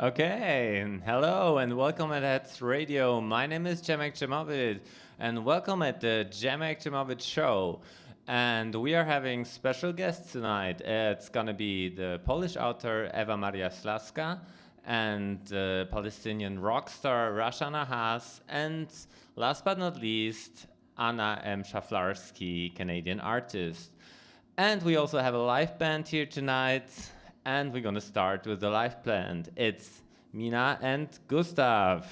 Okay, and hello and welcome at Heads Radio. My name is Jemek Jemowit and welcome at the Jemek Jemowit show. And we are having special guests tonight. It's gonna be the Polish author Ewa Maria Slaska and the Palestinian rock star Rasha Nahas and last but not least Anna M. Szaflarski, Canadian artist. And we also have a live band here tonight, and we're gonna start with the live band. It's Mina and Gustav.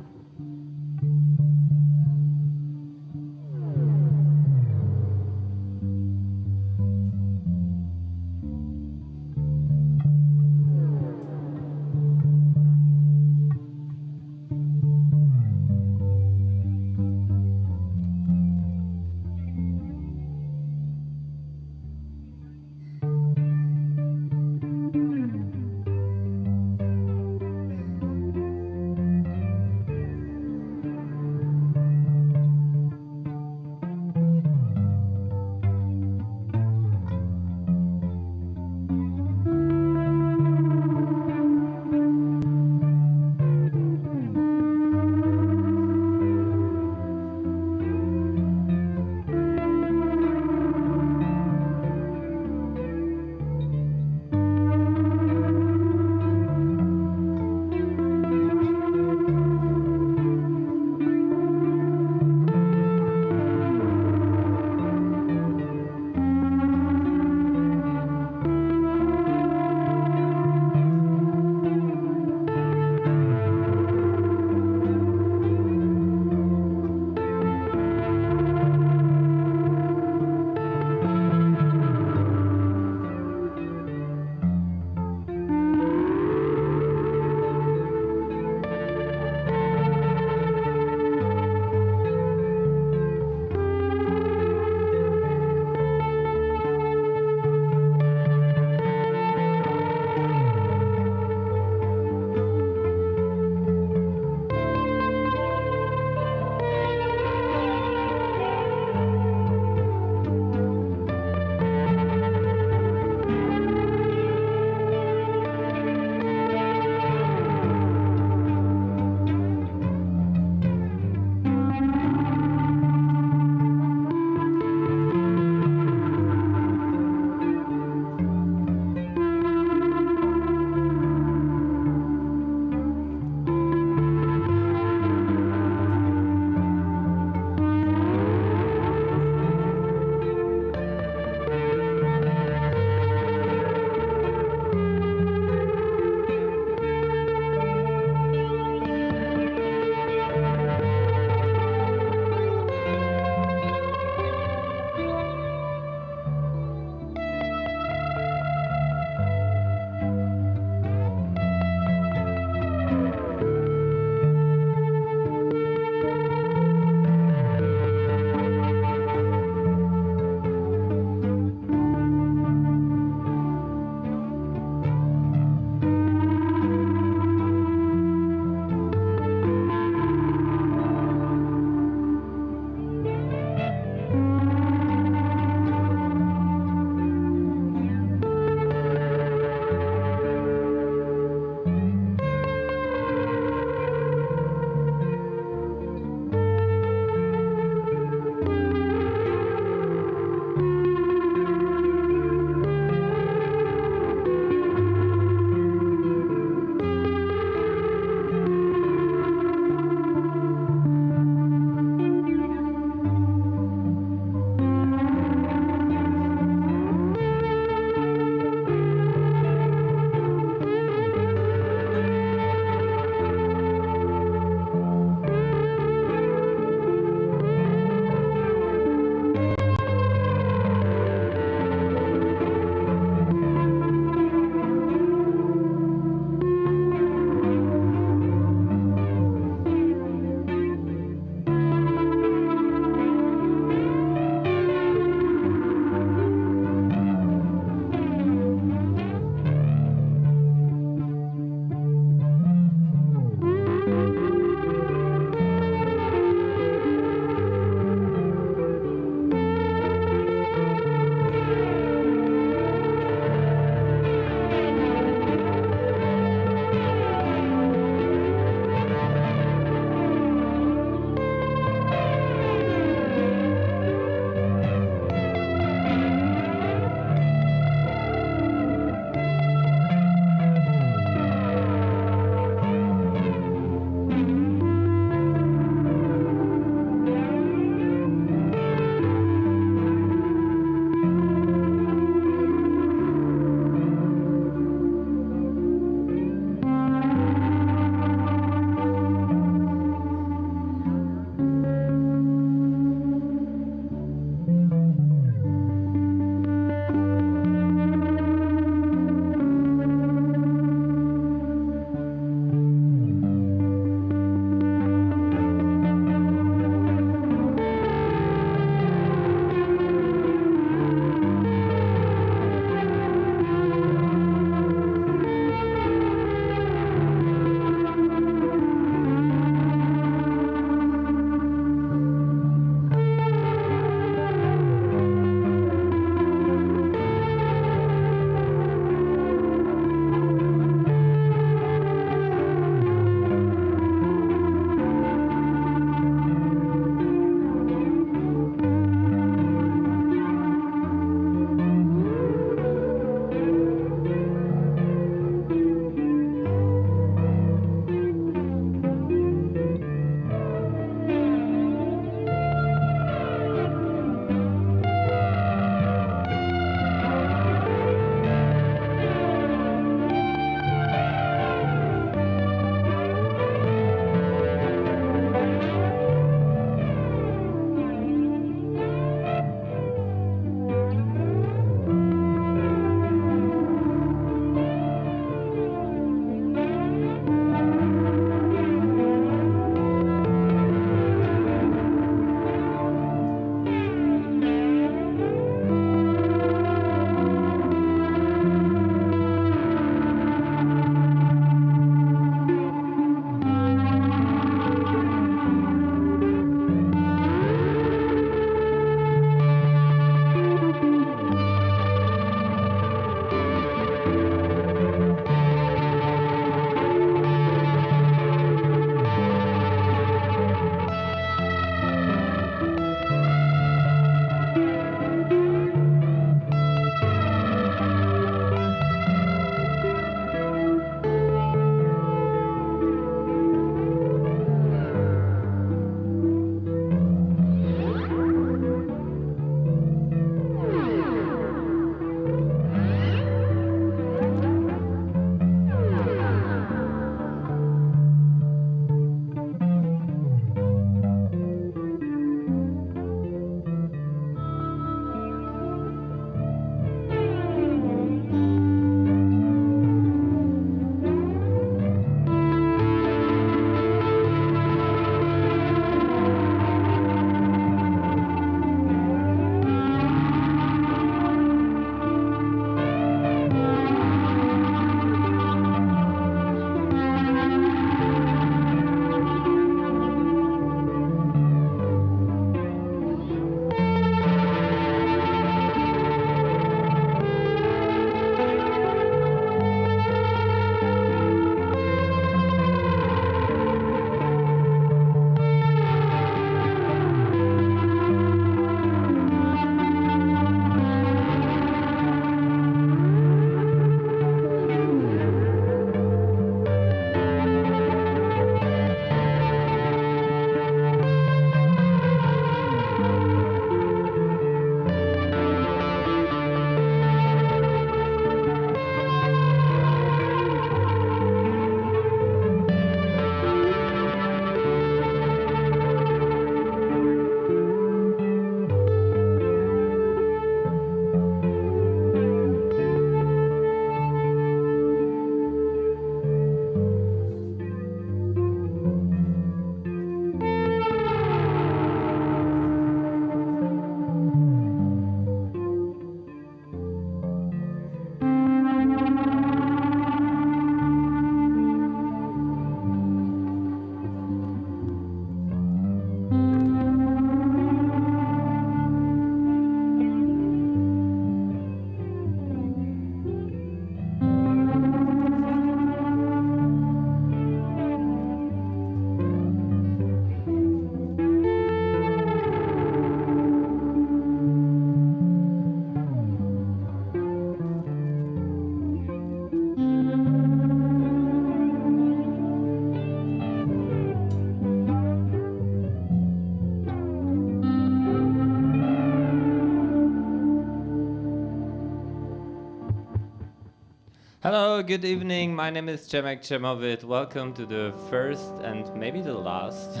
Hello, good evening. My name is Jemek Jemowit. Welcome to the first and maybe the last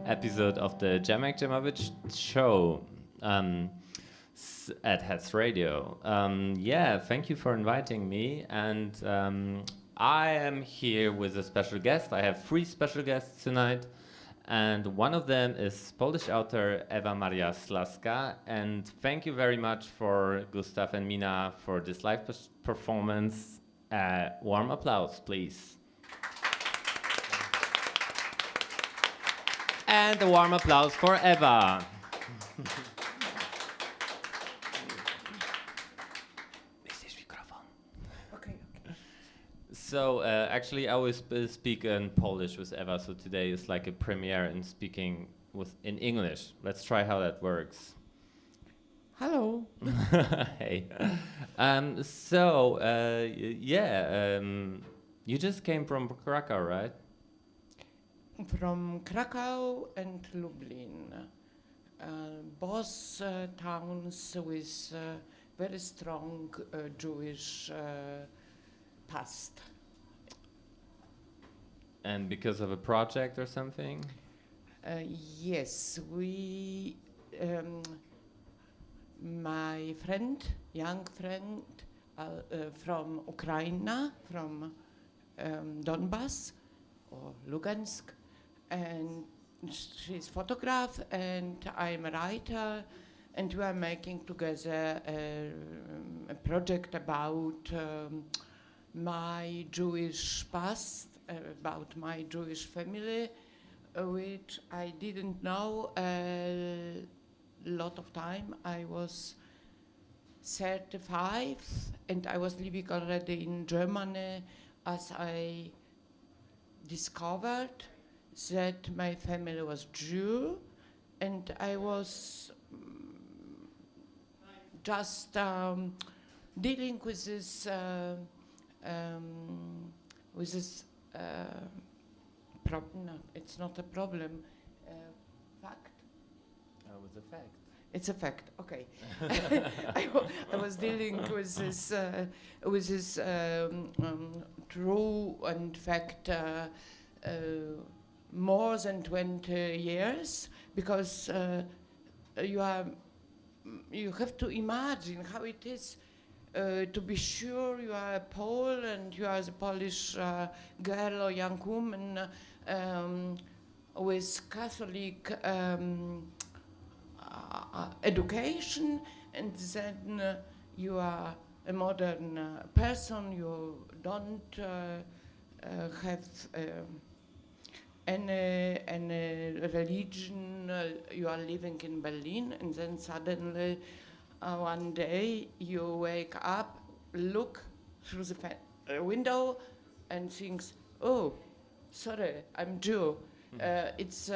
episode of the Jemek Jemowit show at Heads Radio. Yeah, thank you for inviting me. And I am here with a special guest. I have three special guests tonight. And one of them is Polish author Ewa Maria Slaska. And thank you very much for Gustav and Mina for this live performance. Warm applause, please. And a warm applause for Ewa. So actually, I always speak in Polish with Ewa. So today is like a premiere in speaking in English. Let's try how that works. Hello. Hey. You just came from Krakow, right? From Krakow and Lublin, both towns with very strong Jewish past. And because of a project or something? Yes, my young friend from Ukraine, from Donbass or Lugansk, and she's photographer and I'm a writer, and we are making together a project about my Jewish past, about my Jewish family, which I didn't know a lot of time. I was 35 and I was living already in Germany as I discovered that my family was Jew, and I was just dealing with this problem. No, it's not a problem. Fact. With a fact. It's a fact. Okay. I was dealing with this true and fact more than 20 years, because you have to imagine how it is to be sure you are a Pole and you are a Polish girl or young woman with Catholic education, and then you are a modern person, you don't have any religion, you are living in Berlin, and then suddenly one day you wake up, look through the window and thinks, oh, sorry, I'm Jew. It's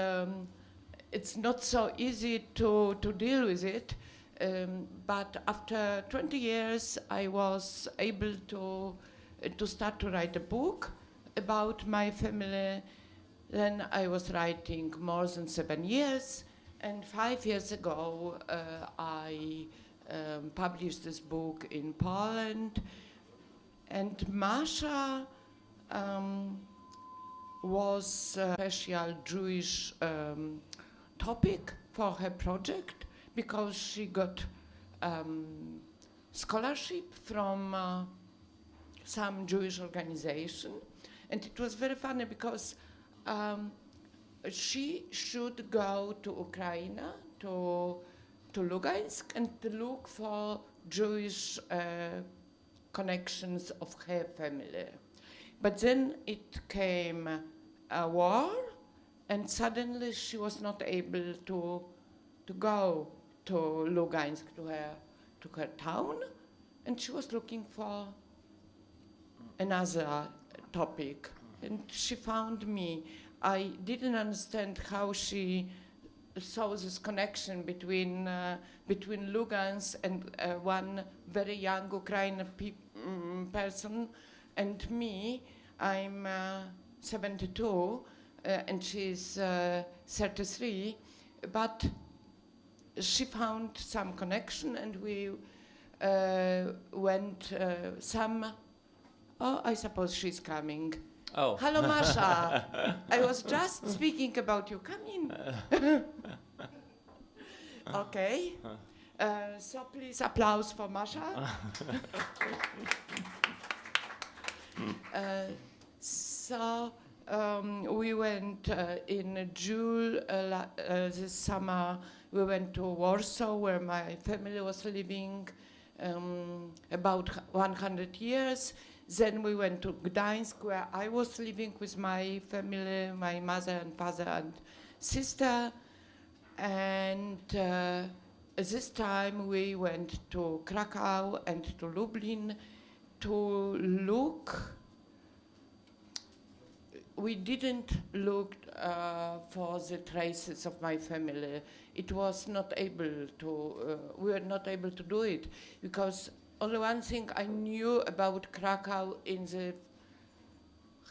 not so easy to deal with it, but after 20 years I was able to start to write a book about my family. Then I was writing more than 7 years, and 5 years ago I published this book in Poland, and Masha was a special Jewish topic for her project, because she got scholarship from some Jewish organization, and it was very funny because she should go to Ukraine, to Lugansk, and to look for Jewish connections of her family. But then it came a war, and suddenly she was not able to go to Lugansk, to her town, and she was looking for another topic, and she found me. I didn't understand how she saw this connection between Lugansk and one very young Ukrainian person and me. I'm 72 and she's 33, but she found some connection, and we went some Oh, I suppose she's coming. Oh. Hello, Masha. I was just speaking about you. Come in. Okay. So please applause for Masha. We went in June this summer. We went to Warsaw, where my family was living about 100 years. Then we went to Gdańsk, where I was living with my family, my mother and father and sister. And this time we went to Krakow and to Lublin to look. We didn't look for the traces of my family. It was not able to, we were not able to do it, because only one thing I knew about Krakow in the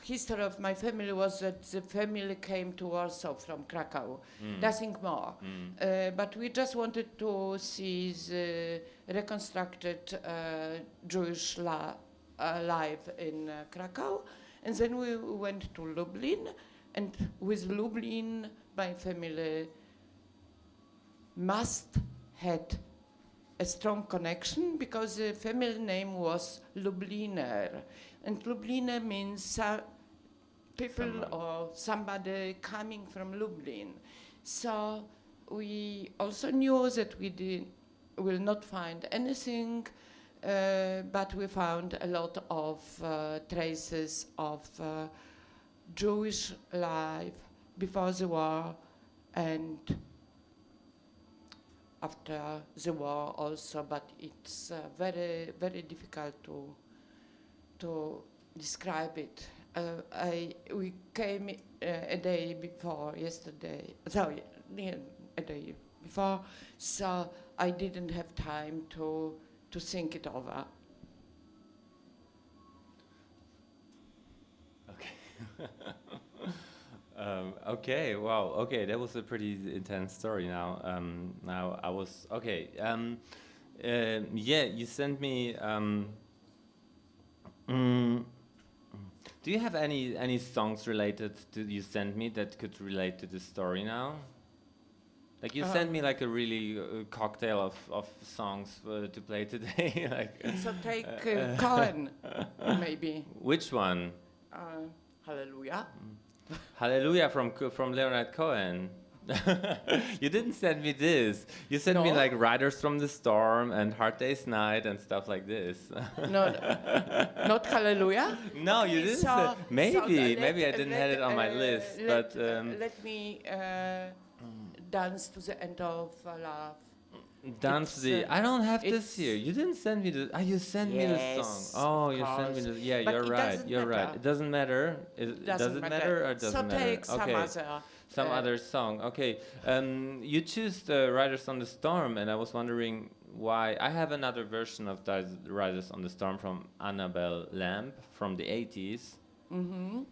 history of my family was that the family came to Warsaw from Krakow, nothing more. But we just wanted to see the reconstructed Jewish life in Krakow. And then we went to Lublin, and with Lublin, my family must had a strong connection, because the family name was Lubliner. And Lubliner means people or somebody coming from Lublin. So we also knew that we will not find anything, but we found a lot of traces of Jewish life before the war and after the war also, but it's very, very difficult to describe it. We came a day before yesterday, sorry, a day before, so I didn't have time to think it over. Okay. Okay. Wow. Okay, that was a pretty intense story. Now I was okay. Yeah, you sent me. Do you have any songs related to you sent me that could relate to the story now? Like you sent me like a really cocktail of songs to play today. Like. So take Cohen, maybe. Which one? Hallelujah. Hallelujah from Leonard Cohen. You didn't send me this. You sent me like Riders from the Storm and Hard Day's Night and stuff like this. No, not Hallelujah. No, you didn't. Maybe I didn't have it on my list. But let me dance to the end of love. Dance to the. I don't have this here. You didn't send me the. You sent me the song. Oh, you sent me the. Yeah, but you're right. You're right. It doesn't matter. Does it matter or doesn't matter? So take some other. Some other song. Okay. You choose the Riders on the Storm, and I was wondering why. I have another version of Riders on the Storm from Annabelle Lamb from the 80s. Mm-hmm.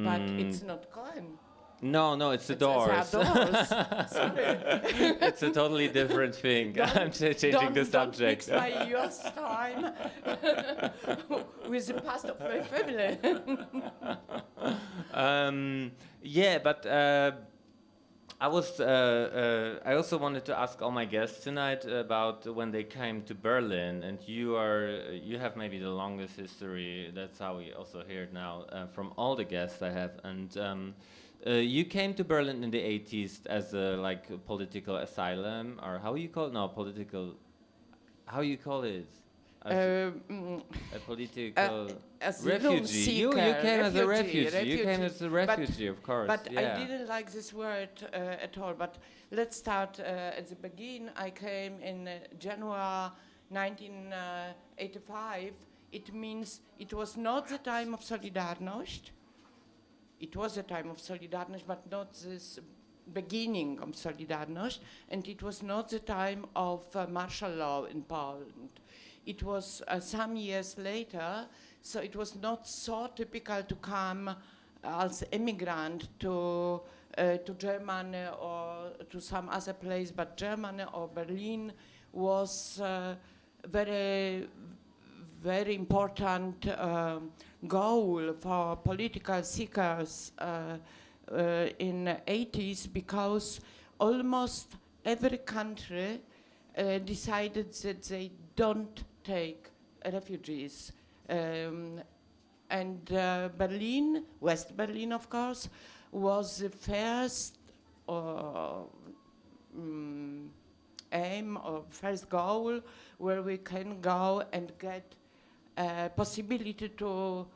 But it's not Cohen. No, it's the Doors. Sorry. It's a totally different thing. I'm changing the subject. Don't mix my youth time with the past of my family. Yeah, but I also wanted to ask all my guests tonight about when they came to Berlin, and you have maybe the longest history. That's how we also hear it now from all the guests I have, and. You came to Berlin in the 80s as a political asylum, or how you call it? No, political. How you call it? A political refugee. You came as a refugee. You came as a refugee, of course. But I didn't like this word at all. But let's start at the beginning. I came in January 1985. It means it was not the time of Solidarność. It was a time of Solidarność, but not this beginning of Solidarność, and it was not the time of martial law in Poland. It was some years later, so it was not so typical to come as immigrant to Germany or to some other place, but Germany or Berlin was very, very important goal for political seekers in 80s, because almost every country decided that they don't take refugees. And Berlin, West Berlin of course, was the first aim or first goal where we can go and get possibility to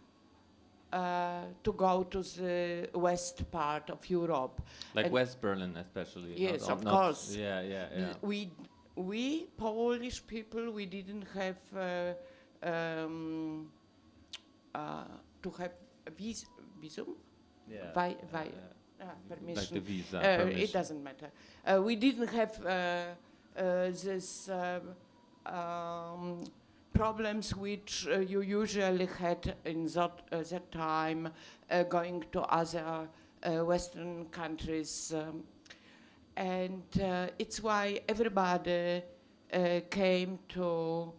go to the west part of Europe. Like and West Berlin, especially. yes, not- of not- course. Yeah. We Polish people, we didn't have to have a visum. Yeah. Permission. Like the visa. It permission. doesn't matter. We didn't have this problems which you usually had in that time going to other Western countries. And it's why everybody came to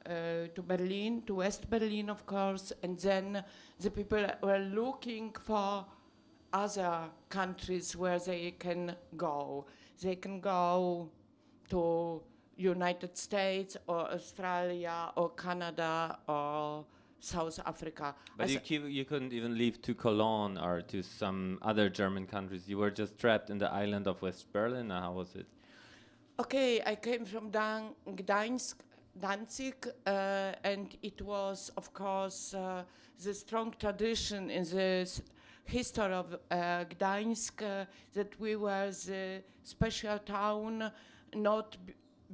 Berlin, to West Berlin, of course, and then the people were looking for other countries where they can go. They can go to United States or Australia or Canada or South Africa. But you couldn't even leave to Cologne or to some other German countries. You were just trapped in the island of West Berlin. Or how was it? Okay, I came from Gdańsk, Danzig, and it was, of course, the strong tradition in the history of Gdańsk that we were the special town, not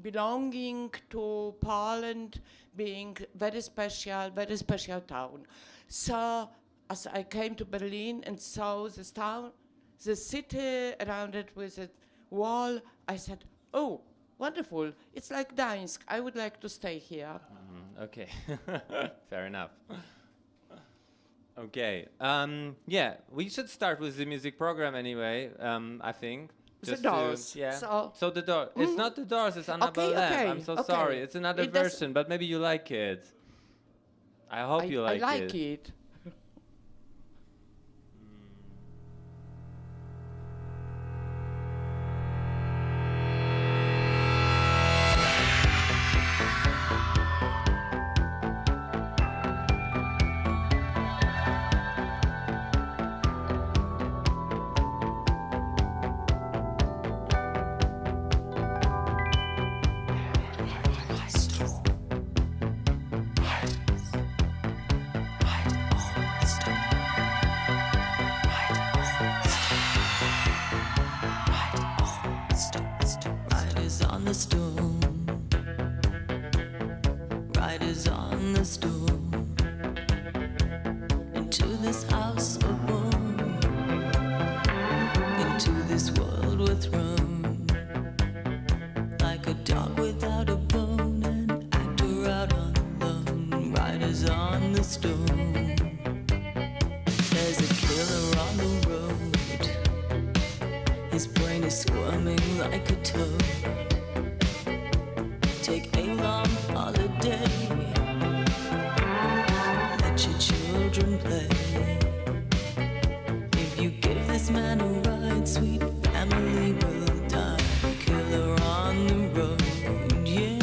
belonging to Poland, being very special town. So, as I came to Berlin and saw this town, the city around it with a wall, I said, oh, wonderful, it's like Gdańsk, I would like to stay here. Okay, fair enough. Okay, yeah, we should start with the music program anyway, I think. The Doors. Yeah. So the Doors. It's not the Doors. It's Annabelle Lamb. okay, I'm so okay. sorry. It's another It does- version, but maybe you like it. I hope you like it. I like it. Riders on the storm. Riders on the storm. Into this house of warm. Into this world we're thrown. Like a dog without a bone, an actor out on loan. Riders on the storm. There's a killer on the road. His brain is squirming like a toad. Take a long holiday. Let your children play. If you give this man a ride, sweet family will die. Killer on the road, yeah.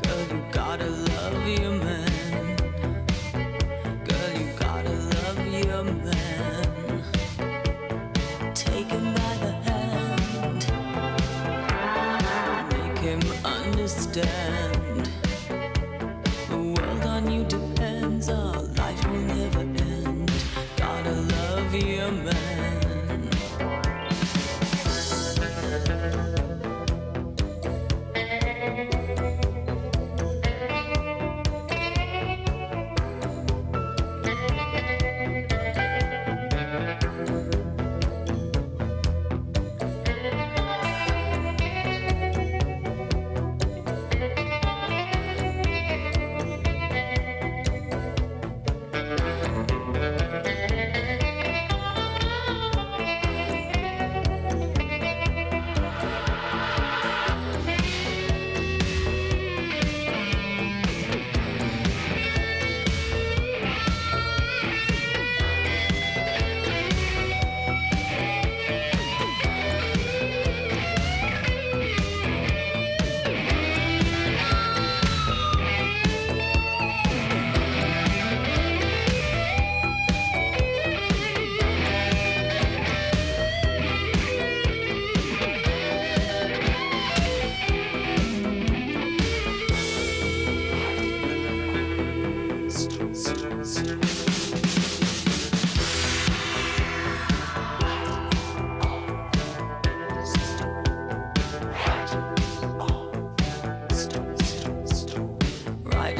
Girl, you gotta love your man. Girl, you gotta love your man. Take him by the hand. Make him understand. The world on you depends. Our life will never end. Gotta love your man.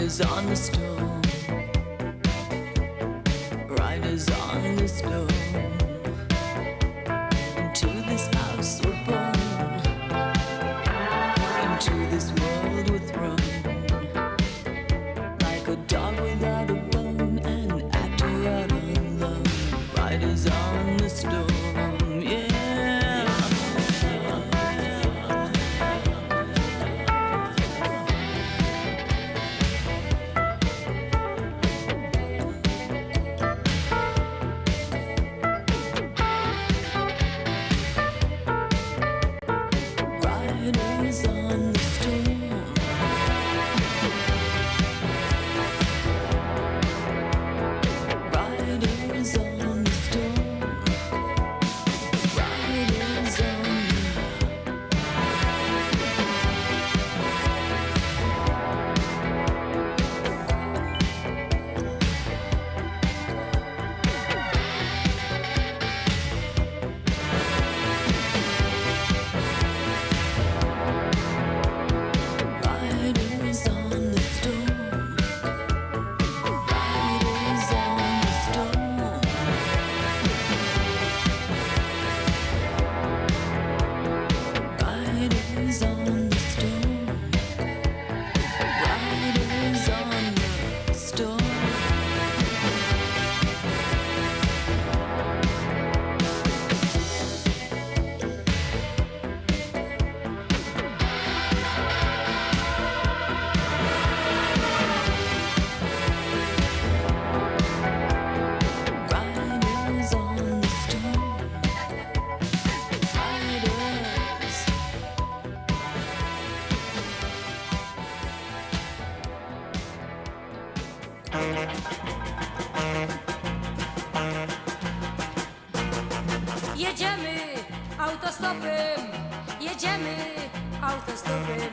riders on the storm, riders on the storm. Into this house we're born, into this world we're thrown, like a dog without a bone, an actor out alone. Riders on the storm, yeah. Riders on the storm. Riders on the storm. Riders on Riders on the storm. Riders on the storm. Riders on the storm. Riders on the storm. Riders on the storm. Riders. Jedziemy autostopem, jedziemy autostopem.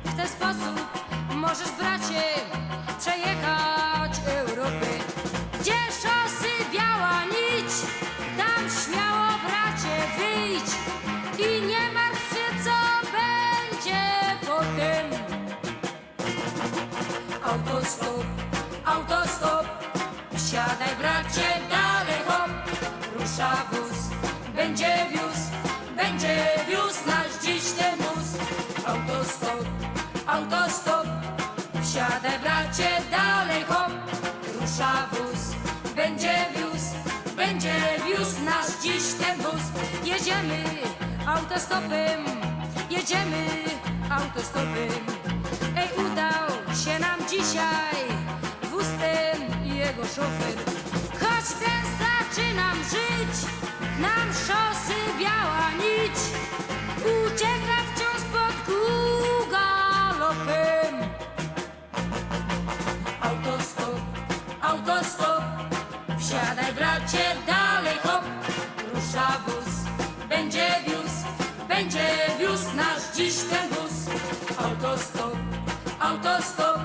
W ten sposób możesz, bracie, przejechać Europę. Gdzie szosy biała nić, tam śmiało, bracie, wyjdź i nie martw się, co będzie potem. Autostop, autostop, wsiadaj, bracie, dalej hop. Rusza wóz, będzie wiózł nasz dziś ten wóz. Autostop, autostop, wsiadaj, bracie, dalej hop. Rusza wóz, będzie wiózł nasz dziś ten wóz. Jedziemy autostopem, jedziemy autostopem. Ej, udał się nam dzisiaj wóz ten i jego szofer. Choć ten zaczynam żyć, nam szosy biała nić ucieka wciąż pod kół galopem. Autostop, autostop, wsiadaj, bracie, dalej hop. Rusza wóz, będzie wiózł nasz dziś ten wóz. Autostop, autostop,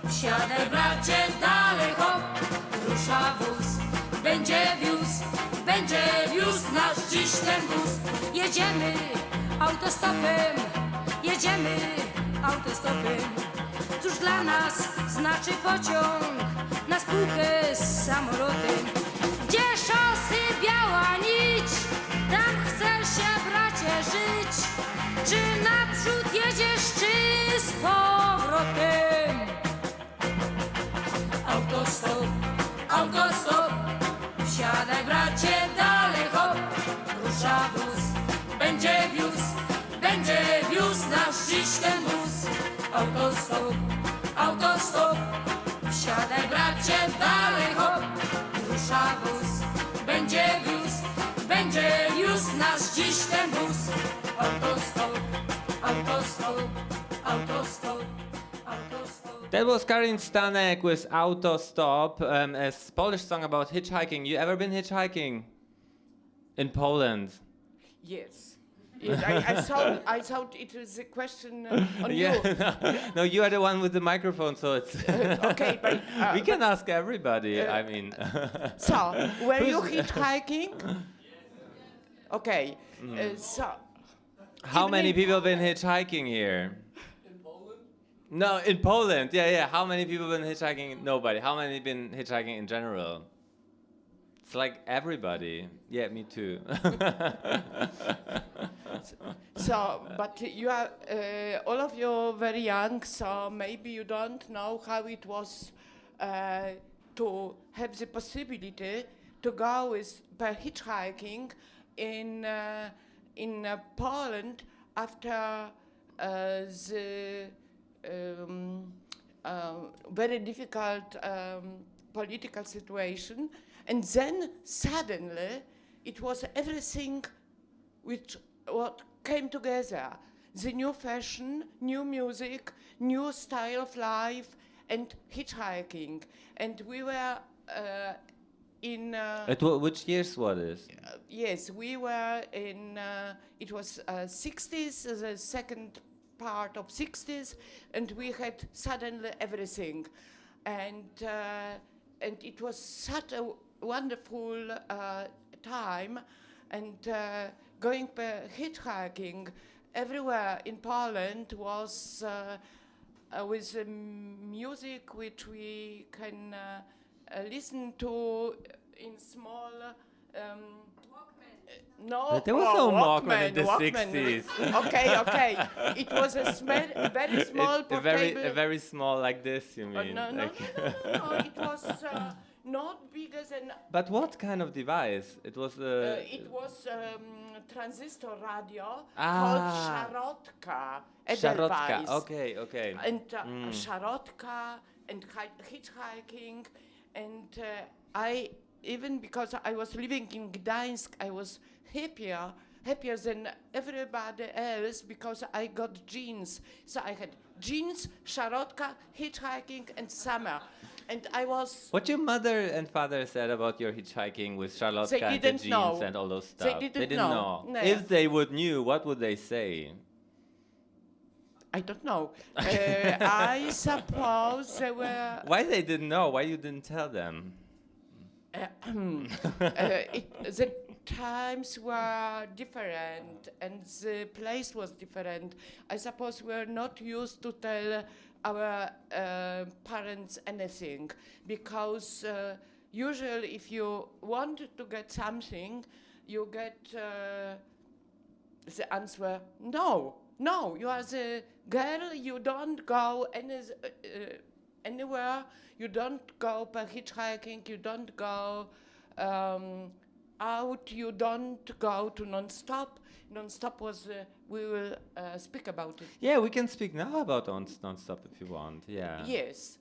wsiadaj, bracie, dalej hop. Rusza wóz, będzie wiózł nasz dziś ten wóz. Jedziemy autostopem, jedziemy autostopem. Cóż dla nas znaczy pociąg na spółkę z samolotem? Gdzie szosy biała nić, tam chcesz się, bracie, żyć. Czy naprzód jedziesz, czy z powrotem? Autostop, autostop, wsiadaj, bracie, dalej hop. Rusza wóz, będzie wiózł nasz dziś ten wóz. Autostop, autostop, wsiadaj, bracie, dalej hop. Rusza wóz, będzie wiózł nasz dziś ten wóz. Autostop, autostop, autostop, autostop. That was Karin Stanek with Autostop, a Polish song about hitchhiking. You ever been hitchhiking in Poland? Yes. Yes, I thought it was a question on Yeah, you. no, you are the one with the microphone, so it's Okay, but we can ask everybody. I mean, so were you hitchhiking? Okay, so how many even in people been hitchhiking here? No, in Poland. Yeah, yeah. How many people been hitchhiking? Nobody. How many been hitchhiking in general? It's like everybody. Yeah, me too. So, but you are all of you very young, so maybe you don't know how it was to have the possibility to go with by hitchhiking in Poland after the very difficult political situation, and then suddenly it was everything which what came together: the new fashion, new music, new style of life, and hitchhiking. And we were in. Which years was this? Yes, we were in. It was 60s, the second part of 60s, and we had suddenly everything, and it was such a wonderful time, and going hitchhiking everywhere in Poland was with music which we can listen to in small. No, But there was no Walkman in the 60s. Okay. It was a very small portable. A very small like this, you mean? No. It was not bigger than. But what kind of device? It was It was transistor radio Ah. called Sharotka. Szarotka. Edelweiss. Okay. And Sharotka and hitchhiking, and I, even because I was living in Gdańsk, I was happier than everybody else because I got jeans. So I had jeans, Sharotka, hitchhiking, and summer. And I was. What your mother and father said about your hitchhiking with Charlotte They and the didn't jeans know. and all those They stuff? didn't know. No. If they would knew, what would they say? I don't know. I suppose they were. Why they didn't know? Why you didn't tell them? The times were different and the place was different. I suppose we're not used to tell our parents anything because usually if you want to get something, you get the answer, no, you are the girl, you don't go anywhere, you don't go by hitchhiking, you don't go out, you don't go to non-stop. Non-stop was, we will speak about it. Yeah, we can speak now about non-stop if you want. Yeah. Yes.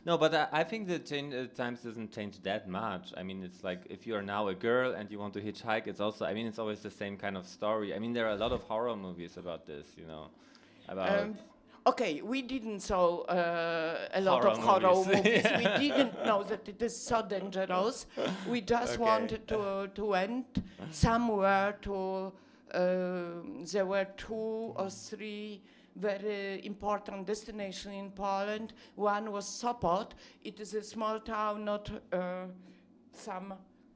No, but I think the times doesn't change that much. I mean, it's like if you're now a girl and you want to hitchhike, it's also, I mean, it's always the same kind of story. I mean, there are a lot of horror movies about this, you know, about... Okay, we didn't saw a lot Horror of horror movies. movies. We didn't know that it is so dangerous. We just wanted to went somewhere to. There were 2 or 3 very important destinations in Poland. One was Sopot. It is a small town, not some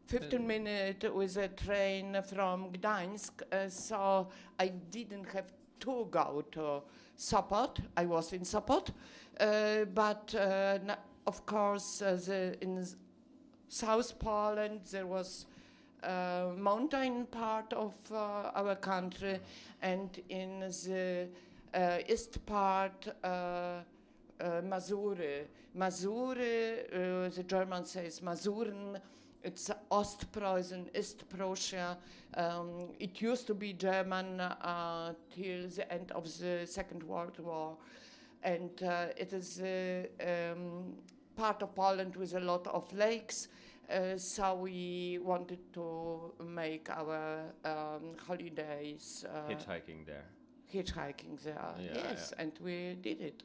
15 minutes with a train from Gdańsk. So I didn't have to go to Sopot. I was in Sopot, but of course in South Poland there was mountain part of our country, and in the east part Mazury. Mazury, the German says Masuren. It's Ostpreußen, East Prussia. It used to be German till the end of the Second World War. And it is part of Poland with a lot of lakes. So we wanted to make our holidays. hitchhiking there. Hitchhiking there, Yeah, yes, yeah. and we did it.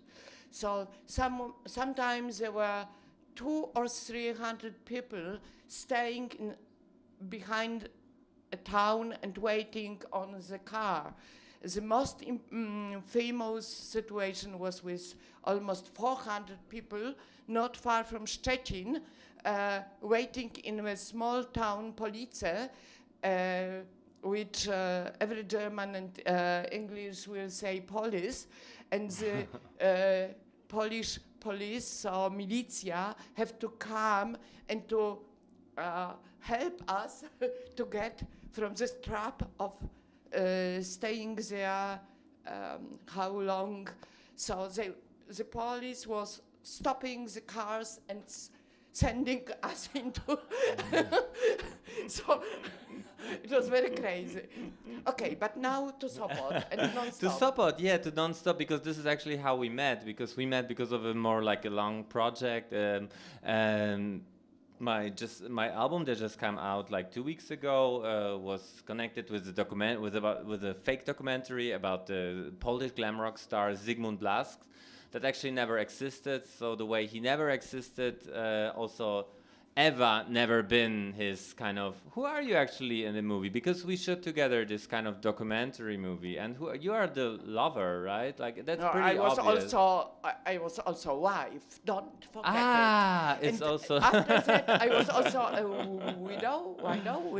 So sometimes there were 200 or 300 people staying behind a town and waiting on the car. The most famous situation was with almost 400 people not far from Szczecin, waiting in a small town, Police, which every German and English will say police, and the Polish police or militia have to come and to help us to get from this trap of staying there how long. So the police was stopping the cars and sending us into so it was very crazy. Okay, but now to Sopot and non-stop. To Sopot, yeah, to non-stop, because this is actually how we met. Because we met because of a more like a long project. And my album that just came out like 2 weeks ago was connected with the with a fake documentary about the Polish glam rock star Zygmunt Blask that actually never existed. So the way he never existed, also Ewa never been his kind of. Who are you actually in the movie? Because we shot together this kind of documentary movie, and you are the lover, right? Like that's No, pretty obvious. I was also wife. Don't forget Ah, it. it's And also. after that, I was also a widow.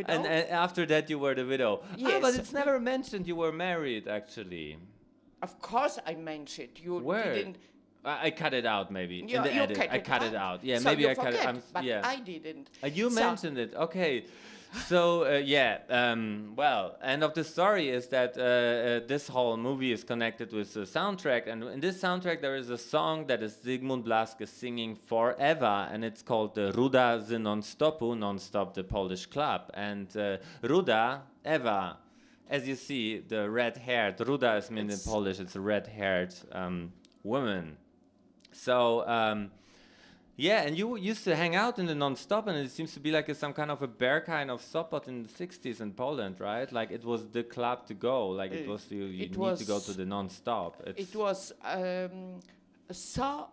And after that, you were the widow. Ah, but Yes. it's never mentioned you were married, actually. Of course, I mentioned you Where? didn't. I cut it out, maybe. You, in the you edit. cut I cut it out. Yeah, so maybe you I cut it. forget, but yeah. I didn't. You So- mentioned it. Okay. So, well, end of the story is that this whole movie is connected with the soundtrack. And in this soundtrack, there is a song that is Zygmunt Blask is singing for Ewa. And it's called Ruda z non-stopu, non-stop, the Polish club. And Ruda, Ewa, as you see, the red-haired, Ruda is meant in Polish, it's a red-haired woman. So, yeah, and you used to hang out in the non-stop, and it seems to be like some kind of a bear kind of Sopot in the 60s in Poland, right? Like it was the club to go, like it was you need to go to the non-stop. It was so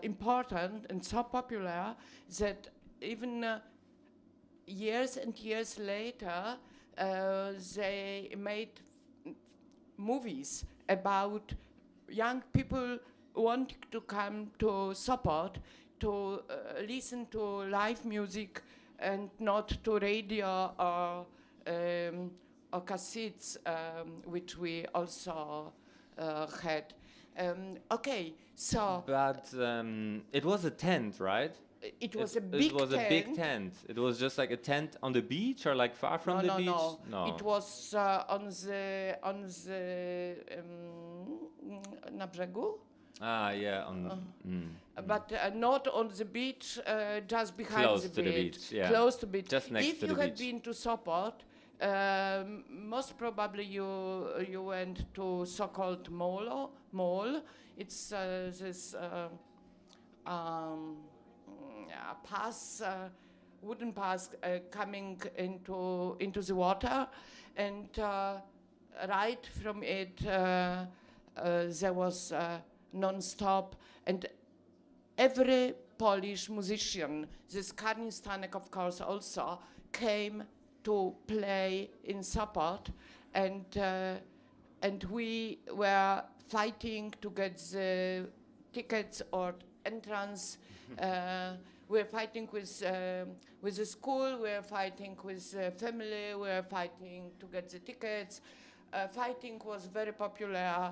important and so popular that even years and years later, they made movies about young people wanting to come to Sopot to listen to live music and not to radio or cassettes, which we also had. Okay, so But it was a tent, right? it was a big It was tent. a big tent. It was just like a tent on the beach or like far from the beach? No. It was on the na brzegu, Ah, yeah. but not on the beach, just behind Close the to the beach, yeah. Close to beach. Just next if to you the had beach. been to Sopot, most probably you went to so-called mall. It's this pass, wooden pass coming into the water, and right from it there was non-stop, and every Polish musician, this Karin Stanek of course also, came to play in Sopot, and we were fighting to get the tickets or entrance. We're fighting with the school, we're fighting with the family, we're fighting to get the tickets. Fighting was very popular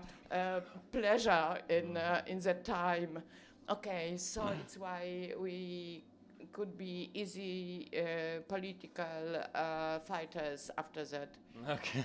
pleasure in that time. Okay, so it's why we could be easy political fighters after that. Okay.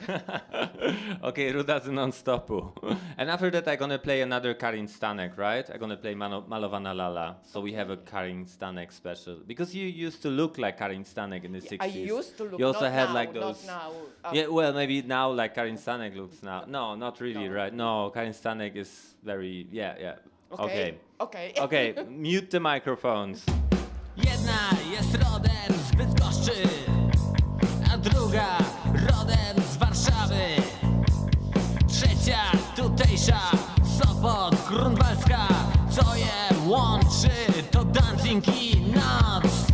Okay, Ruda z non-stopu. And after that, I'm gonna play another Karin Stanek, right? I'm gonna play Malowana Lala. So we have a Karin Stanek special. Because you used to look like Karin Stanek in the 60s. I used to look. You also not had now, like those. Not now. Yeah, well, maybe now like Karin Stanek looks now. No, not really, No. right? No, Karin Stanek is very, yeah. Okay. Okay. Okay, mute the microphones. Jedna jest rodem z Bydgoszczy, a druga rodem z Warszawy. Trzecia tutejsza, Sopot, Grunwaldzka. Co je łączy, to dancing i noc.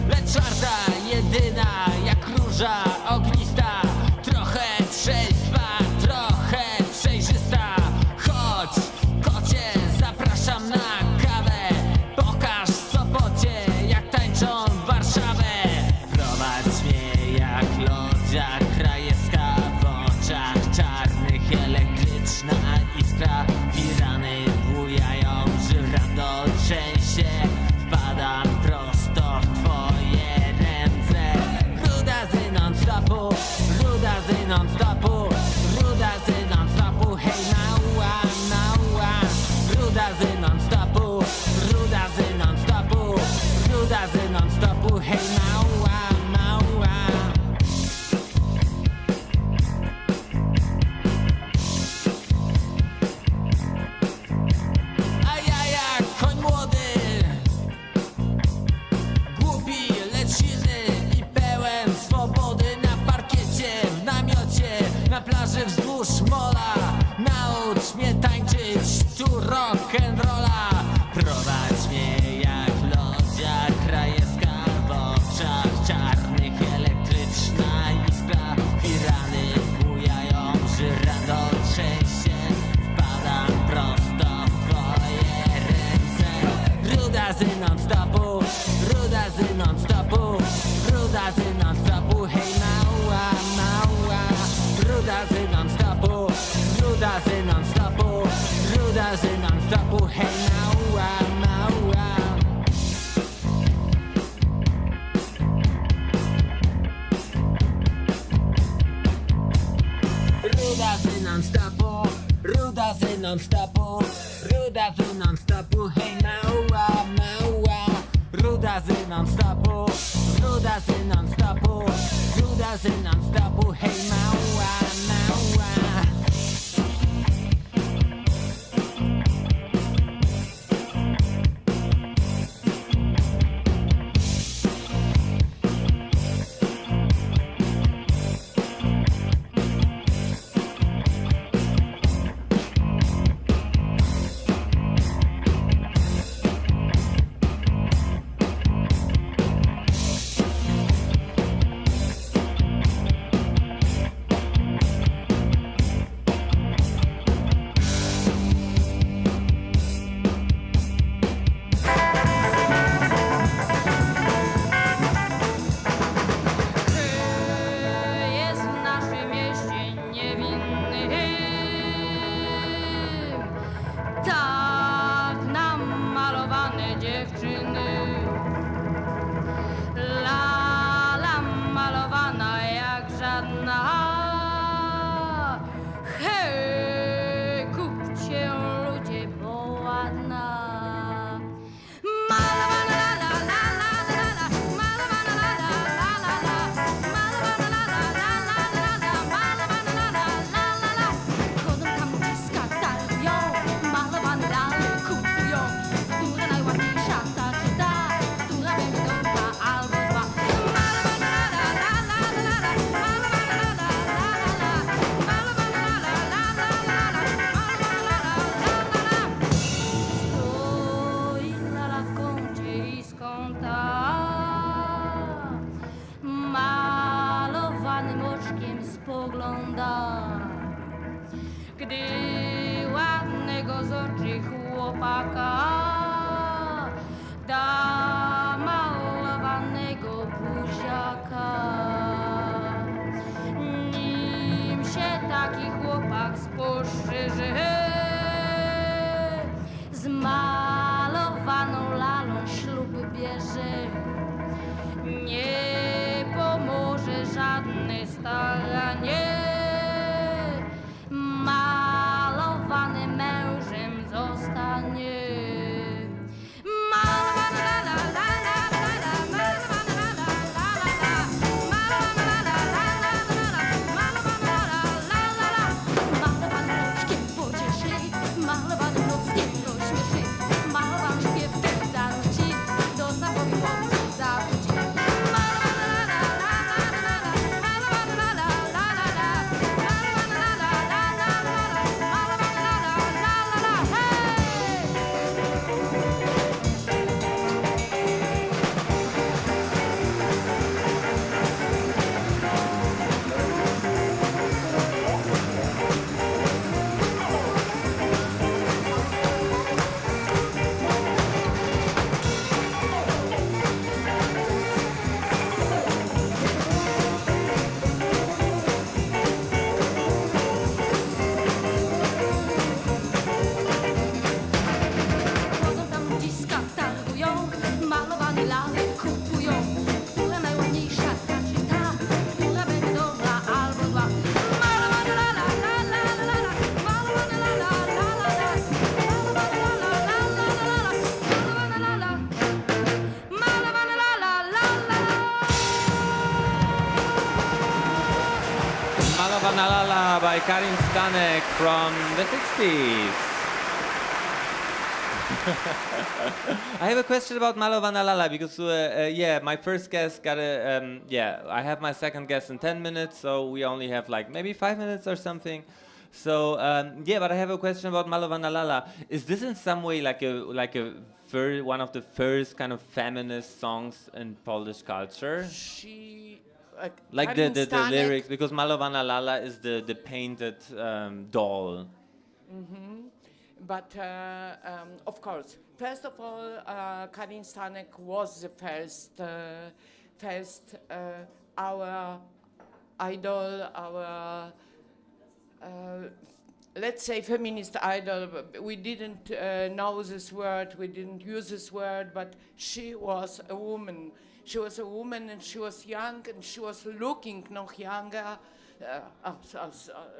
Lecz czwarta, jedyna, jak róża ognista. Trochę trzeźwa, trochę przejrzysta. non-stopu, rudazy non-stopu, rudazy non-stopu, hej mała, mała. Rudazy non-stopu, rudazy non-stopu, rudazy non-stopu, hej mała, mała. Jest w naszym mieście niewinny tak namalowane dziewczyny. Lala malowana jak żadna. Hej, kupcie ją ludzie, bo ładna. Malowana la la la la la la, malowana la la la la la, malowana la la la la la la, malowana la la la la la. Chodzą tam ludziska, targują, malowane lale kupują. Która najładniejsza, ta czy ta, która będzie dobra albo zła. Malowana la la la la la la, malowana la la la la la, malowana la la la la la la, malowana la la la la la. Stoi lala w kącie i z kąta malowanym oczkiem spogląda. Gdy ładnego z oczy chłopaka da malowanego buziaka. Nim się taki chłopak spostrzeże, z malowaną lalą ślub bierze. Nie pomoże żadne staranie, malowany mężem zostanie. Malowana la la la la la la, malowana la la la la la, malowana la la la la la, malowana la la la la. Malowanym oczkiem pocieszy, malowanym nockiem rozśmieszy, malowany śpiew ten zanuci, do znakowi chłopców zawróci. Malowana la la la la la la, malowana la la la la la, malowana la la la la la la, malowana la la la la la, hej! Chodzą tam ludziska, targują, malowane lale kupują. Która najładniejsza, ta czy ta, która będzie dobra albo zła. Malowana la la la la la la, malowana la la la la la, malowana la la la la la la, malowana la la, malowana la la la la. Malowana Lala by Karin Stanek from the 60s. I have a question about Malowana Lala because, yeah, my first guest got a, I have my second guest in 10 minutes, so we only have like maybe 5 minutes or something. So, yeah, but I have a question about Malowana Lala. Is this in some way like one of the first kind of feminist songs in Polish culture? She Like Karin the Stanek, lyrics, because Malowana Lala is the painted doll. But of course, first of all, Karin Stanek was the first our idol, our let's say feminist idol. We didn't know this word, we didn't use this word, but she was a woman. She was a woman and she was young and she was looking noch younger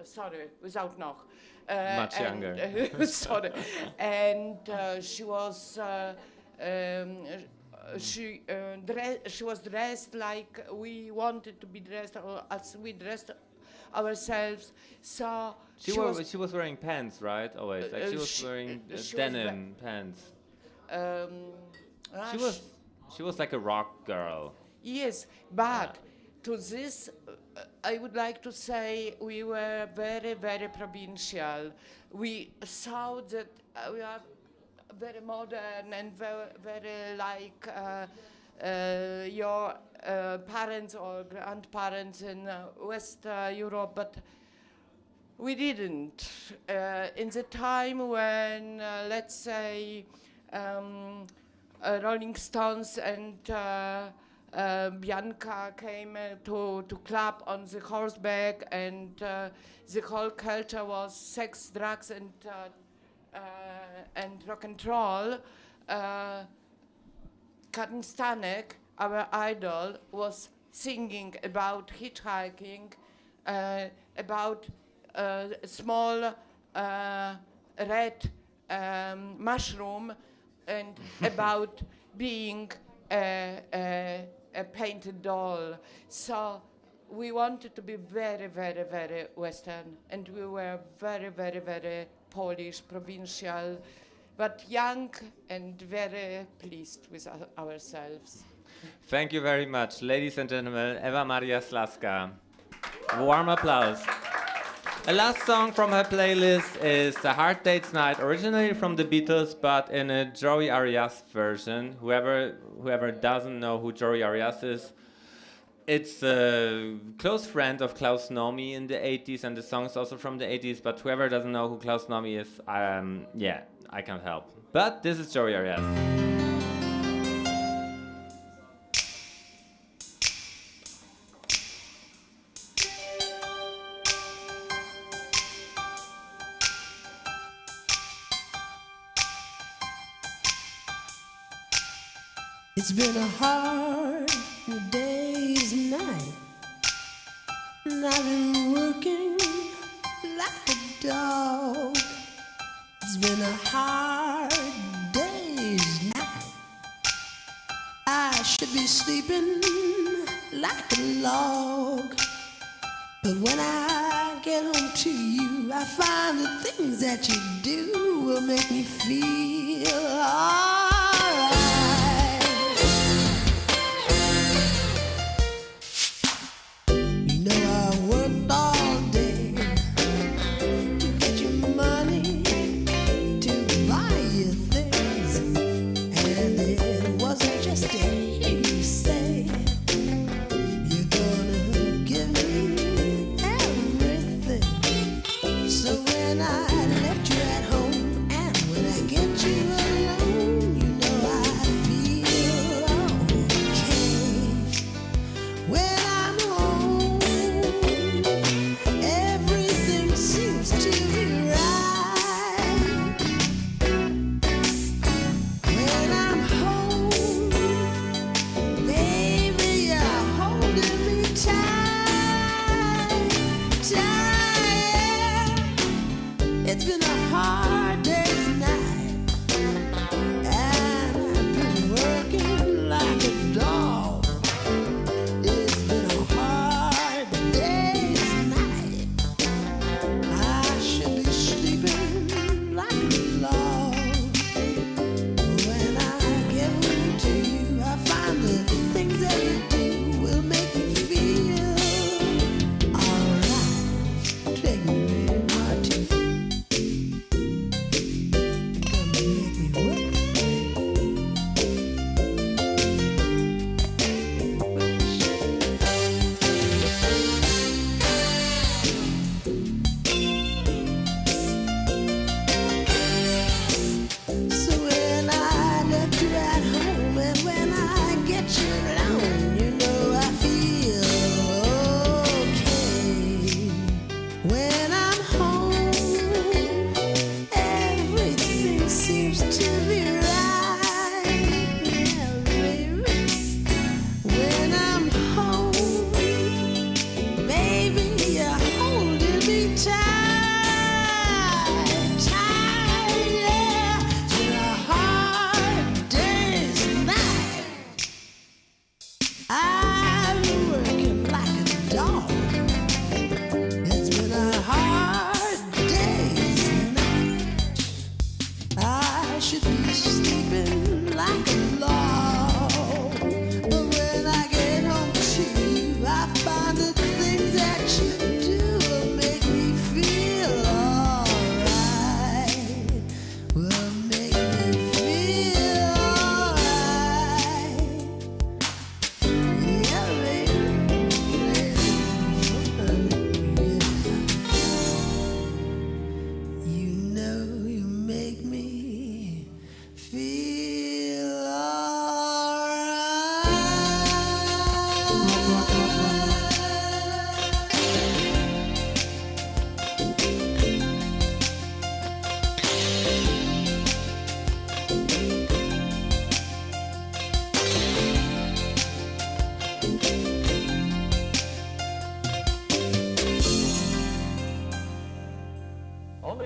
sorry, without noch. Much younger. Sorry. And she was she was dressed like we wanted to be dressed, or as we dressed ourselves. So She was wearing pants, right? Always. Like she was wearing she was denim pants. Rash- She was like a rock girl. Yes, but to this, I would like to say we were very, very provincial. We saw that we are very modern and very, very like your parents or grandparents in West Europe, but we didn't. In the time when, let's say, Rolling Stones and Bianca came to clap on the horseback, and the whole culture was sex, drugs, and rock and roll. Karin Stanek, our idol, was singing about hitchhiking, about a small red mushroom, and about being a painted doll. So we wanted to be very, very, very Western, and we were very, very, very Polish, provincial, but young and very pleased with ourselves. Thank you very much, ladies and gentlemen. Ewa Maria Slaska. Warm applause. The last song from her playlist is "The Hard Dates Night," originally from the Beatles, but in a Joey Arias version. Whoever doesn't know who Joey Arias is, it's a close friend of Klaus Nomi in the 80s, and the song is also from the 80s, but whoever doesn't know who Klaus Nomi is, yeah, I can't help. But this is Joey Arias. It's been a hard day's night, and I've been working like a dog. It's been a hard day's night. I should be sleeping like a log, but when I get home to you, I find the things that you do will make me feel alright. You know I worked all day to get you money to buy you things, and it wasn't just a you say you're gonna give me everything. So when I left you at home, and when I get you alone,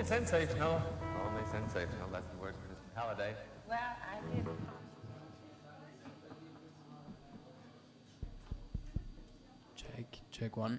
Sensational. Only sensational. That's the word for Mr. Halliday. Well, I did. Check one.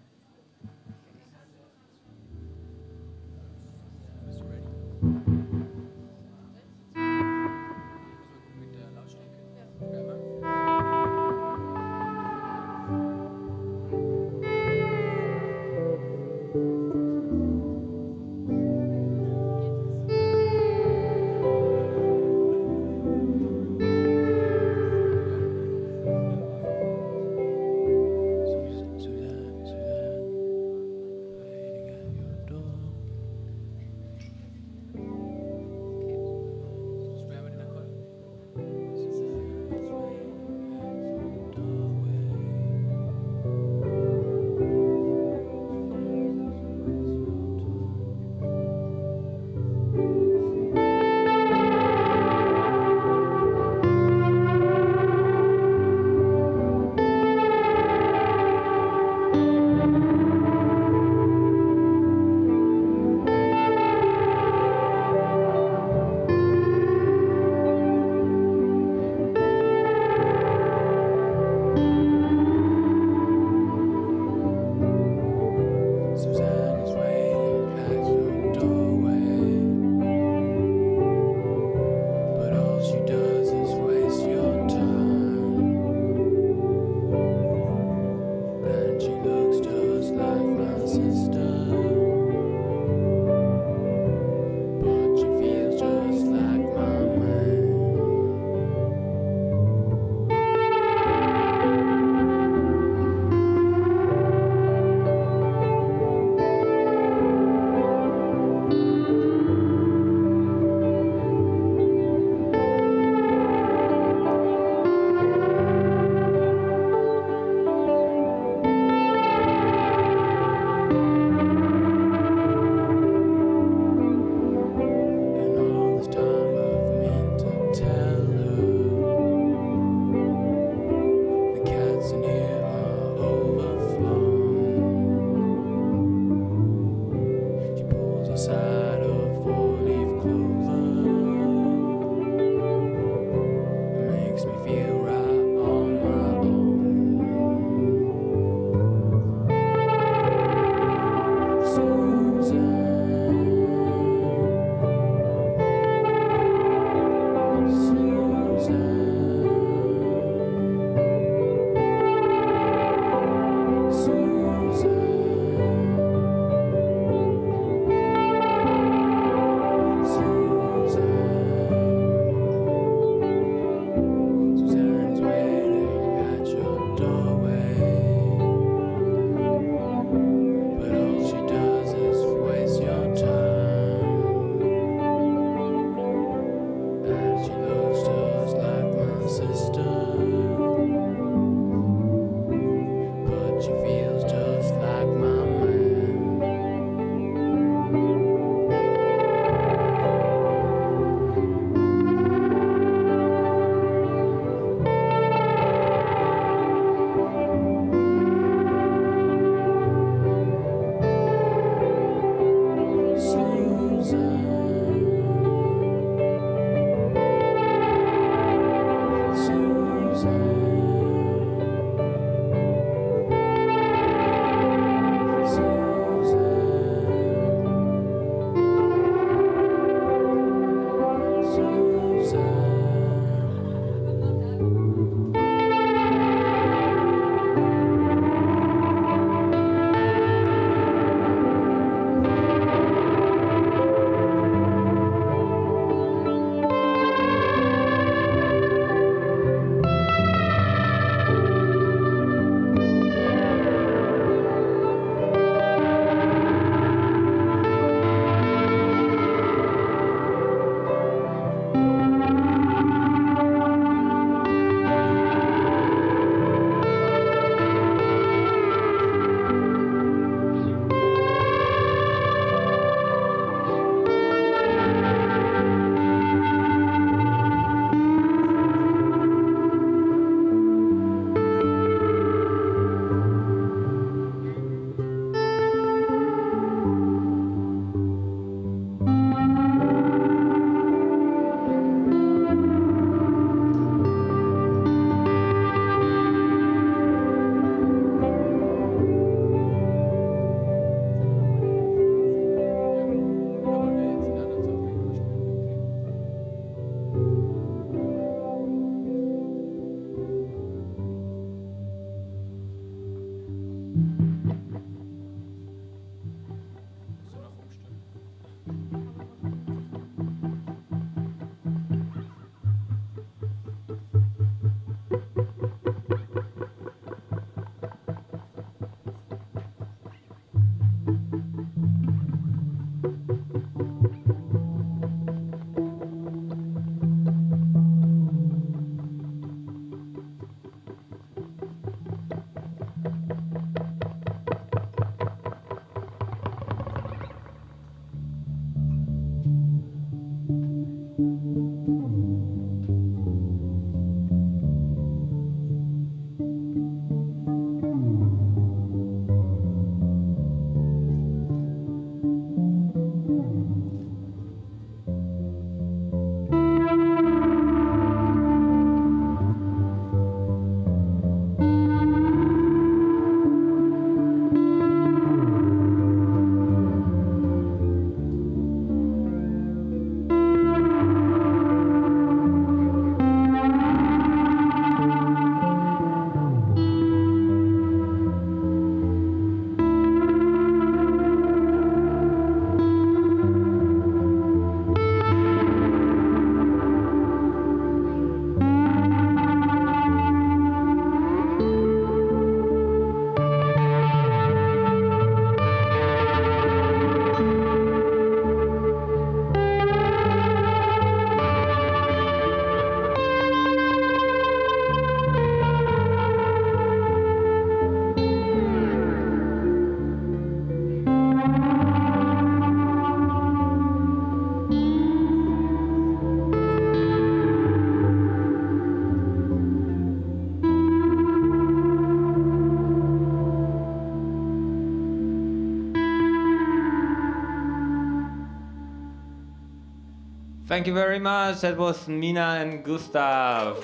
Thank you very much. That was Mina and Gustav.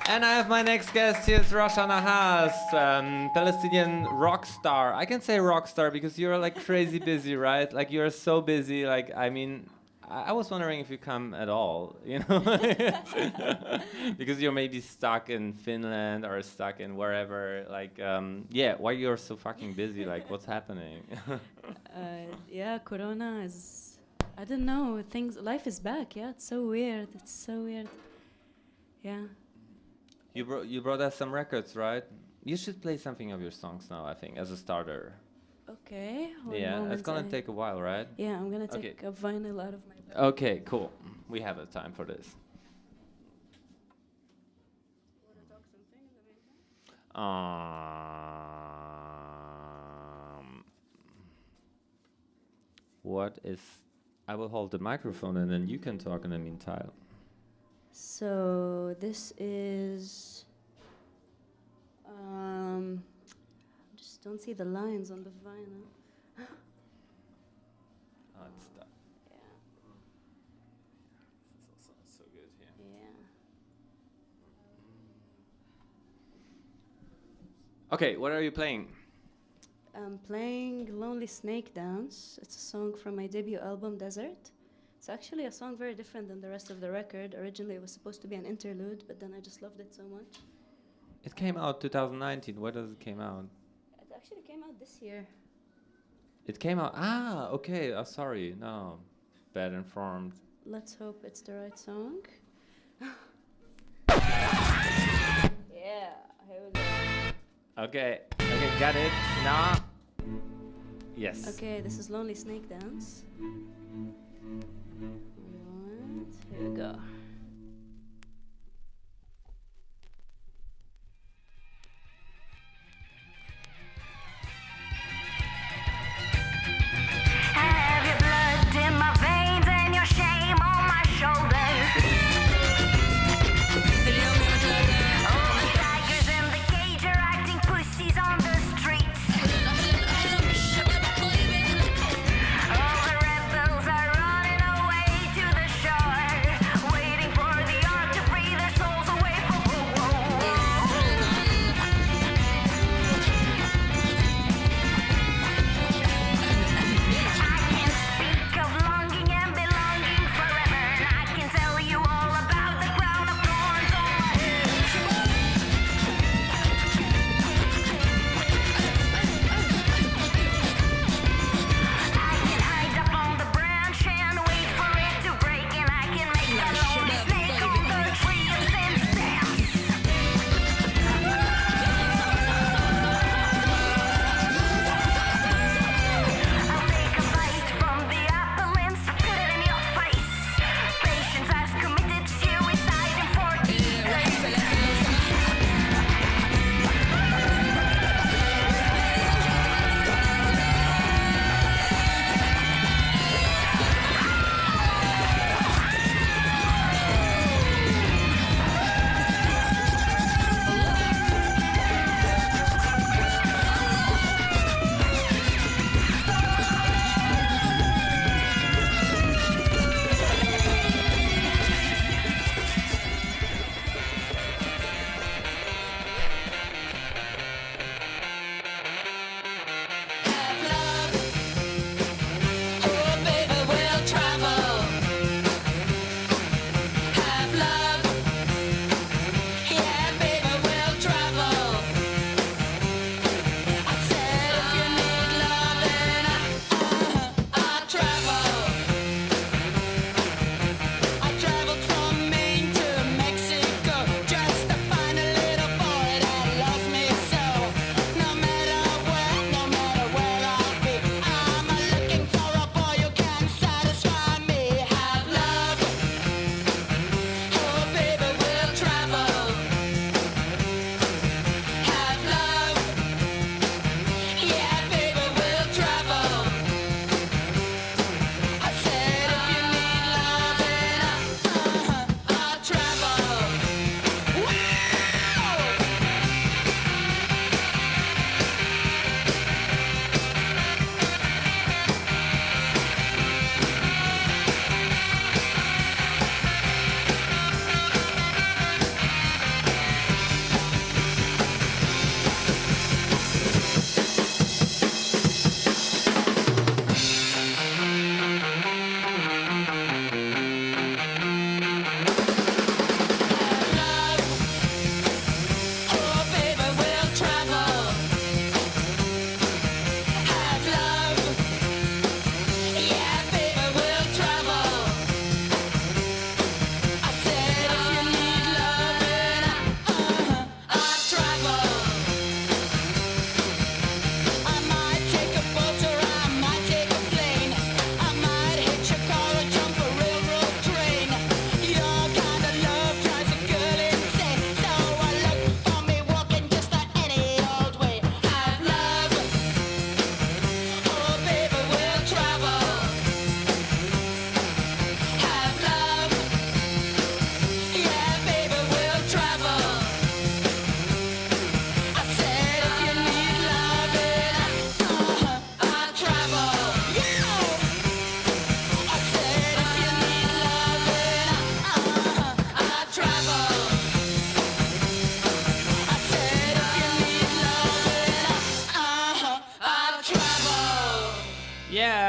And I have my next guest. Here's Rasha Nahas, Palestinian rock star. I can say rock star because you're like crazy busy, right? Like you're so busy. Like, I mean, I was wondering if you come at all, you know? Because you're maybe stuck in Finland or stuck in wherever. Like, yeah, why you're so fucking busy? Like, what's happening? Yeah, Corona is, I don't know, life is back, yeah, it's so weird, yeah. You brought us some records, right? You should play something of your songs now, I think, as a starter. Okay. Yeah, it's gonna take a while, right? Yeah, I'm gonna take a vinyl out of my bag. Okay, cool. We have the time for this. What is... I will hold the microphone and then you can talk in the meantime. So this is just don't see the lines on the vinyl. Oh, it's stuck. Yeah. This is also so good here. Yeah. Okay, what are you playing? I'm playing Lonely Snake Dance. It's a song from my debut album, Desert. It's actually a song very different than the rest of the record. Originally, it was supposed to be an interlude, but then I just loved it so much. It came out 2019. Where does it came out? It actually came out this year. It came out... Ah, okay. Oh, sorry. No. Bad informed. Let's hope it's the right song. Yeah, here we go. Okay. Okay, got it. Now... Yes. Okay, this is Lonely Snake Dance. Alright, here we go. Have your blood in my veins and your shame on my shoulders. All the tigers in the cage are acting pussies on the streets. All the rebels are running away to the shore, waiting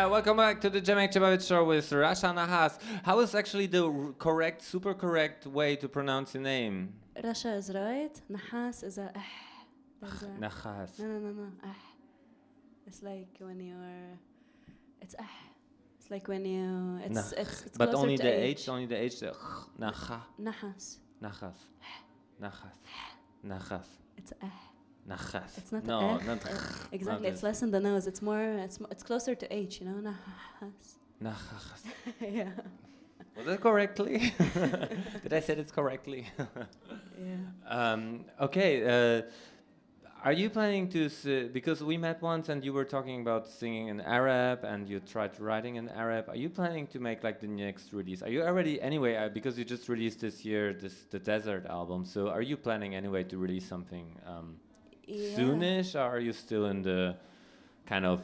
welcome back to the Jemek Jemowit show with Rasha Nahas. How is actually the correct, super correct way to pronounce your name? Rasha is right. Nahas is a There's a Nahas. no. It's like when you're. It's It's like when you. It's But closer only to the H. H, only the H. The Naha. Nahas. Nahas. Nahas. Nahas. It's Nahas. It's not no, a not exactly. not It's less in the nose. It's more. It's closer to H. You know. Nahas. Nahas. Yeah. Was it correctly? Did I say it correctly? Yeah. Okay. Are you planning to, because we met once and you were talking about singing in Arab and you tried writing in Arab, are you planning to make like the next release? Are you already, anyway, because you just released this year, the Desert album, so are you planning anyway to release something soonish, or are you still in the kind of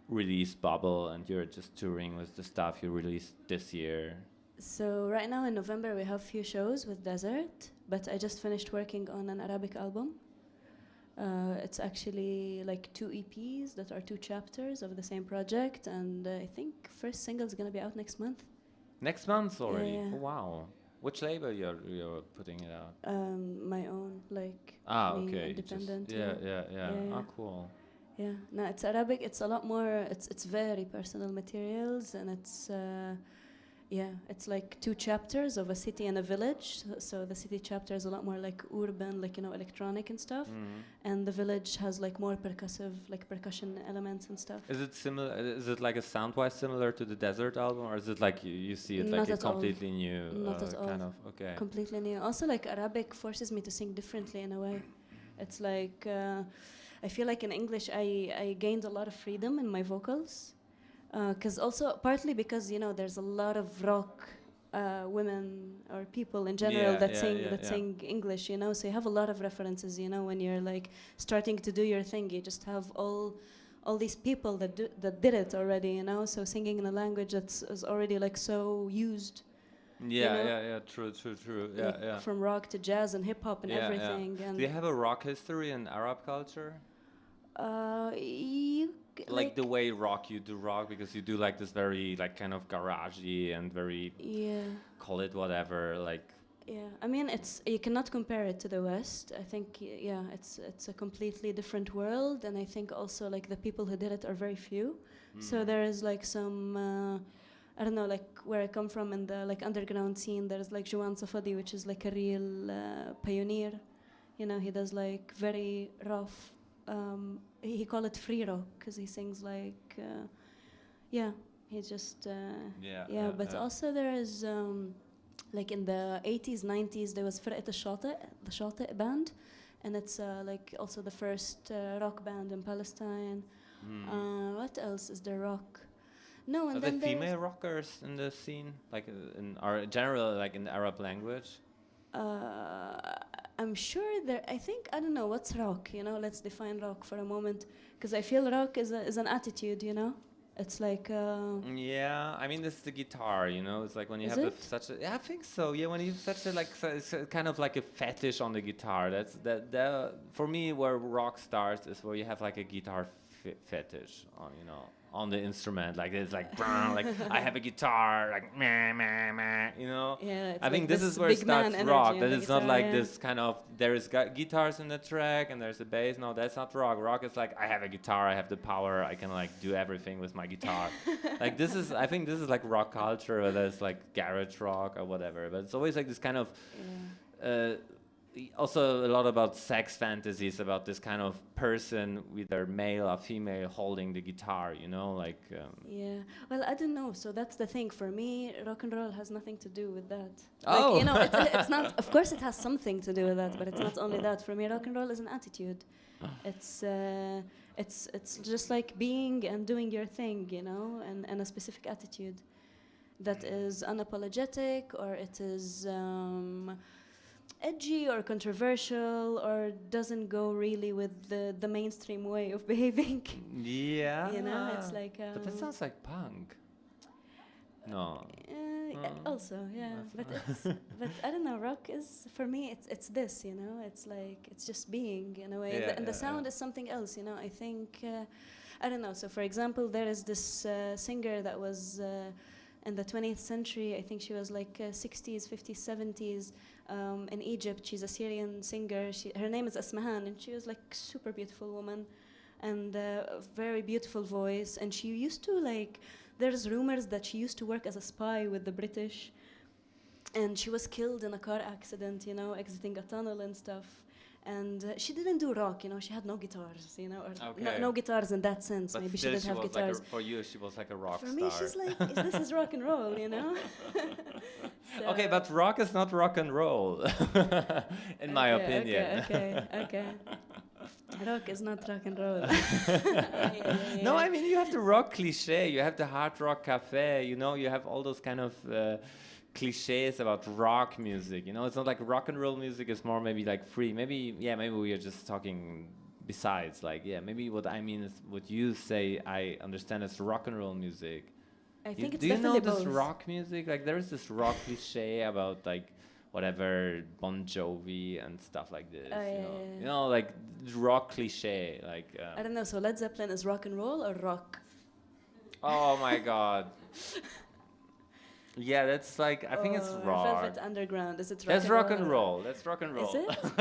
release bubble and you're just touring with the stuff you released this year? So right now in November we have few shows with Desert, but I just finished working on an Arabic album. It's actually like 2 EPs that are 2 chapters of the same project, and I think first single is gonna be out next month. Next month already? Yeah. Oh, wow. Which label you're putting it out? My own, like me, Okay. independent. Yeah. Oh, cool. Yeah. No, it's Arabic. It's a lot more. It's very personal materials, and it's it's like 2 chapters of a city and a village. So the city chapter is a lot more like urban, like electronic and stuff, and the village has like more percussive, like percussion elements and stuff. Is it similar? Is it like a sound-wise similar to the Desert album, or is it like you see it Not like a at all. completely new Not at all. kind of? Okay. Completely new. Also, like Arabic forces me to sing differently in a way. It's like I feel like in English I gained a lot of freedom in my vocals. Because also partly because there's a lot of rock women or people in general that sing English, so you have a lot of references, when you're like starting to do your thing, you just have all these people that did it already, so singing in a language that's is already like so used. True. Like from rock to jazz and hip hop and everything. And do you have a rock history in Arab culture? Like the way you do rock, because you do like this very like kind of garagey and very call it whatever, like I mean you cannot compare it to the West. I think it's a completely different world, and I think also like the people who did it are very few. So there is like some I don't know, like where I come from in the like underground scene, there's like Juan Safadi, which is like a real pioneer. He does like very rough. He call it free rock because he sings like he's just but also there is like in the 80s 90s there was فرقة the Shaati band, and it's like also the first rock band in Palestine. What else is there rock? No, and are then the female rockers in the scene, like in our general, like in the Arab language? I'm sure I don't know what's rock, let's define rock for a moment, because I feel rock is an attitude, it's like I mean it's the guitar, it's like when you is have it? such a I think so, when you have such a like it's a kind of like a fetish on the guitar. That's that for me where rock starts is where you have like a guitar fetish on the instrument, like it's like like I have a guitar, like meh, meh, meh, it's I think like this is where it starts rock. That it's not like this kind of there is guitars in the track and there's a bass. No, that's not rock. Rock is like I have a guitar, I have the power, I can like do everything with my guitar. Like I think this is like rock culture, whether it's like garage rock or whatever, but it's always like this kind of also a lot about sex fantasies, about this kind of person, whether male or female, holding the guitar, like well, I don't know, so that's the thing for me. Rock and roll has nothing to do with that. Oh. Like, it's not, of course it has something to do with that, but it's not only that. For me, rock and roll is an attitude. It's just like being and doing your thing, and a specific attitude that is unapologetic, or it is edgy or controversial, or doesn't go really with the mainstream way of behaving. Yeah. It's like but that sounds like punk. No. Also, yeah, but it's but I don't know. Rock is for me. It's this, you know. It's like it's just being in a way, and the sound is something else, you know. I think I don't know. So, for example, there is this singer that was in the 20th century. I think she was like 60s, 50s, 70s in Egypt. She's a Syrian singer. Her name is Asmahan, and she was like super beautiful woman, and a very beautiful voice. And she used to like. There's rumors that she used to work as a spy with the British, and she was killed in a car accident, you know, exiting a tunnel and stuff. And she didn't do rock, you know, she had no guitars, you know, or no guitars in that sense. But maybe she still didn't have was guitars. like for you, she was like a rock For star. me, she's like, this is rock and roll, you know? So Okay, but rock is not rock and roll, in my opinion. Okay. Rock is not rock and roll. No, I mean, you have the rock cliche, you have the hard rock cafe, you know, you have all those kind of cliches about rock music, you know, it's not like rock and roll music is more maybe like free. Maybe we are just talking besides, like, maybe what I mean is what you say I understand as rock and roll music. I think it's do you know definitely this both. rock music? Like, there is this rock cliche about like whatever Bon Jovi and stuff like this. You know, like rock cliche. Like I don't know. So Led Zeppelin is rock and roll or rock? oh my god. Yeah, that's like I think it's rock. Velvet Underground. Is it rock? That's rock and roll. That's rock and roll. Is it?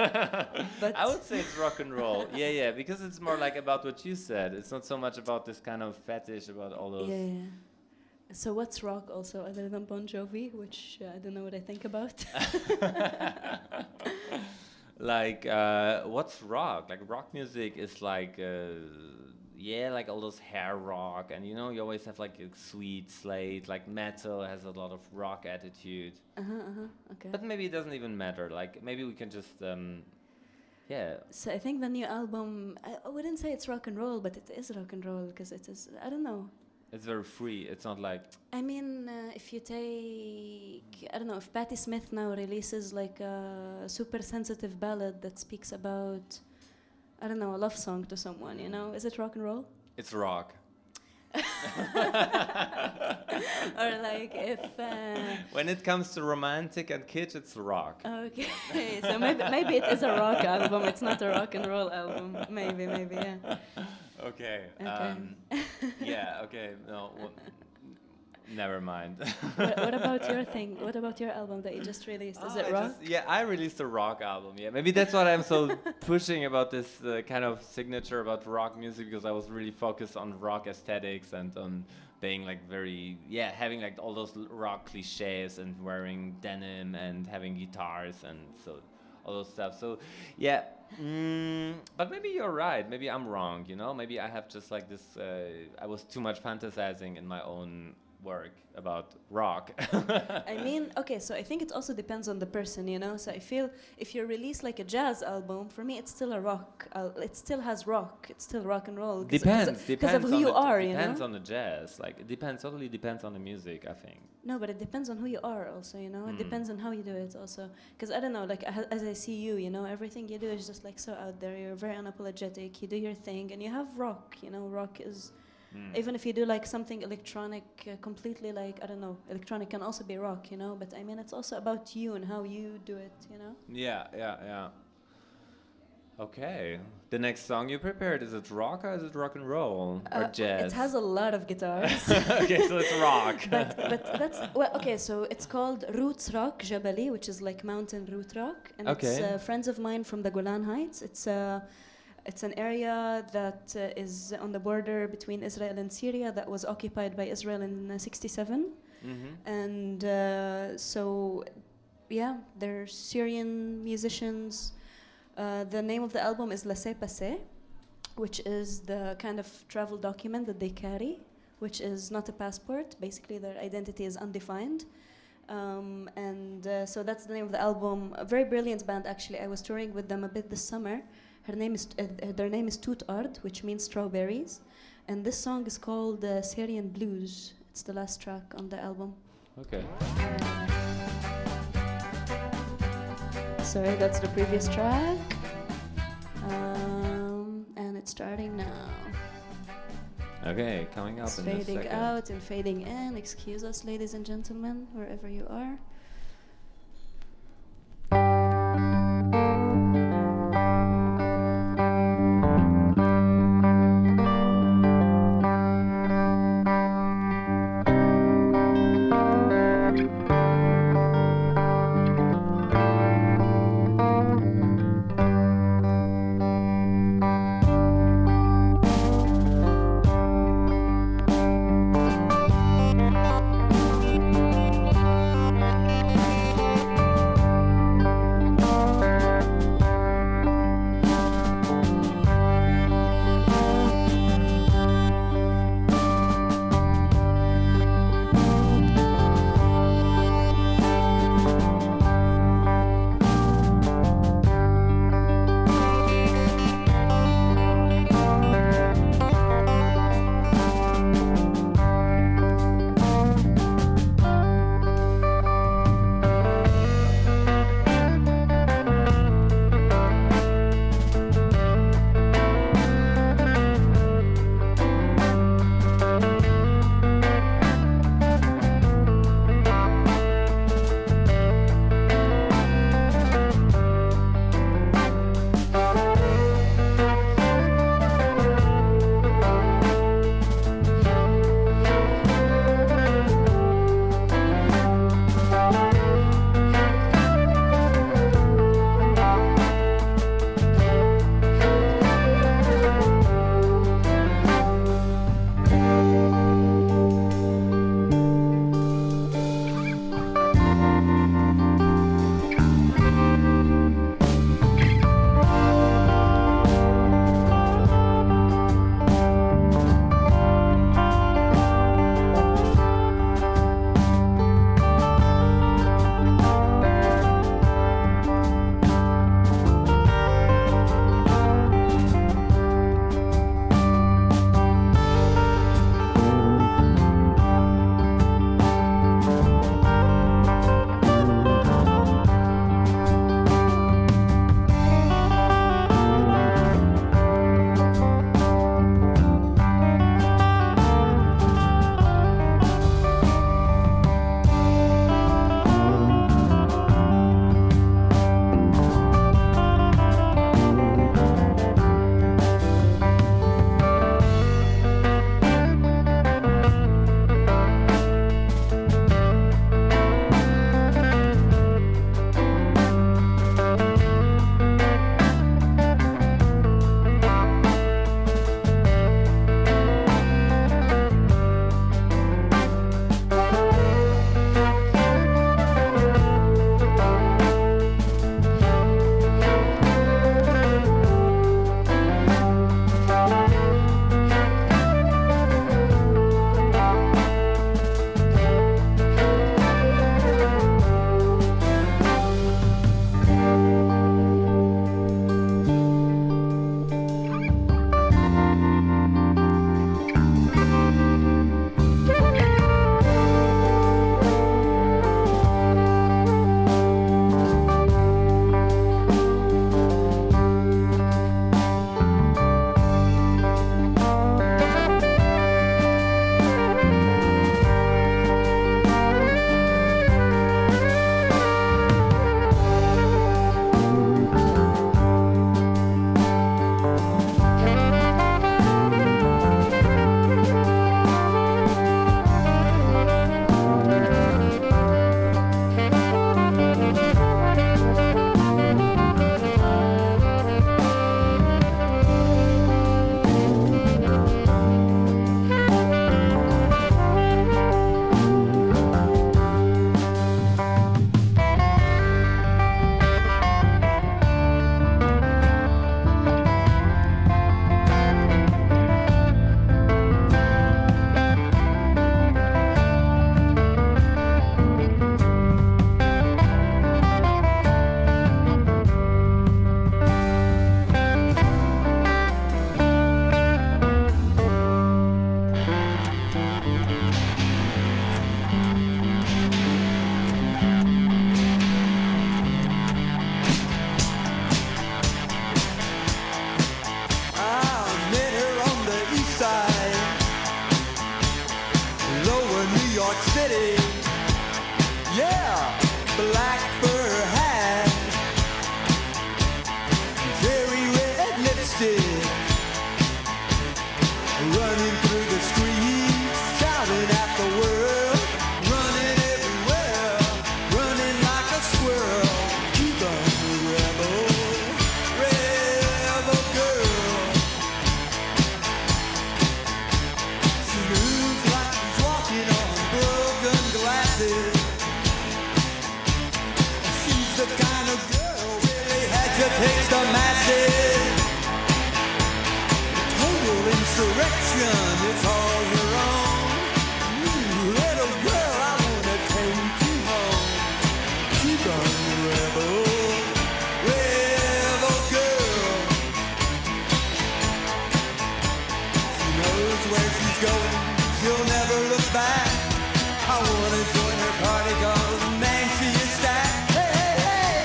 But I would say it's rock and roll. Yeah, because it's more like about what you said. It's not so much about this kind of fetish about all those. Yeah. So what's rock also other than Bon Jovi, which I don't know what I think about. Like what's rock? Like rock music is like like all those hair rock, and you know you always have like a sweet slate. Like metal has a lot of rock attitude. Okay. But maybe it doesn't even matter. Like maybe we can just So I think the new album, I wouldn't say it's rock and roll, but it is rock and roll because it is. I don't know. It's very free. It's not like. I mean, if you take, I don't know, if Patti Smith now releases like a super sensitive ballad that speaks about, I don't know, a love song to someone, you know, is it rock and roll? It's rock. Or like if. When it comes to romantic and kitsch, it's rock. Okay, so maybe it is a rock album. It's not a rock and roll album. Maybe, yeah. Okay. Okay. No. Never mind. What about your thing? What about your album that you just released? Is it rock? I released a rock album. Yeah, maybe that's what I'm so pushing about this kind of signature about rock music, because I was really focused on rock aesthetics and on being like very having like all those rock cliches and wearing denim and having guitars and so all those stuff. So but maybe you're right. Maybe I'm wrong. You know, maybe I have just like this. I was too much fantasizing in my own work about rock. I mean, okay, so I think it also depends on the person, you know. So I feel if you release like a jazz album, for me it's still a rock. It still has rock. It's still rock and roll. Depends of who you are, you know. Depends on the jazz. Like it totally depends on the music, I think. No, but it depends on who you are also, you know. It depends on how you do it also. Because I don't know, like as I see you, you know, everything you do is just like so out there. You're very unapologetic. You do your thing, and you have rock. You know, rock is. Even if you do like something electronic, completely like, I don't know, electronic can also be rock, you know, but I mean, it's also about you and how you do it, you know? Yeah. Okay. The next song you prepared, is it rock or is it rock and roll or jazz? It has a lot of guitars. Okay, so it's rock. but that's, well, okay, so it's called Roots Rock Jabali, which is like mountain root rock. And it's friends of mine from the Golan Heights. It's an area that is on the border between Israel and Syria that was occupied by Israel in '67. And they're Syrian musicians. The name of the album is Laissez Passer, which is the kind of travel document that they carry, which is not a passport. Basically, their identity is undefined. So that's the name of the album. A very brilliant band, actually. I was touring with them a bit this summer. Their name is Toot Ard, which means strawberries, and this song is called Syrian Blues. It's the last track on the album. Okay. Sorry, that's the previous track, and it's starting now. Okay, coming up It's in a fading second. out and fading in. Excuse us, ladies and gentlemen, wherever you are. City. Yeah, black fur hat, cherry red lipstick, running through the streets, shouting at the world, running everywhere, running like a squirrel. Cuban rebel, rebel girl. She moves like she's walking on broken glasses. She's the kind of girl really agitates the masses. Total insurrection, it's all your own. Little girl, I wanna take you home. Cuban rebel, rebel girl. She knows where she's going, she'll never look back. I wanna join her party, 'cause man, she is stacked. Hey, hey, hey!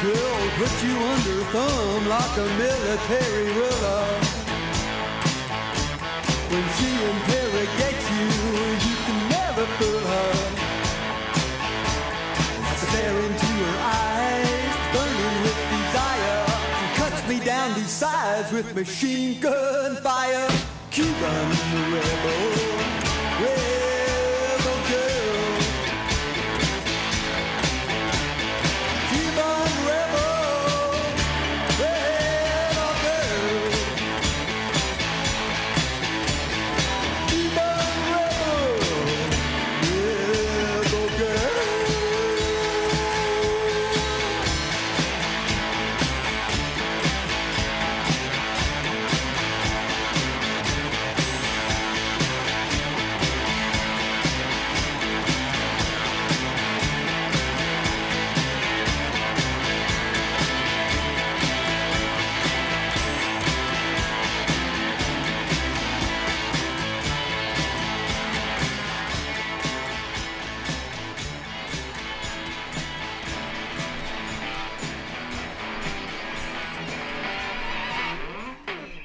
She'll put you under thumb like a military ruler. When she interrogates you, you can never fool her. I stare into her eyes, burning with desire. She cuts me down these sides with machine gun fire. Cuban rebel, rebel girl. Cuban rebel, rebel girl. Cuban rebel, rebel girl.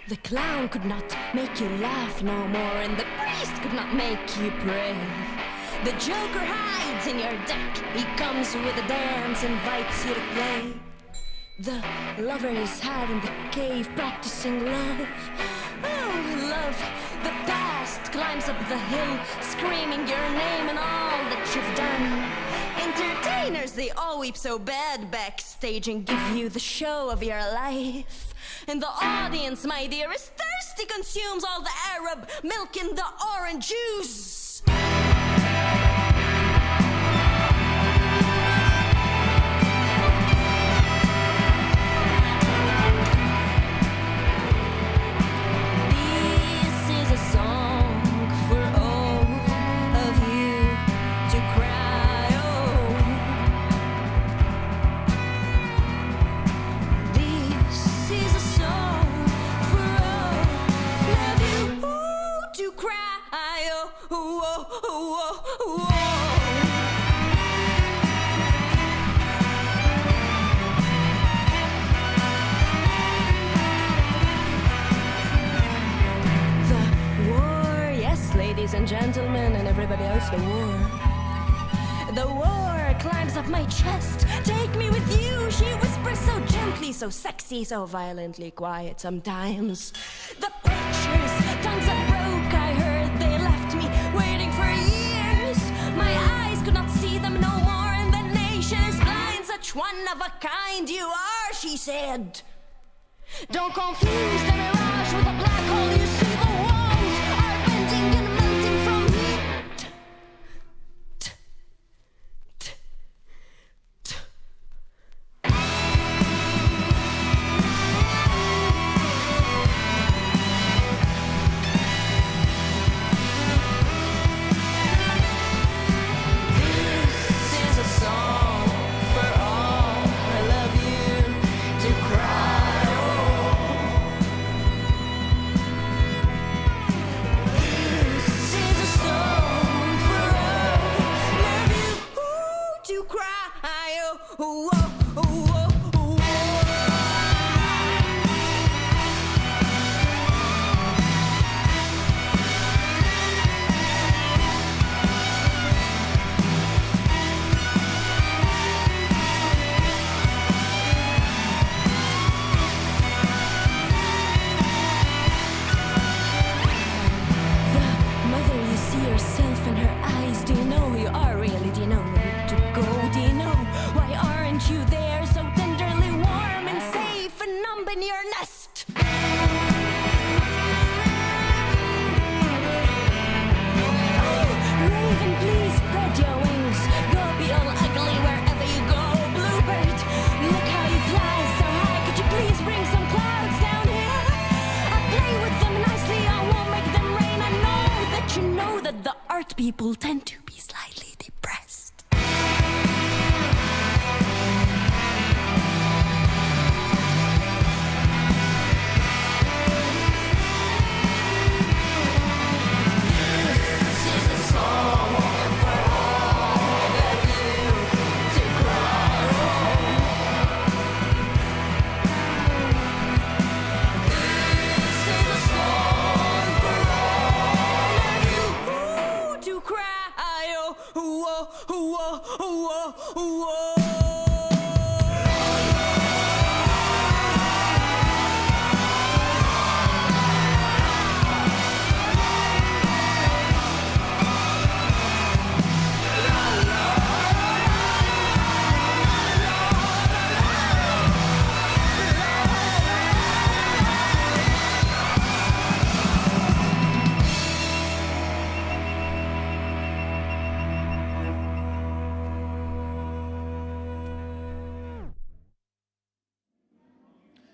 The clown could not make you laugh no more, and the priest could not make you pray. The joker hides in your deck, he comes with a dance, invites you to play. The lovers hide in the cave practicing love. Oh, love, the past climbs up the hill, screaming your name and all that you've done. Entertainers, they all weep so bad backstage and give you the show of your life. And the audience, my dear, is thirsty, consumes all the Arab milk and the orange juice. This is a song for all of you to cry. Oh, this is a song for all of you to cry. Oh, oh, oh, oh, oh. The war, yes, ladies and gentlemen, and everybody else, the war. The war climbs up my chest. Take me with you, she whispers so gently, so sexy, so violently quiet sometimes. The preachers' tongues are broke, I heard they left me waiting for years. My eyes could not see them no more, and the nation is blind. Such one of a kind you are, she said. Don't confuse the mirage with a black hole. You see the walls are bending and melting from heat. people tend to be slightly depressed. To cry, oh, whoa, whoa, whoa, whoa.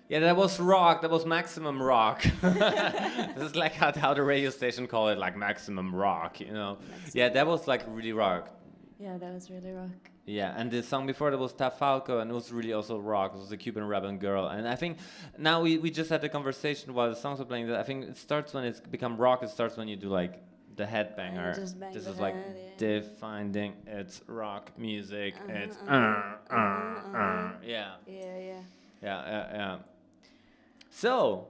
Yeah, that was rock. That was maximum rock. This is like how the radio station call it, like maximum rock, you know. Yeah, that was like really rock. Yeah, that was really rock. Yeah, and the song before that was Ta Falco, and it was really also rock. It was a Cuban rebel girl. And I think now we just had a conversation while the songs were playing. That I think it starts when it's become rock. It starts when you do like the headbanger. just bang This the is like head, yeah. defining it's rock music. It's yeah. Yeah, yeah. Yeah. So,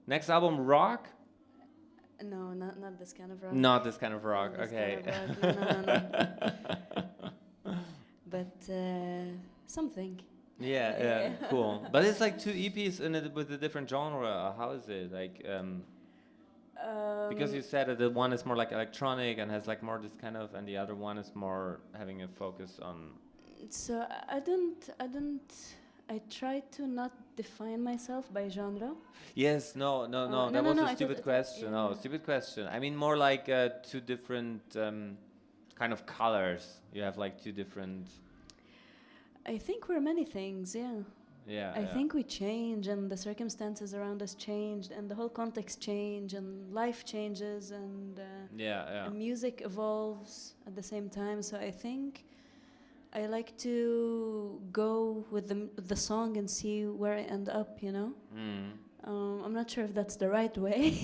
next album, rock? No, not this kind of rock. Not this kind of rock. Not this Okay. kind of rock. No. But something. Yeah, cool. But it's like two EPs in it with a different genre. How is it? Like, because you said that the one is more like electronic and has like more this kind of, and the other one is more having a focus on. So I try to not define myself by genre. Yes, no. no, That was no, a I stupid thought- question. yeah. No, stupid question. I mean, more like two different kind of colors. You have like two different. I think we're many things, yeah. Yeah. I think we change, and the circumstances around us changed, and the whole context change, and life changes, and Yeah. and music evolves at the same time. So I think I like to go with the song and see where I end up, you know? Mm. I'm not sure if that's the right way,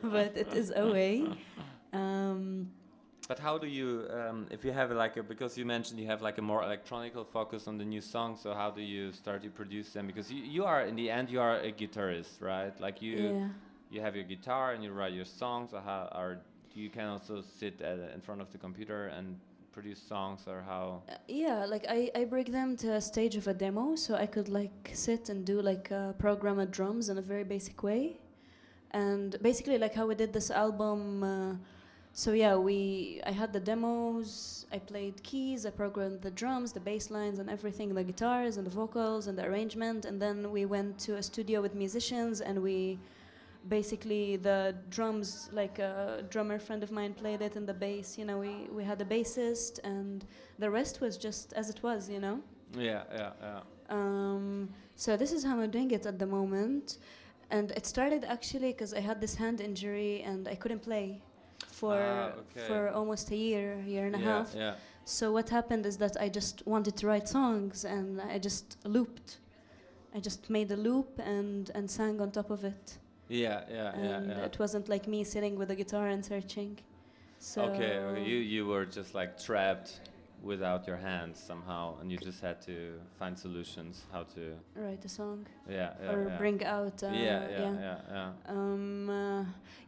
but it is a way. But how do you, if you have like because you mentioned you have like a more electronical focus on the new songs, so how do you start to produce them? Because you are, in the end, you are a guitarist, right? Like you have your guitar and you write your songs, or you can also sit in front of the computer and produce songs, or how? Yeah, like I break them to a stage of a demo, so I could like sit and do like programmed drums in a very basic way, and basically like how we did this album. So yeah, I had the demos, I played keys, I programmed the drums, the bass lines and everything, the guitars and the vocals and the arrangement, and then we went to a studio with musicians, and we basically the drums, like a drummer friend of mine played it, and the bass, you know, we had a bassist, and the rest was just as it was, you know. Yeah. So this is how I'm doing it at the moment, and it started actually because I had this hand injury and I couldn't play for almost a year and a half. Yeah. So what happened is that I just wanted to write songs, and I just looped. I just made a loop and sang on top of it. Yeah. And it wasn't like me sitting with a guitar and searching. So Okay. You were just like trapped without your hands somehow, and you just had to find solutions how to write a song. Yeah. Bring out.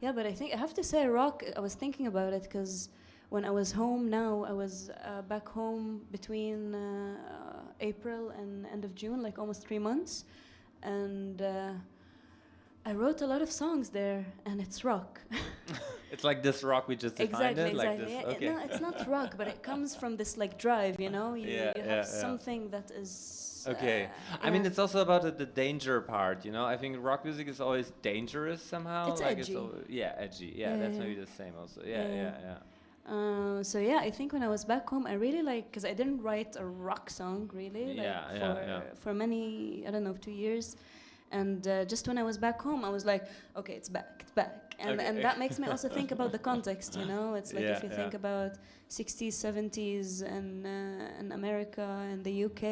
Yeah, but I think I have to say rock. I was thinking about it because when I was home now, I was back home between April and end of June, like almost 3 months, and I wrote a lot of songs there, and it's rock. It's like this rock we just defined Exactly. it, like this. Yeah, Okay. no, it's not rock, but it comes from this like drive, you know. You have yeah. something that is. Okay. I mean, it's also about the danger part, you know. I think rock music is always dangerous somehow. It's like edgy. Edgy. Yeah, that's maybe the same also. Yeah. So yeah, I think when I was back home, I really like, because I didn't write a rock song really, like for many, I don't know, 2 years, And just when I was back home, I was like, okay, it's back. And that makes me also think about the context, you know? It's like if you think about 60s, 70s and America and the UK,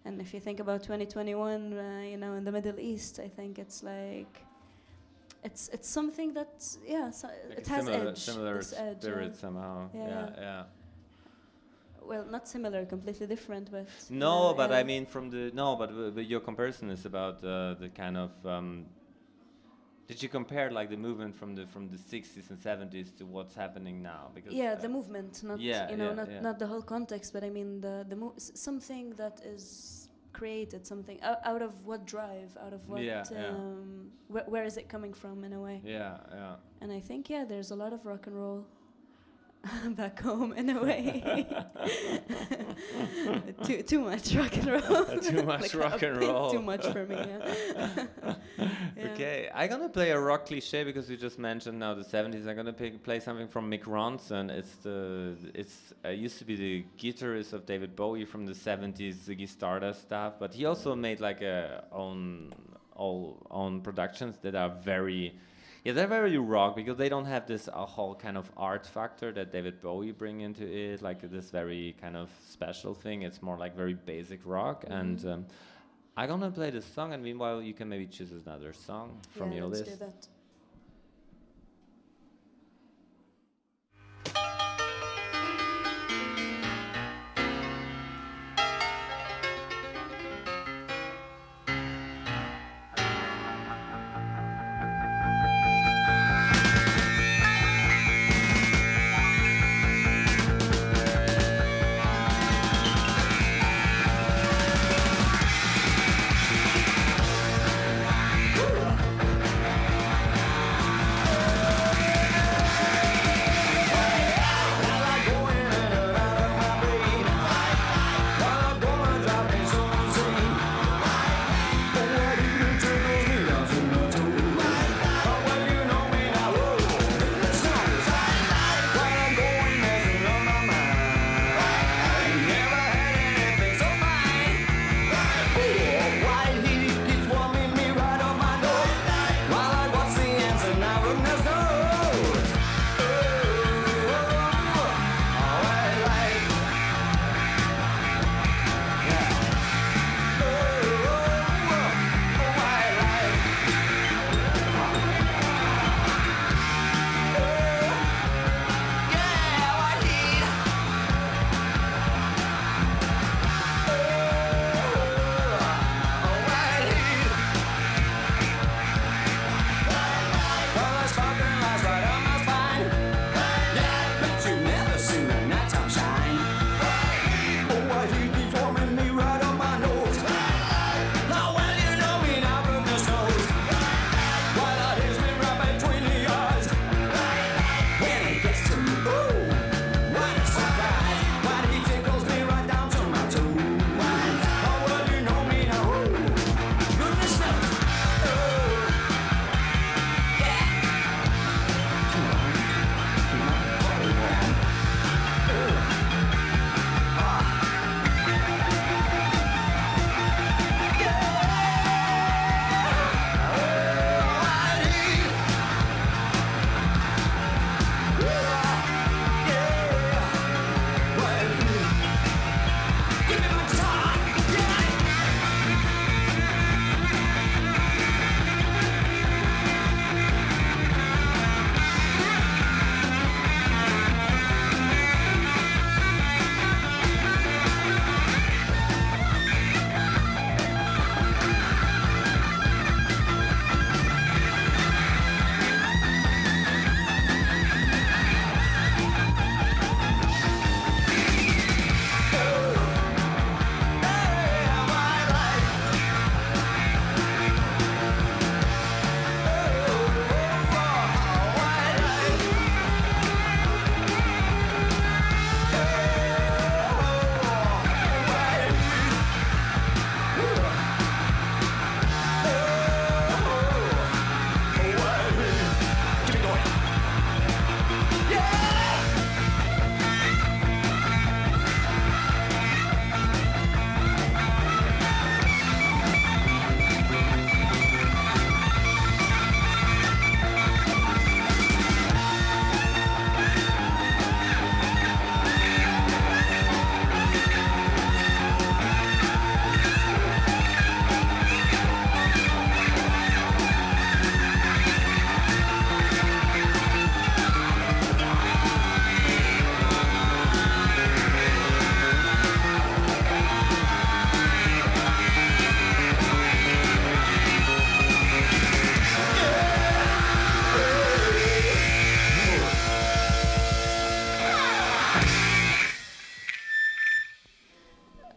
and if you think about 2021, you know, in the Middle East, I think it's like, it's something that, so Like it has edge. similar this edge, spirit somehow. Yeah. Well, not similar, completely different, but... No, but I mean but your comparison is about the kind of... did you compare like the movement from the 60s and 70s to what's happening now? Because the movement, not not the whole context, but I mean something that is created, something out of what drive, out of what where is it coming from in a way? Yeah. And I think there's a lot of rock and roll back home in a way. too much rock and roll. Too much like rock and roll. Too much for me. Yeah. Okay, I'm gonna play a rock cliche because you just mentioned now the 70s. I'm gonna play something from Mick Ronson. It's used to be the guitarist of David Bowie from the 70s, Ziggy Stardust stuff. But he also made like own productions that are very. Yeah, they're very rock because they don't have this whole kind of art factor that David Bowie bring into it, like this very kind of special thing. It's more like very basic rock. And I'm gonna play this song, and meanwhile you can maybe choose another song from your let's list. do that. Woo!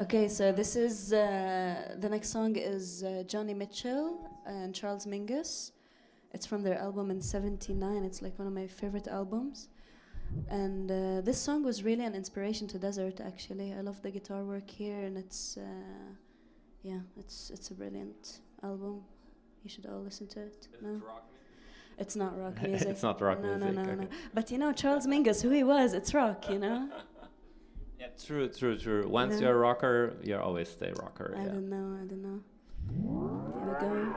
Okay, so this is the next song is Johnny Mitchell and Charles Mingus. It's from their album in '79. It's like one of my favorite albums. And this song was really an inspiration to Desert. Actually, I love the guitar work here, and it's a brilliant album. You should all listen to it. No? It's not rock music. It's not rock no, music. No, no, okay. no. But you know, Charles Mingus, who he was, it's rock, you know? Yeah, true. Once No. you're a rocker, you always stay rocker. I yeah. don't know. Here we go.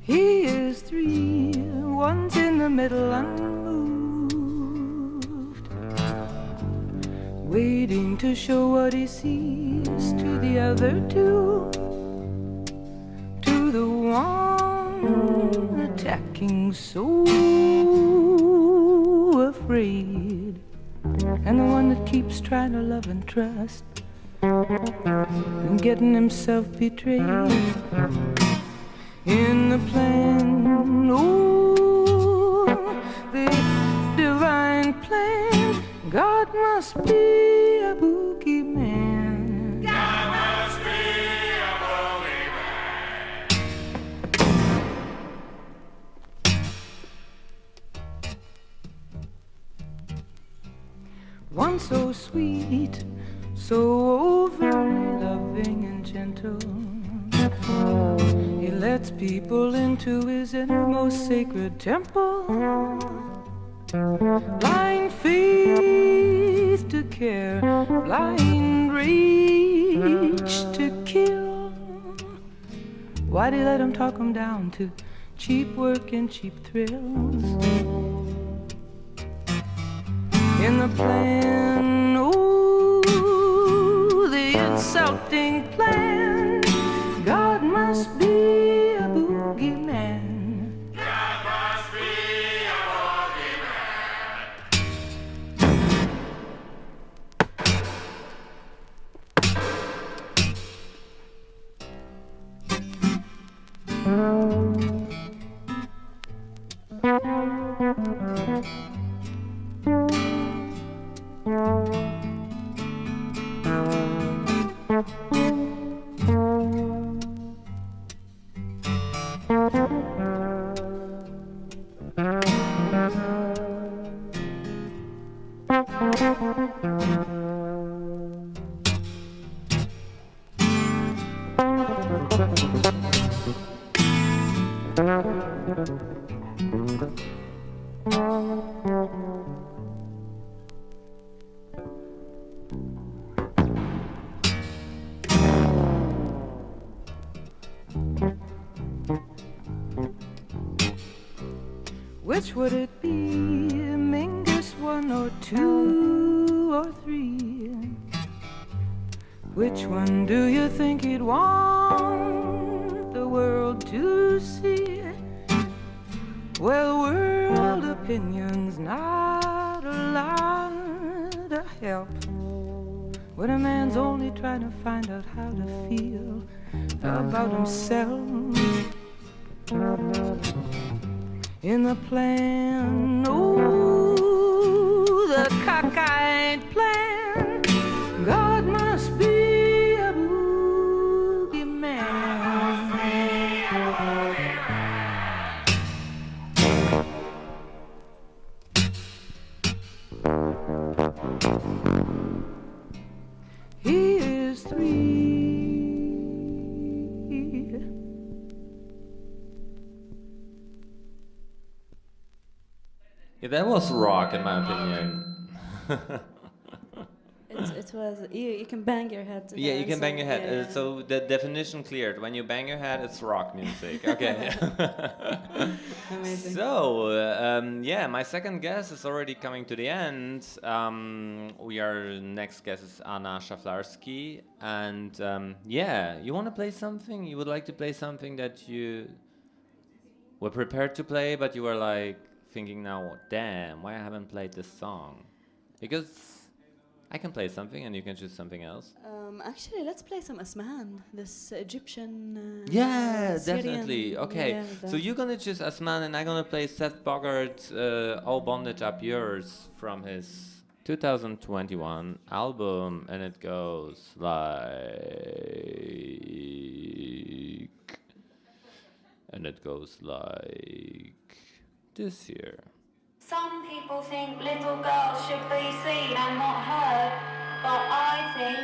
He is three, one's in the middle unmoved, waiting to show what he sees to the other two, to the one attacking so afraid, and the one that keeps trying to love and trust and getting himself betrayed. In the plan, oh, the divine plan, God must be a boogeyman. God must be a boogeyman. One so sweet, so overly loving and gentle, he lets people into his innermost sacred temple. Blind faith to care, blind rage to kill. Why'd he let him talk him down to cheap work and cheap thrills? In the plan, oh, the insulting plan, God must be a boogeyman. God must be a Which would it be, Mingus 1 or 2 or 3? Which one do you think he'd want the world to see? Well, world opinion's not a lot of help when a man's only trying to find out how to feel about himself. In the plan, oh, the cockeyed plan, God must be a boogeyman. was 3. Yeah, that was rock, in my opinion. It was, you can bang your head. to Yeah, you dance, can bang your head. yeah. So the definition cleared. When you bang your head, it's rock music. Okay. Amazing. So, yeah, my second guess is already coming to the end. Next guest is Anna Szaflarski. And yeah, you want to play something? You would like to play something that you were prepared to play, but you were like thinking now, damn, why I haven't played this song? Because I can play something and you can choose something else. Actually, let's play some Asman, this Egyptian. Yeah, Syrian, definitely. Okay, yeah, so you're gonna choose Asman and I'm gonna play Seth Bogart, All Bondage Up Yours from his 2021 album, and it goes like this here. Some people think little girls should be seen and not heard, but I think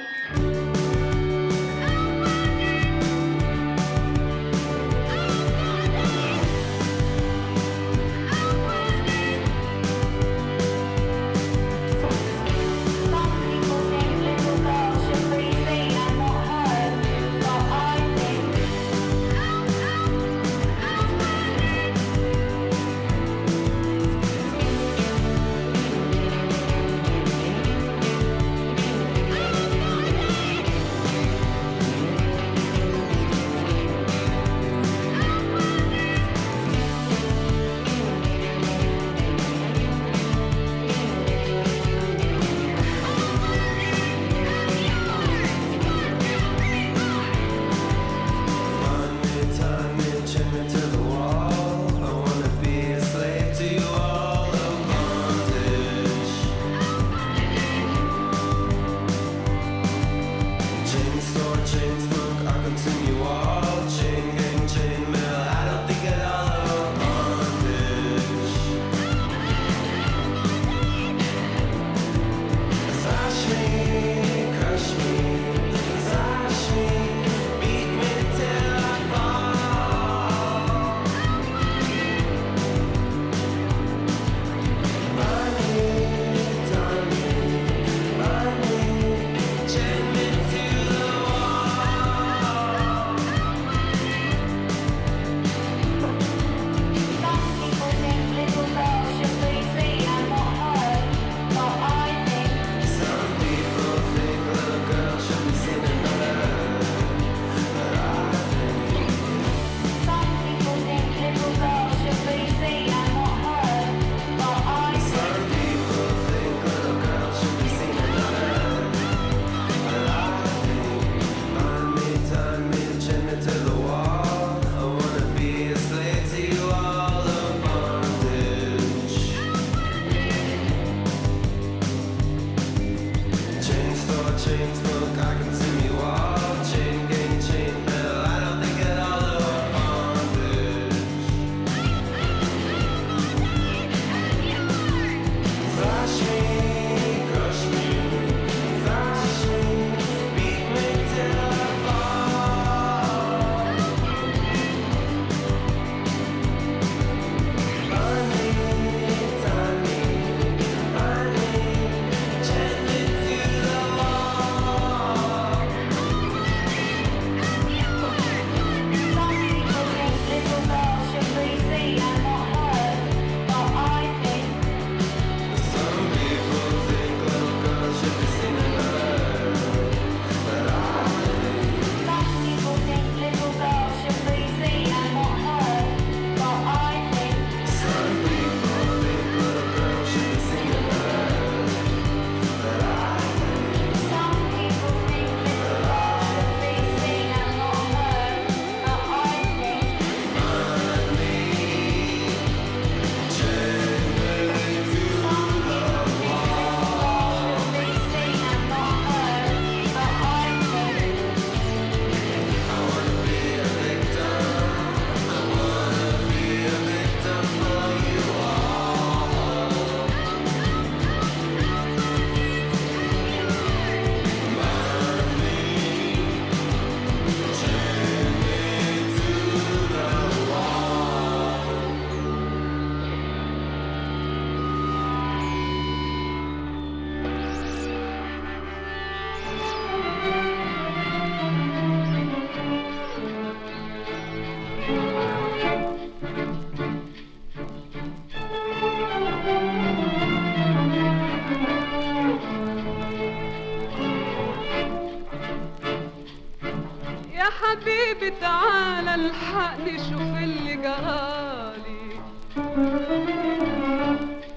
حبيبي تعالى الحقني شوف اللي جرالي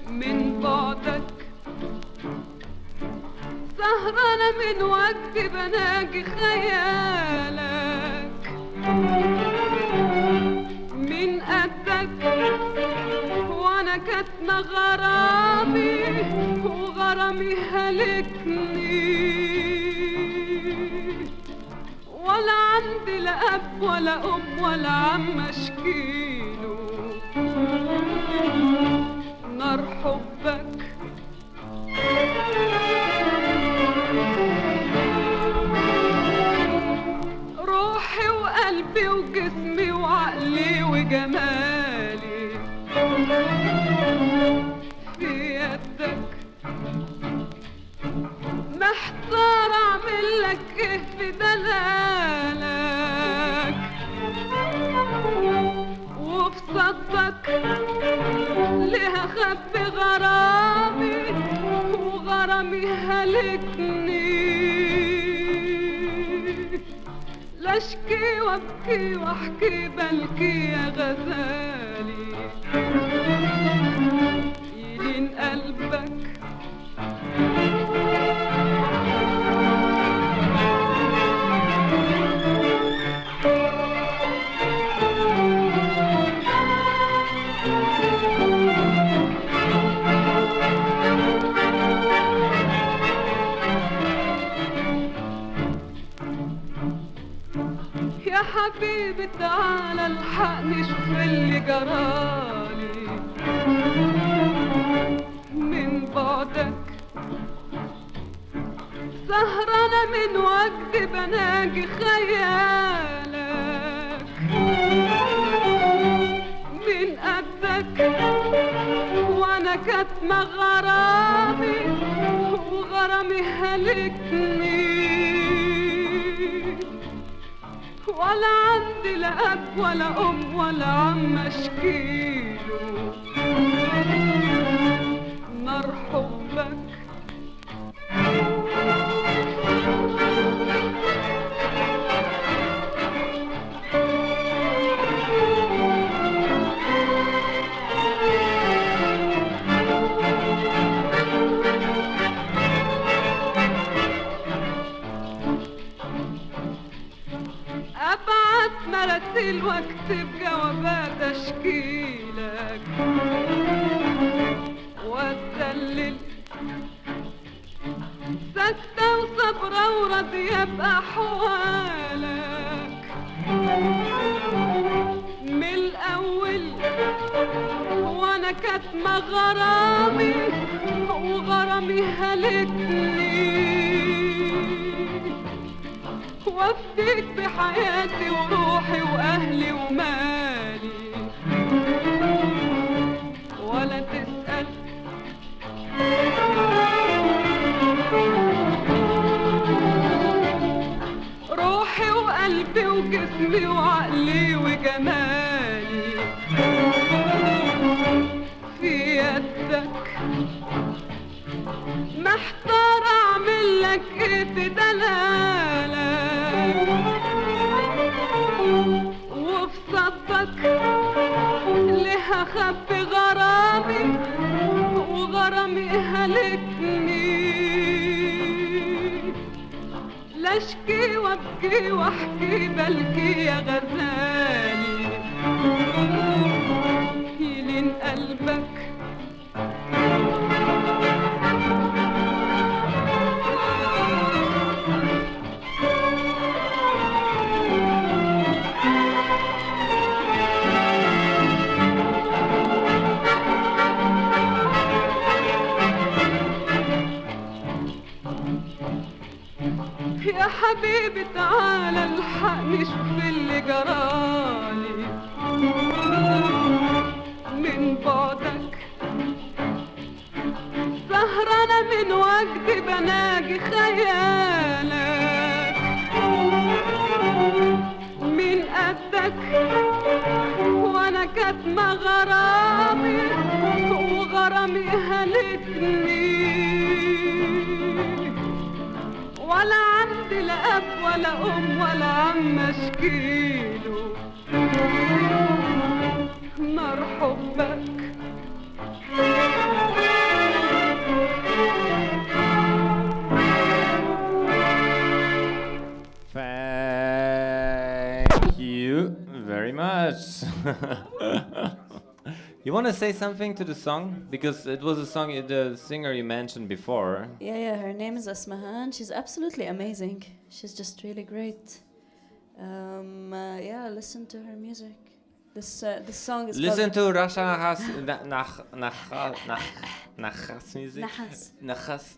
من بعدك سهرانة من وقتي بناجي خيالك من قدك وانا كاتمة غرامي وغرامي هلكني ولا عندي لا اب ولا ام ولا عم اشكيله نار حبك روحي وقلبي وجسمي وعقلي وجمالي في يدك محتار اعملك ايه في دلالك وفي صدك ليه اخبي غرامي وغرامي هلكني لا اشكي وابكي واحكي بلكي يا غزالي يلين قلبك يا حبيبي تعالى الحقني شوف اللي جرالي من بعدك سهرانة من وقتي بناجي خيالك من قدك وانا كاتمة غرامي وغرامي هلكني ولا عندي لا اب ولا ام ولا عم اشكيله نار حبك ابعت مراسيل واكتب جوابات اشكيلك واتدلل ساكتة وصبرة وراضية بأحوالك من الأول وانا كاتمة غرامي وغرامي هلكني وافديك بحياتي وروحي واهلي ومالي ولا تسأل روحي وقلبي وجسمي وعقلي وجمالي في يدك محتار اعملك ايه في دلالك وفي صدك ليه اخبي غرامي وغرامي هلكني لا اشكي وابكي واحكي بلكي يا غزالي يلين قلبك يا حبيبي تعالى الحقني شوف اللي جرالي من بعدك سهرانة من وقتي بناجي خيالك من قدك وانا كاتمة غرامي وغرامي هلكني ولا عندي لا أب ولا أم ولا عم أشكيله نار حبك Thank you very much. You want to say something to the song? Because it was a song, the singer you mentioned before. Yeah, her name is Asmahan. She's absolutely amazing. She's just really great. Yeah, listen to her music. This song is Listen called to Rasha Nahas, Nahas music. Nahas.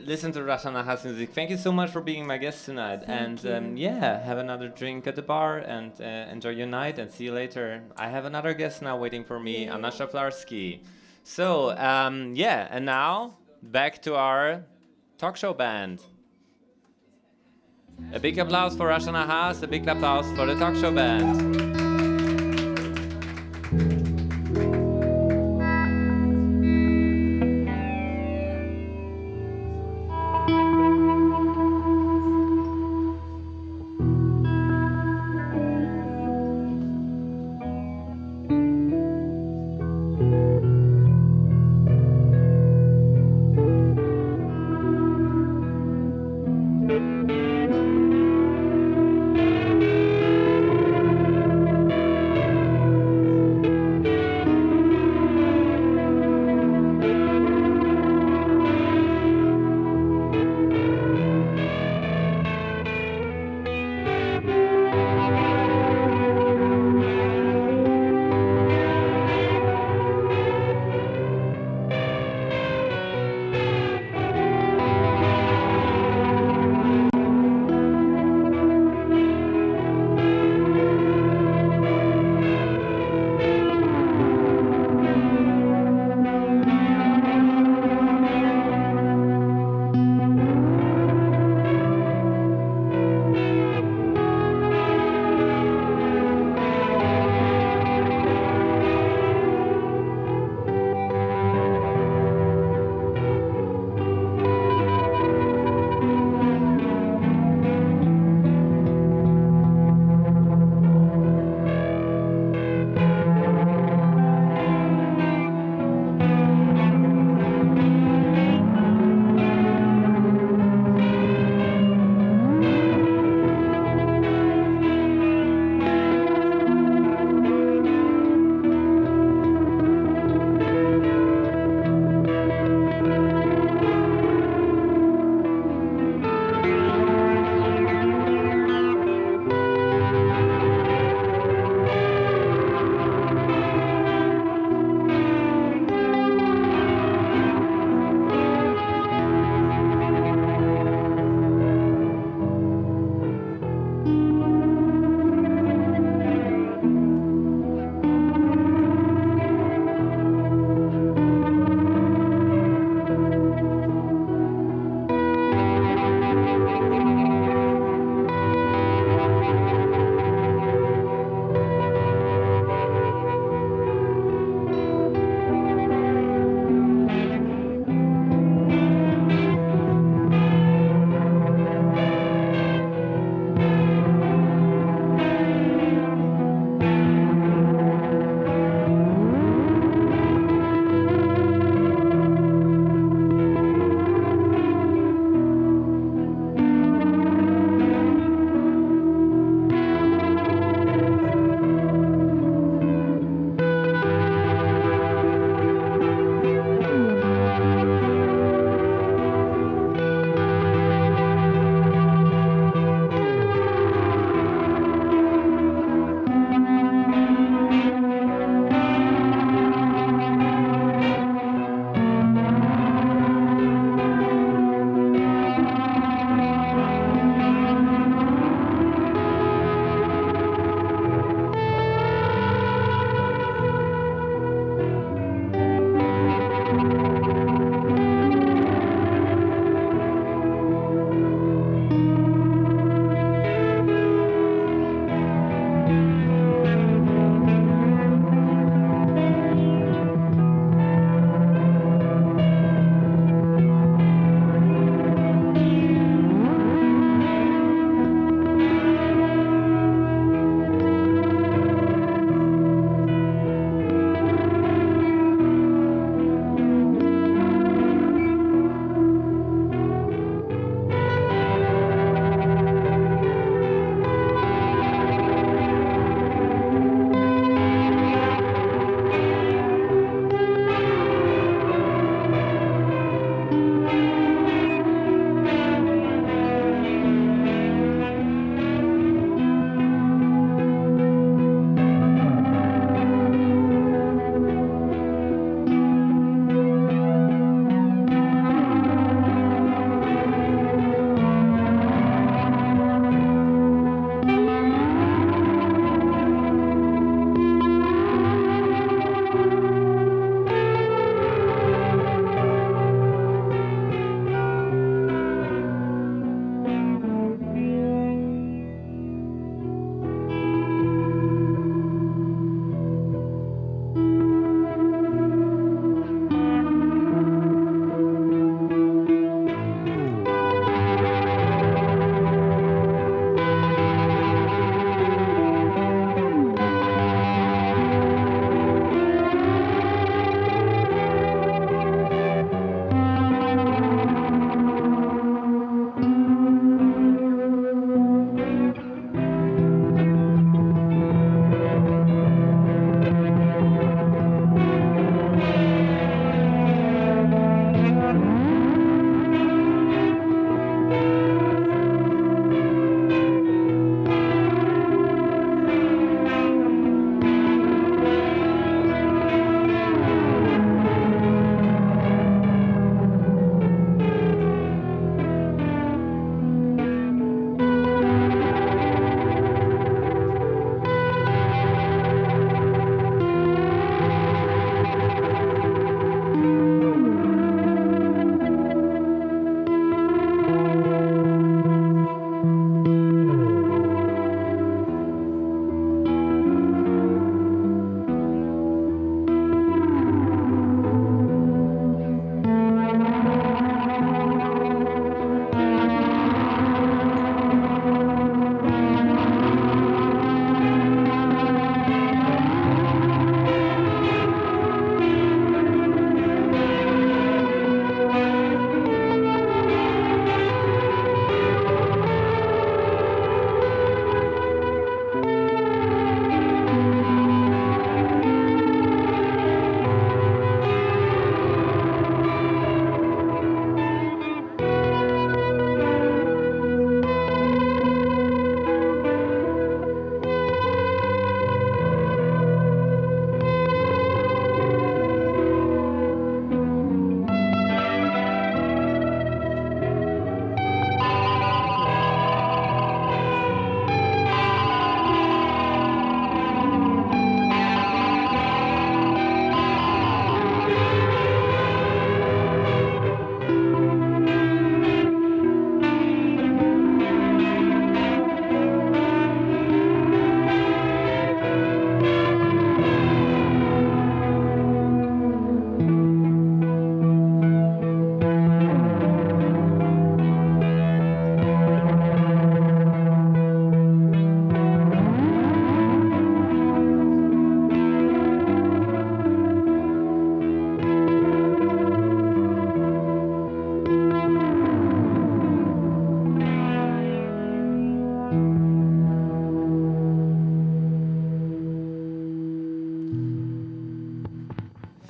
Listen to Rasha Nahas music. Thank you so much for being my guest tonight. Thank And yeah, have another drink at the bar and enjoy your night and see you later. I have another guest now waiting for me, Anna Szaflarski. So yeah, and now back to our talk show band. A big applause for Rasha Nahas, a big applause for the talk show band.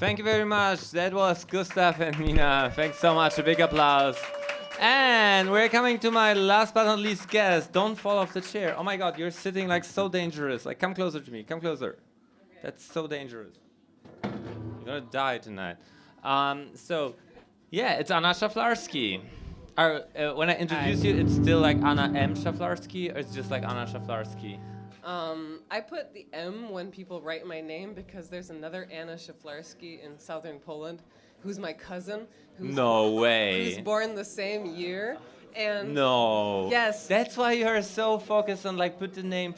Thank you very much. That was Gustav and Mina. Thanks so much. A big applause. And we're coming to my last but not least guest. Don't fall off the chair. Oh my God, you're sitting like so dangerous. Like, come closer to me. Come closer. That's so dangerous. You're gonna die tonight. Yeah, it's Anna Szaflarski. When I introduce you, it's still like Anna M. Szaflarski, or it's just like Anna Szaflarski? I put the M when people write my name because there's another Anna Szaflarski in southern Poland who's my cousin. No way. Who's born the same year. And no. Yes. That's why you're so focused on like put the name.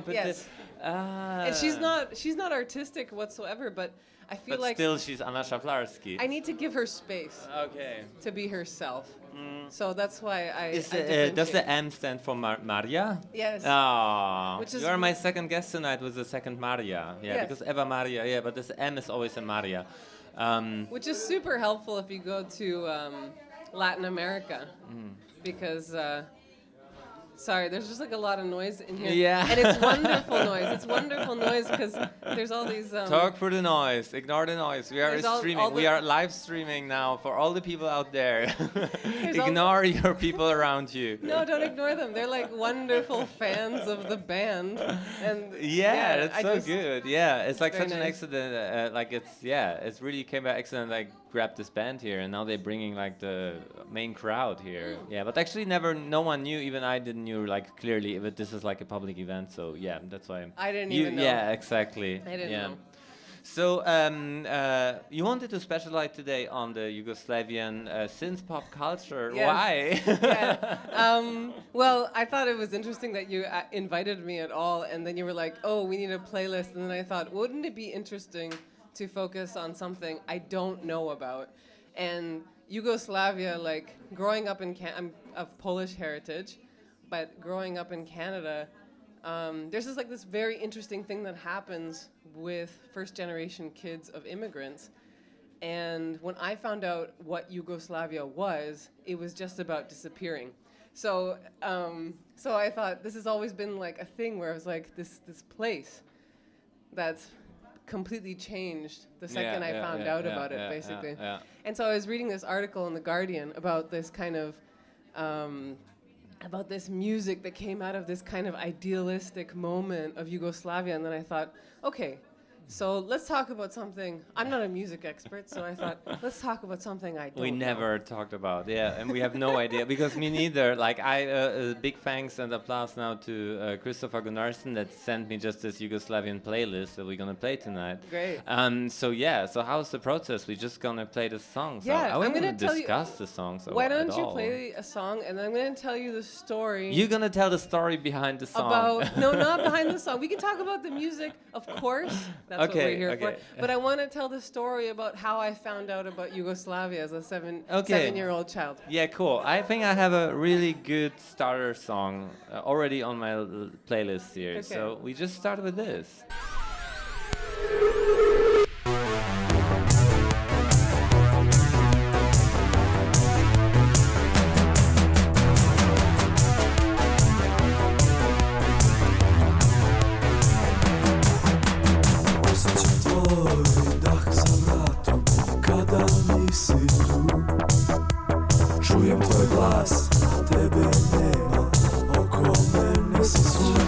Yes. And she's not artistic whatsoever, but I feel like still she's Anna Szaflarski. I need to give her space. Okay. To be herself. So that's why I does the M stand for Maria? Yes. Oh, Which is you are my second guest tonight with the second Maria. Yeah, Yes. because Ewa Maria, yeah, but this M is always a Maria. Which is super helpful if you go to Latin America. Because, sorry, there's just like a lot of noise in here. Yeah. And it's wonderful noise. It's wonderful noise because there's all these... Talk through the noise. Ignore the noise. We are There's streaming. all We are live streaming now for all the people out there. all Ignore your people around you. No, don't ignore them. They're like wonderful fans of the band. And Yeah, that's I so just- good. Yeah, it's like very such an nice. accident. It's really came by accident. Like grabbed this band here, and now they're bringing like the main crowd here. Yeah, but actually, no one knew. Even I didn't knew like clearly that this is like a public event. So yeah, that's why I didn't even know. Yeah, exactly. I didn't know. So you wanted to specialize today on the Yugoslavian synth pop culture. Yes. Why? Well, I thought it was interesting that you invited me at all, and then you were like, "Oh, we need a playlist," and then I thought, wouldn't it be interesting to focus on something I don't know about? And Yugoslavia, like growing up in I'm of Polish heritage, but growing up in Canada, there's this very interesting thing that happens with first-generation kids of immigrants. And when I found out what Yugoslavia was, it was just about disappearing. So I thought this has always been like a thing where I was like this place that's completely changed the second I found out about it, basically. Yeah. And so I was reading this article in The Guardian about this kind of about this music that came out of this kind of idealistic moment of Yugoslavia, and then I thought, okay, so let's talk about something. I'm not a music expert, so I thought, let's talk about something I don't We know. never talked about, and we have no idea, because me neither. Like, big thanks and applause now to Christopher Gunnarsson that sent me just this Yugoslavian playlist that we're gonna play tonight. Great. So how's the process? We're just gonna play the songs. Yeah, I I'm wasn't gonna gonna tell you- discuss the songs. Why at don't you all. play a song, and then I'm going to tell you the story. You're gonna tell the story behind the song. About no, not behind the song. We can talk about the music, of course. That's what Okay, we're here okay. for. But I want to tell the story about how I found out about Yugoslavia as a Okay. 7-year-old child. Yeah, cool. I think I have a really good starter song already on my playlist here. Okay. So we just start with this. Osjećam tvoj dah za vratom kada nisi tu. Čujem tvoj glas, a tebe nema, oko mene si svud.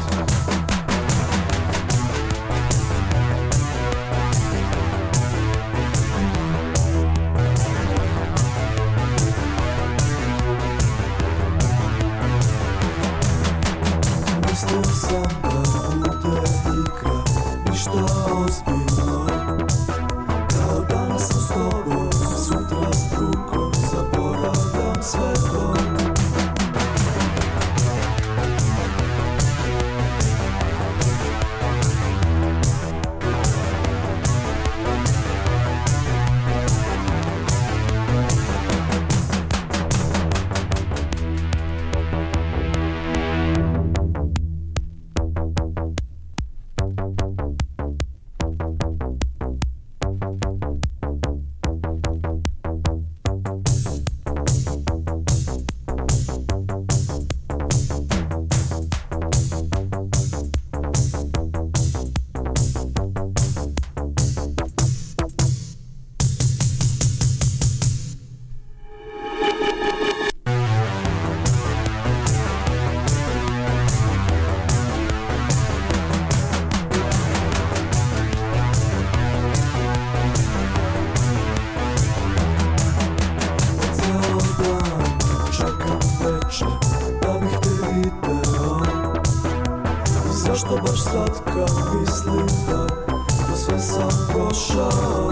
Mislio sam da bude igra, ništa ozbiljno. Kao danas sam s tobom, sutra s drugom, zaboravljam sve to. Zašto baš sad kad mislim da sve sam prošao.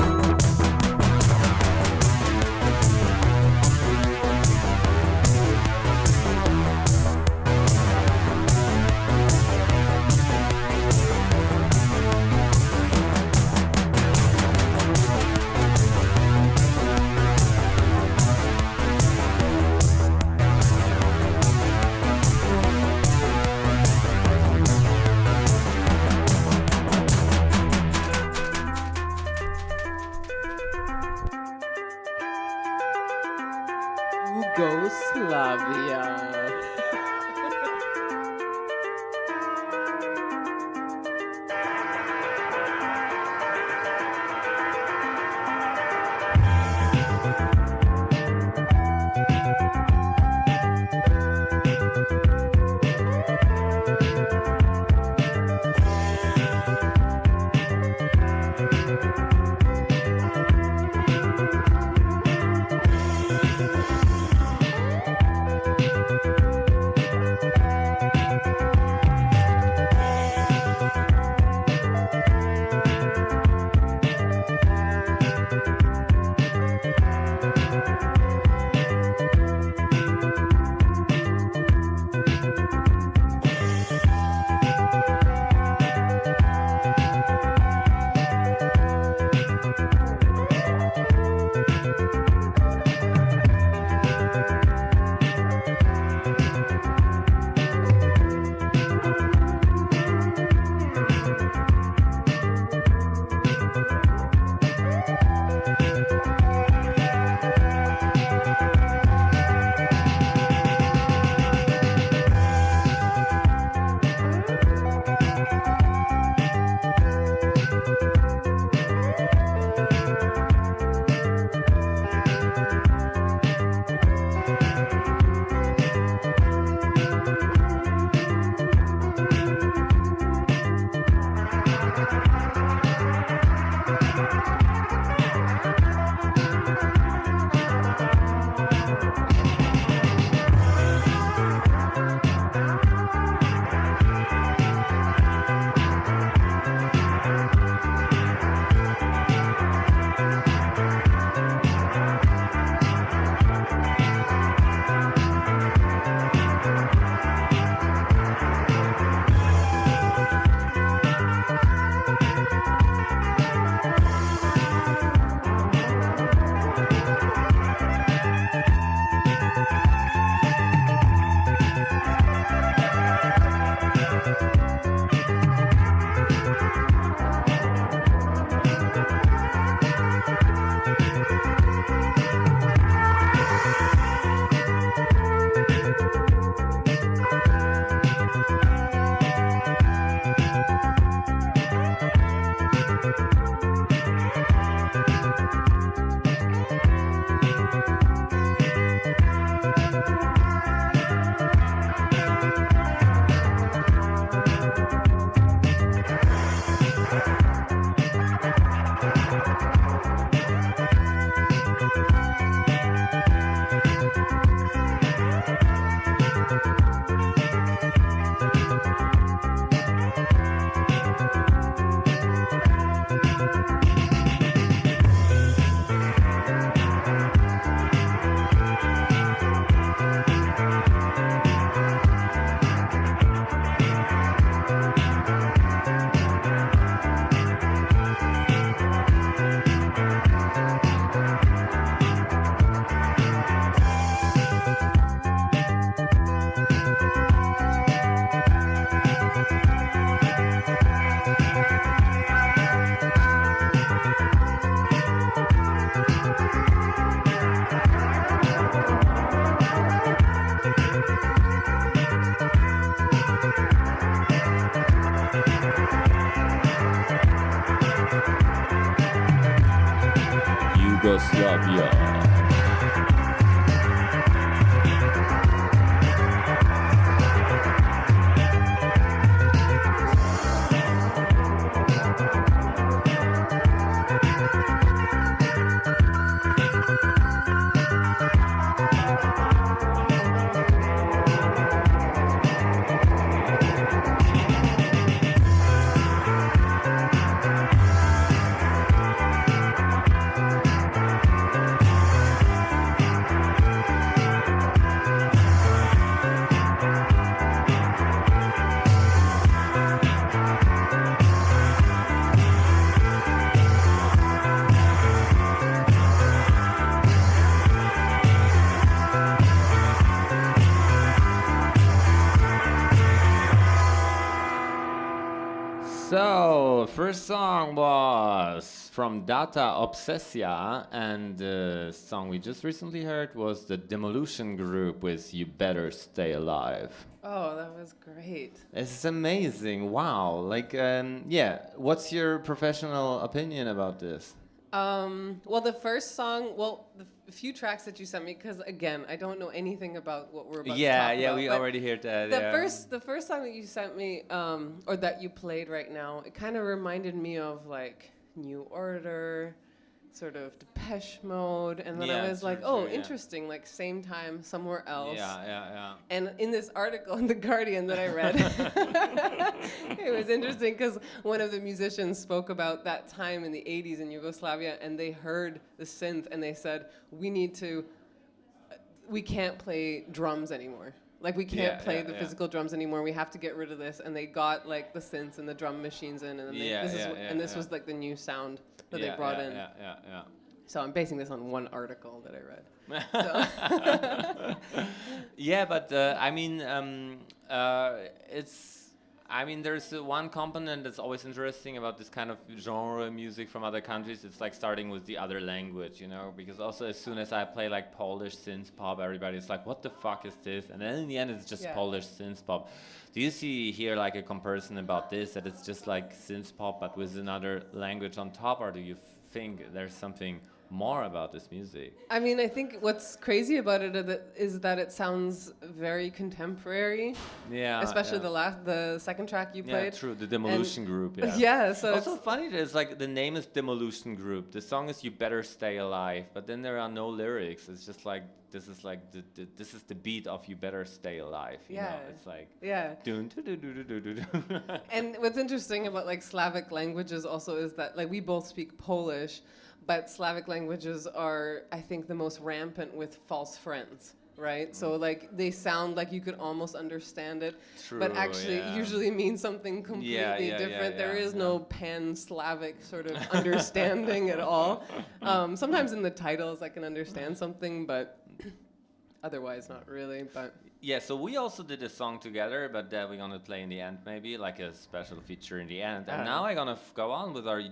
Yugoslavia. Yugoslavia. So, first song was from Data Obsessia, and the song we just recently heard was the Demolition Group with You Better Stay Alive. Oh, that was great. This is amazing. Wow. Like, yeah, what's your professional opinion about this? Well, the first song, the few tracks that you sent me, because again, I don't know anything about what we're about to talk about. Yeah, we already heard that. The first song that you sent me, or that you played right now, it kind of reminded me of like New Order, sort of Depeche Mode, and then I was like, interesting, like same time, somewhere else. Yeah. And in this article in The Guardian that I read, it was interesting because one of the musicians spoke about that time in the 80s in Yugoslavia, and they heard the synth, and they said, we can't play drums anymore. Like, we can't play the physical drums anymore. We have to get rid of this. And they got, like, the synths and the drum machines in, and then this was, like, the new sound that they brought in. Yeah. So I'm basing this on one article that I read. Yeah, but there's one component that's always interesting about this kind of genre music from other countries. It's like starting with the other language, you know, because also as soon as I play like Polish synth pop, everybody's like, what the fuck is this? And then in the end, it's just Polish synth pop. Do you see here like a comparison about this, that it's just like synth pop but with another language on top, or do you think there's something more about this music? I mean, I think what's crazy about it is that it sounds very contemporary. Yeah. Especially the second track you played. Yeah, true. The Demolition Group. Yeah. Yeah. So also funny that it's like the name is Demolition Group. The song is You Better Stay Alive, but then there are no lyrics. It's just like this is like this is the beat of You Better Stay Alive. You know? It's like dun, dun, dun, dun, dun, dun, dun. And what's interesting about like Slavic languages also is that like we both speak Polish. But Slavic languages are, I think, the most rampant with false friends, right? So, like, they sound like you could almost understand it, but actually usually mean something completely different. There is no pan-Slavic sort of understanding at all. Sometimes in the titles I can understand something, but otherwise not really. But yeah, so we also did a song together, but that we're gonna play in the end, maybe like a special feature in the end. And now I'm gonna go on with our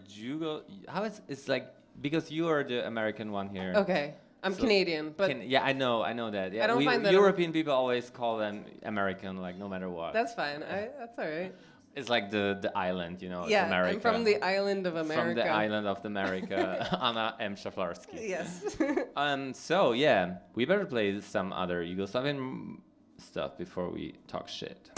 how it's like. Because you are the American one here. Okay, I'm Canadian, but I know that. Yeah, I don't find that European people always call them American, like no matter what. That's fine. That's all right. It's like the island, you know. Yeah, it's America. I'm from the island of America. From the island of America, Anna M. Szaflarski. Yes. So yeah, we better play some other Yugoslavian stuff before we talk shit.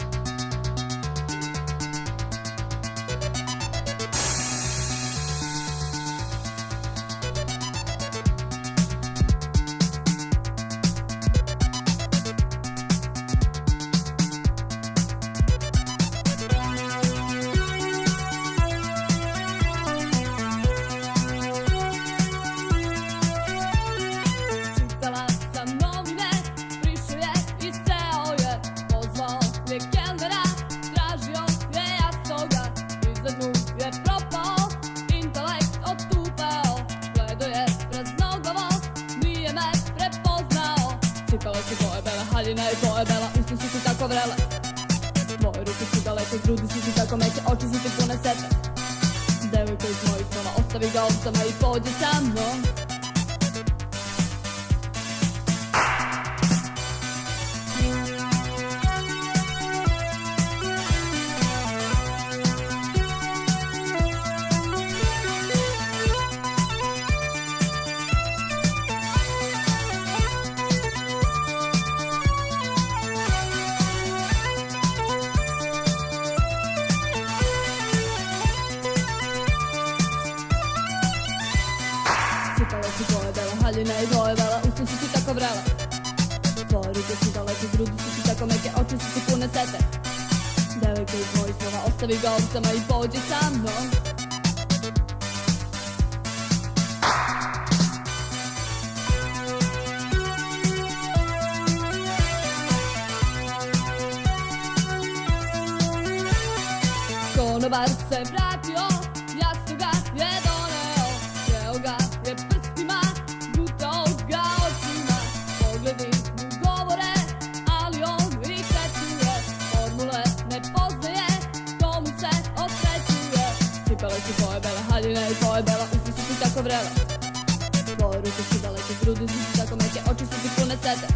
Konobar se vratio, jasno ga je doneo, jeo ga je prstima, gutao ga očima, pogledi mu govore, ali on ih ne čuje, formule ne poznaje, to mu se okrećuje. pele si pojebele, haljine i pojebela, usi su ti tako vrele. Tvoje ruke su daleke, grudi su tako meke, oči su ti pune sete.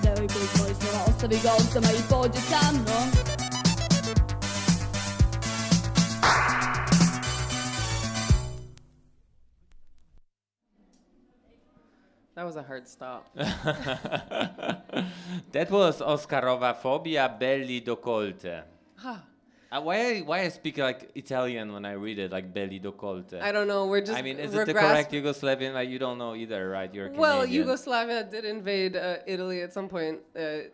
Devojko iz mojih snova, ostavi ga ostama i pođi sa mnom. That was a hard stop. That was Oscarova phobia belli docolte. Huh. Why I speak like Italian when I read it, like belli docolte? I don't know. We're just. I mean, is we're it the correct Yugoslavian? Like you don't know either, right? You're Canadian. Well, Yugoslavia did invade Italy at some point.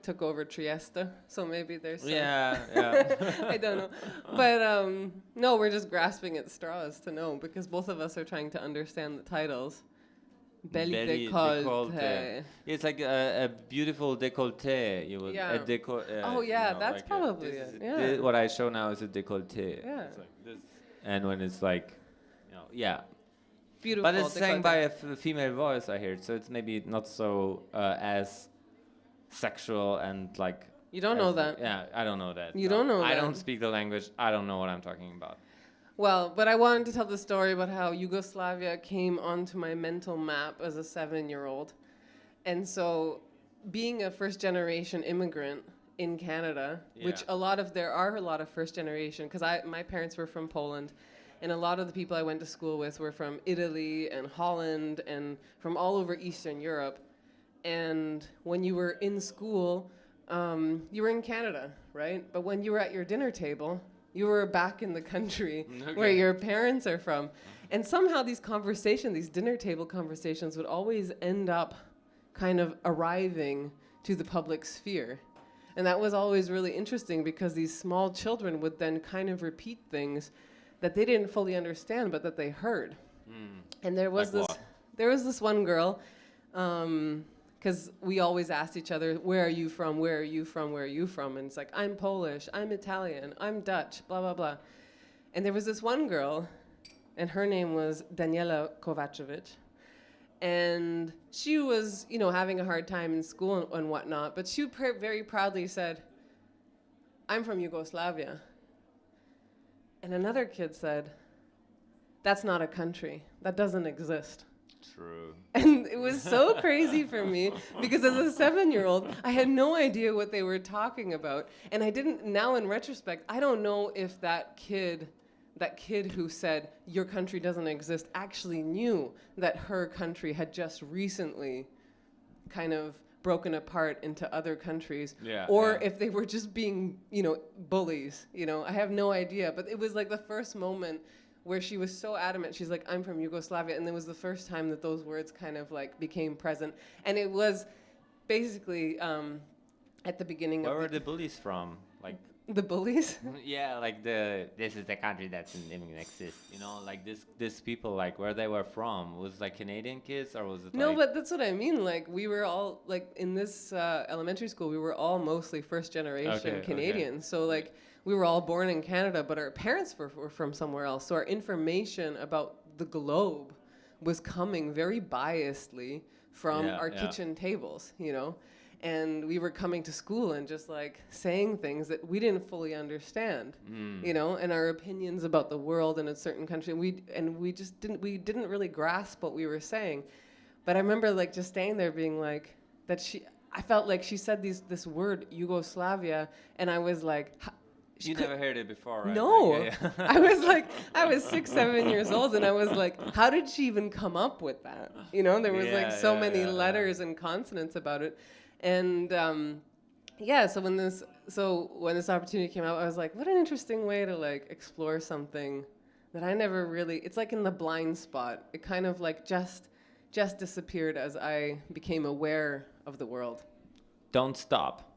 Took over Trieste, so maybe there's. Some Yeah. I don't know, but no, we're just grasping at straws to know because both of us are trying to understand the titles. Belly décolleté. It's like a beautiful décolleté. You would, Yeah. oh yeah, you know, that's like probably it. Yeah. What I show now is a décolleté. Yeah. It's like this. And when it's like, you know, yeah. Beautiful. But it's sang décolleté. by a female voice, I hear. So it's maybe not so as sexual and like. You don't know that. Yeah, I don't know that. You don't know I that. don't speak the language. I don't know what I'm talking about. Well, but I wanted to tell the story about how Yugoslavia came onto my mental map as a 7-year-old. And so being a first-generation immigrant in Canada, which there are a lot of first-generation, because my parents were from Poland, and a lot of the people I went to school with were from Italy and Holland and from all over Eastern Europe. And when you were in school, you were in Canada, right? But when you were at your dinner table, you were back in the country where your parents are from. And somehow these conversations, these dinner table conversations would always end up kind of arriving to the public sphere. And that was always really interesting because these small children would then kind of repeat things that they didn't fully understand but that they heard. And there was this one girl, because we always asked each other, where are you from, where are you from, where are you from? And it's like, I'm Polish, I'm Italian, I'm Dutch, blah, blah, blah. And there was this one girl, and her name was Daniela Kovacevic. And she was, you know, having a hard time in school and whatnot, but she very proudly said, I'm from Yugoslavia. And another kid said, that's not a country, that doesn't exist. True. And it was so crazy for me because as a 7-year-old, I had no idea what they were talking about. And I didn't, now in retrospect, I don't know if that kid who said, your country doesn't exist, actually knew that her country had just recently kind of broken apart into other countries. Or if they were just being, you know, bullies, you know, I have no idea. But it was like the first moment where she was so adamant. She's like, I'm from Yugoslavia. And it was the first time that those words kind of like became present. And it was basically at the beginning Where were the bullies from? Like the bullies? Yeah, like this is the country that didn't exist. You know, like this people, like where they were from. Was it like Canadian kids or was it No, like but that's what I mean. Like we were all like in this elementary school, we were all mostly first generation Canadians. So like we were all born in Canada, but our parents were from somewhere else. So our information about the globe was coming very biasedly from our kitchen tables, you know? And we were coming to school and just like saying things that we didn't fully understand, you know, and our opinions about the world in a certain country. We didn't really grasp what we were saying. But I remember like just staying there being like, I felt like she said this word, Yugoslavia, and I was like, you never heard it before, right? No. Like, I was 6, 7 years old, and I was like, how did she even come up with that? You know, there was like so many letters and consonants about it. And so when this opportunity came out, I was like, what an interesting way to like explore something that I never really, it's like in the blind spot. It kind of like just disappeared as I became aware of the world. Don't Stop.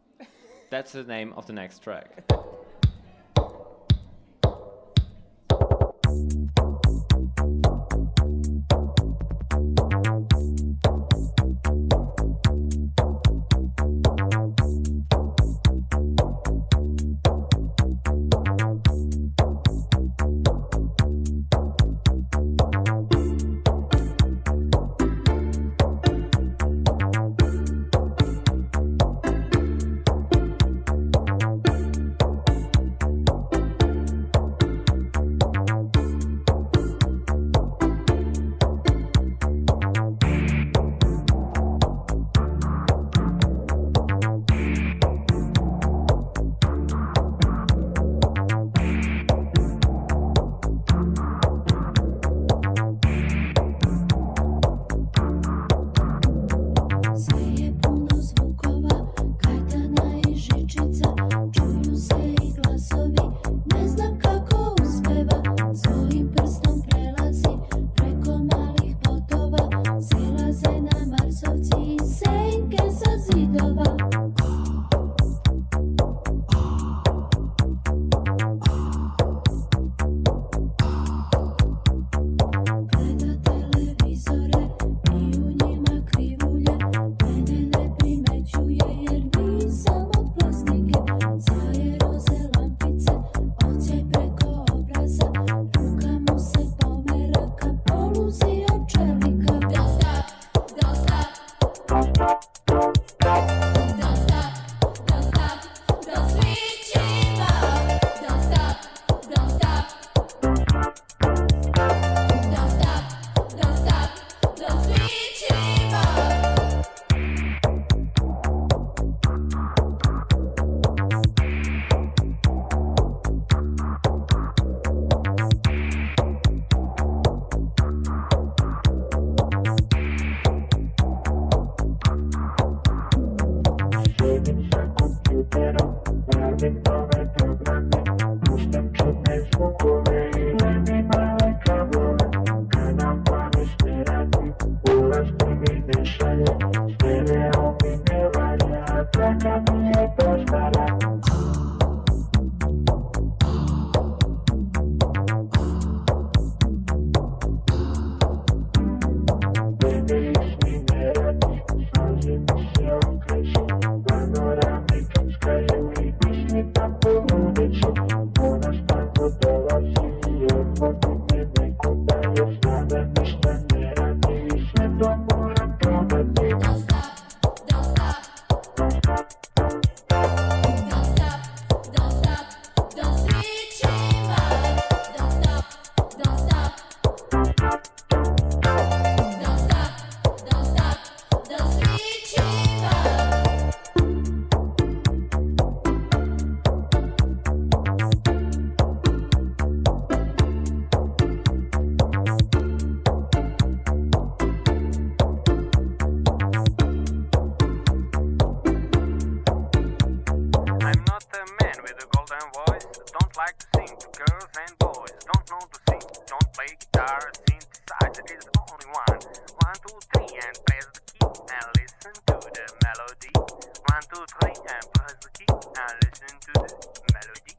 That's the name of the next track. girls and boys don't know to sing, don't play guitar, synthesizer is the only one. 1, 2, 3 and press the key and listen to the melody. 1, 2, 3 and press the key and listen to the melody.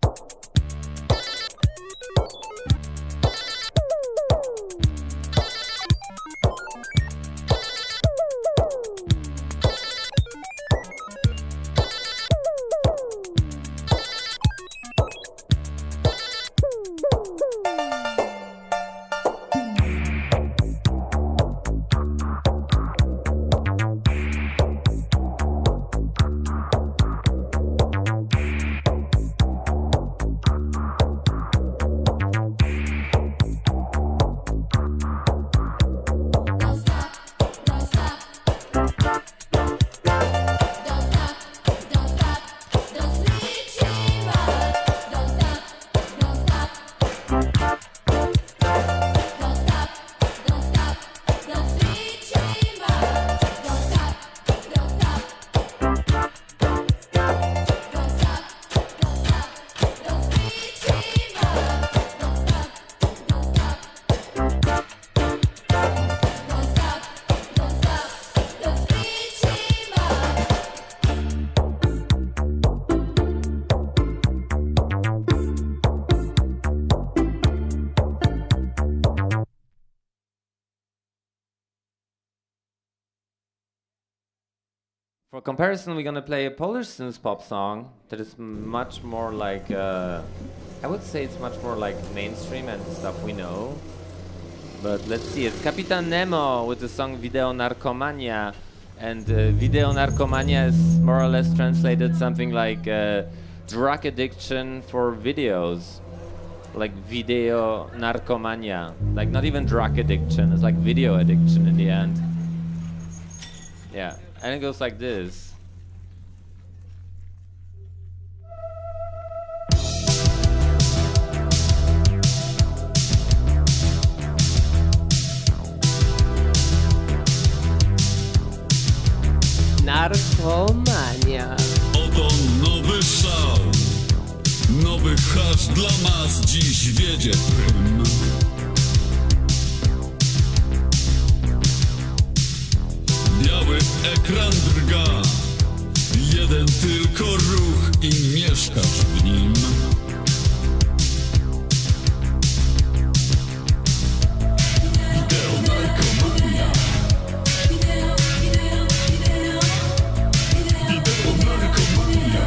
For comparison, we're gonna play a Polish synth pop song that is much more like, I would say it's much more like mainstream and stuff we know. But let's see, it's Kapitan Nemo with the song Video Narkomania. And Video Narkomania is more or less translated something like drug addiction for videos. Like Video Narkomania. Like not even drug addiction, it's like video addiction in the end. Yeah. And it goes like this. Narkomania. Oto nowy szał, nowy hasz dla mas dziś wiedzie prym. Biały ekran drga, jeden tylko ruch i mieszkasz w nim. Wideo narkomania. Wideo narkomania.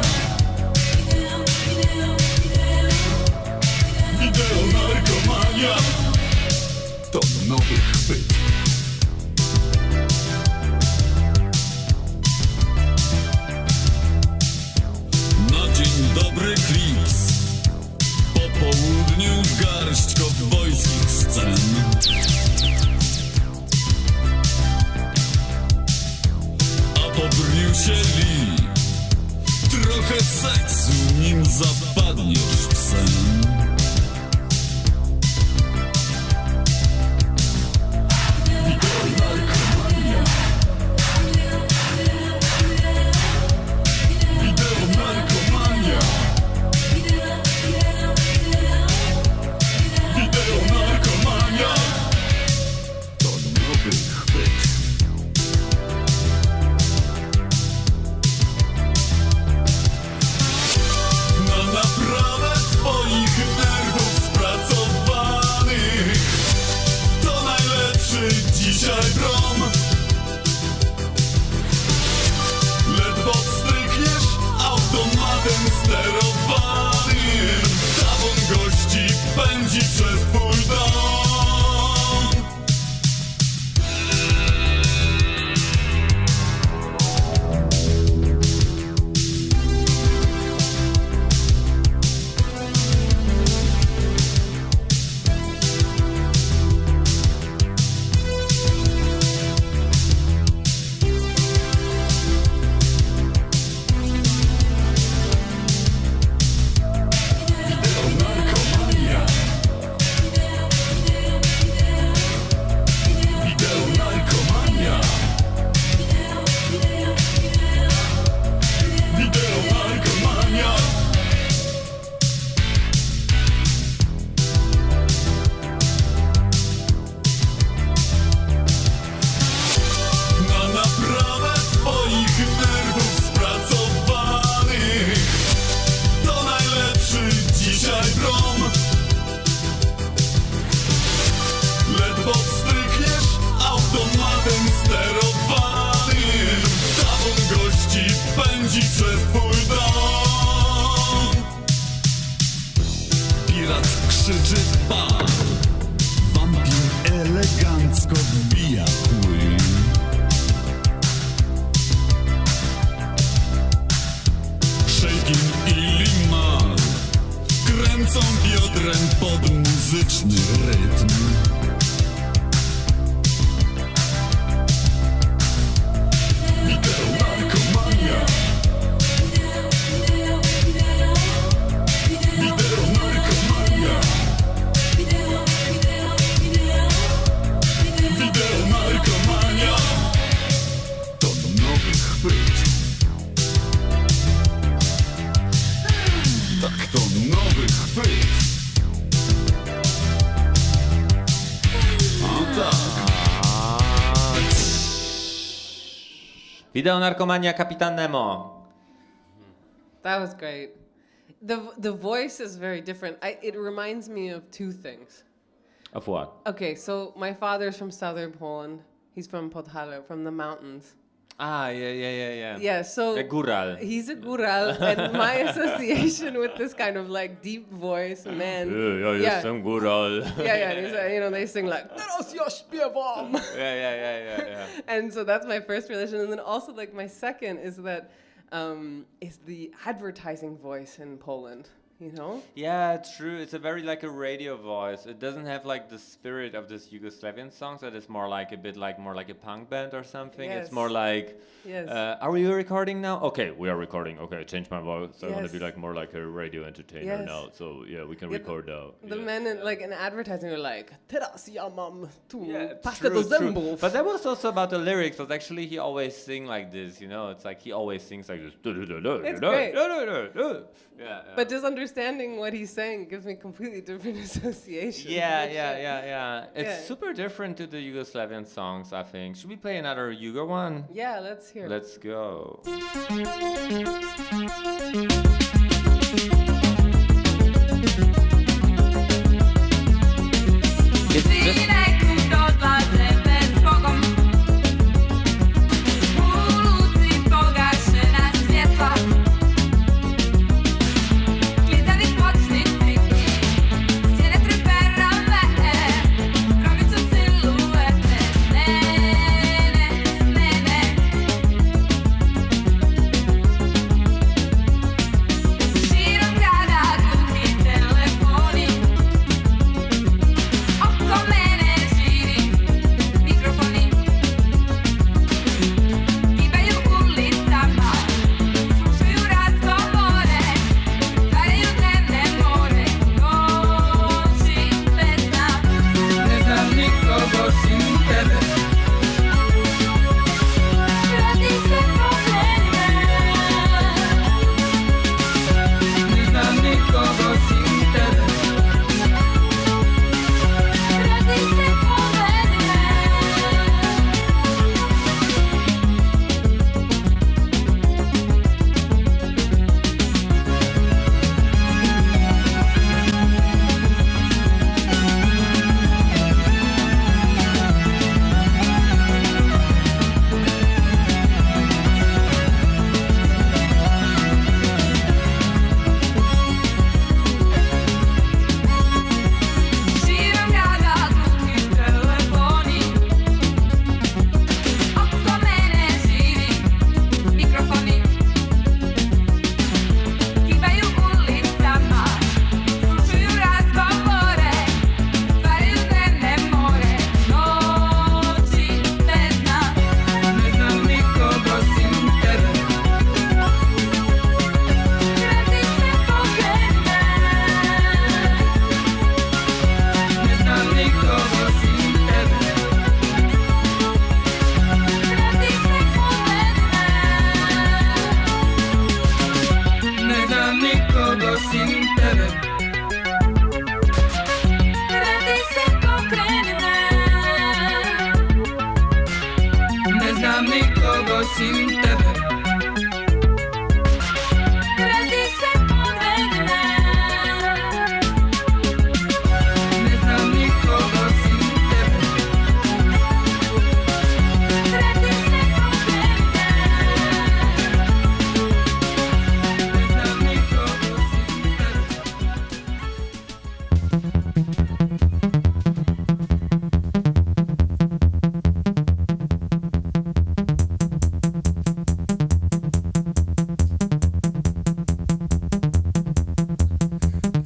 Wideo narkomania. To nowy chwyt. Dobry klips. Po południu garść kowbojskich scen. A po Bruce'ie Lee trochę seksu, nim zapadniesz w sen. Wideo narkomania. Wideo narkomania. Wideo narkomania. To nowy chwyt. Na naprawę twoich nerwów spracowanych to najlepszy dzisiaj brom. Ledwo wstrykniesz automatem sterowanym, tawon gości pędzi przez twój dom. Wideo narkomania. pirat krzyczy pal. Wampir elegancko wbija płyn. Shaking i limal kręcą biodrem pod muzyczny rytm. Wideonarkomania. Wideonarkomania. Wideonarkomania. To nowy chwyt. Tak, to nowy chwyt. O tak. Wideonarkomania Kapitan Nemo. That was great. The voice is very different. It reminds me of two things. Of what? Okay, so my father's from southern Poland. He's from Podhale, from the mountains. Ah, yeah. Yeah, so A Gural. he's a Gural, and my association with this kind of like deep voice man. Yeah, some Gural. Yeah, and he's, they sing like "Teraz ja śpiewam." Yeah. And so that's my first relation, and then also like my second is that is the advertising voice in Poland. You know? Yeah, true. It's a very like a radio voice. It doesn't have like the spirit of this Yugoslavian songs. That is more like a bit like more like a punk band or something. Yes. It's more like. Yes. Are we recording now? Okay, we are recording. Okay, change my voice. I want to Yes. be like more like a radio entertainer Yes. now. So yeah, we can Yeah, record now. The men in, like in advertising are like "Teraz ja mam tu pastę True, do true. zębów." But that was also about the lyrics. But actually, he always sing like this. You know, it's like he always sings like this. It's great. Yeah. But just understanding what he's saying gives me completely different associations. Yeah. It's Yeah. super different to the Yugoslavian songs, I think. Should we play another Yugo one? Yeah, let's hear it. Let's go. Synek odlazę bez Bogom. Ulicy pogaszyna światła. Gwiazdy mocny cykli. Ściany tryperame. Robią co syluetę. Snene. Široká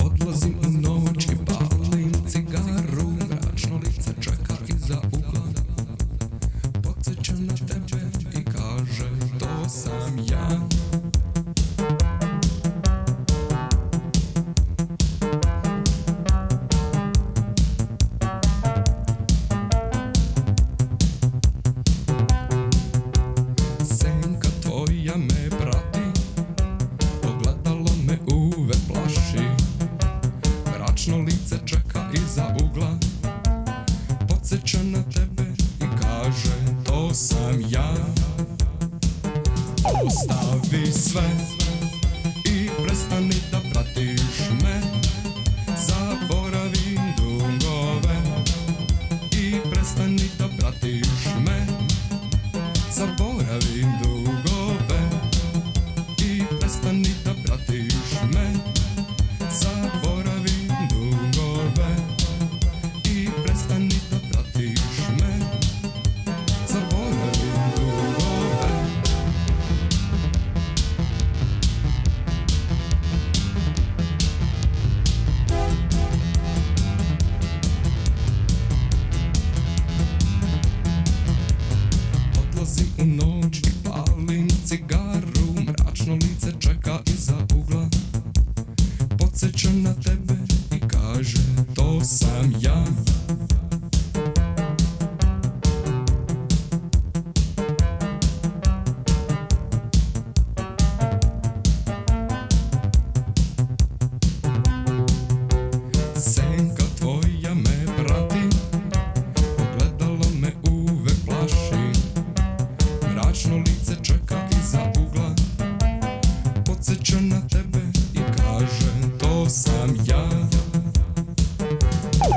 Odlazim u noć i palim cigaru, mračno lice čeka iza ugla. Podsjeća na tebe i kaže to sam ja. Senka tvoja me prati, ogledalo me uvek plaši. Mračno lice čeka iza ugla, podsjeća na tebe i kaže to sam ja. Ostavi sve i prestani da pratiš me, zaboravi dugove i prestani da pratiš me, zaboravi dugove i prestani da pratiš me, zaboravi dugove i prestani da pratiš me, zaboravi dugove. Odlazim u noć i palim cigaru, mračno lice čeka iza ugla, podsjeća na tebe i kaže to sam ja. Senka tvoja me prati, ogledalo me uvek plaši. Mračno lice čeka iza ugla, podsjeća na tebe i kaže to sam ja.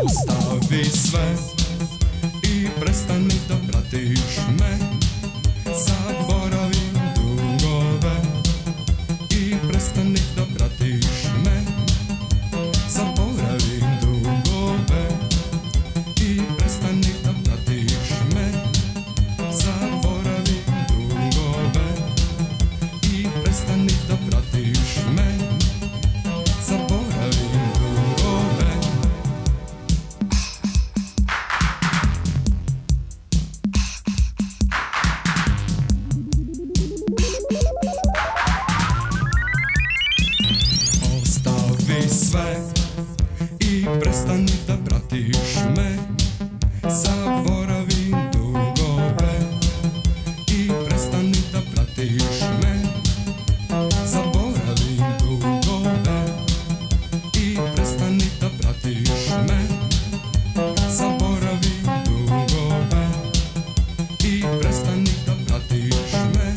Ostavi sve i prestani da pratiš me, zaboravi dugove i prestani da pratiš me, zaboravi dugove i prestani da pratiš me, zaboravi dugove i prestani da pratiš me, zaboravi dugove. Ostavi sve i prestani da pratiš me, zaboravi dugove i prestani da pratiš me, zaboravi dugove i prestani da pratiš me, zaboravi dugove i prestani da pratiš me,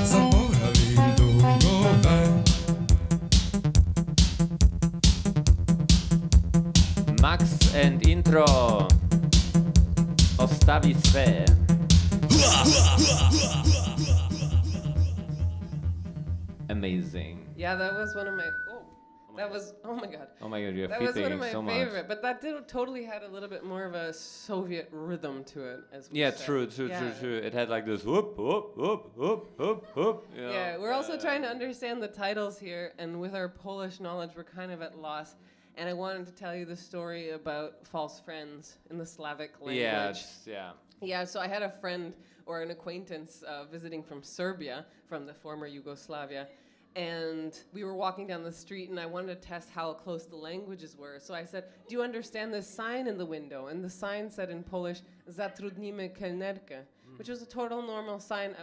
zaboravi dugove. Max and intro. Ostavi sve. Amazing. Yeah, that was one of my. Oh my god. Oh my god, you're That was one fitting of my so much. favorite, but that totally had a little bit more of a Soviet rhythm to it, as we Yeah, said. true. Yeah. It had like this whoop, whoop, whoop, whoop, whoop, whoop. You know? Yeah, we're also trying to understand the titles here, and with our Polish knowledge, we're kind of at loss. And I wanted to tell you the story about false friends in the Slavic language. Yeah. Yeah, so I had a friend or an acquaintance visiting from Serbia, from the former Yugoslavia, and we were walking down the street, and I wanted to test how close the languages were. So I said, do you understand this sign in the window? And the sign said in Polish, Zatrudnimy kelnerkę, which was a total normal sign.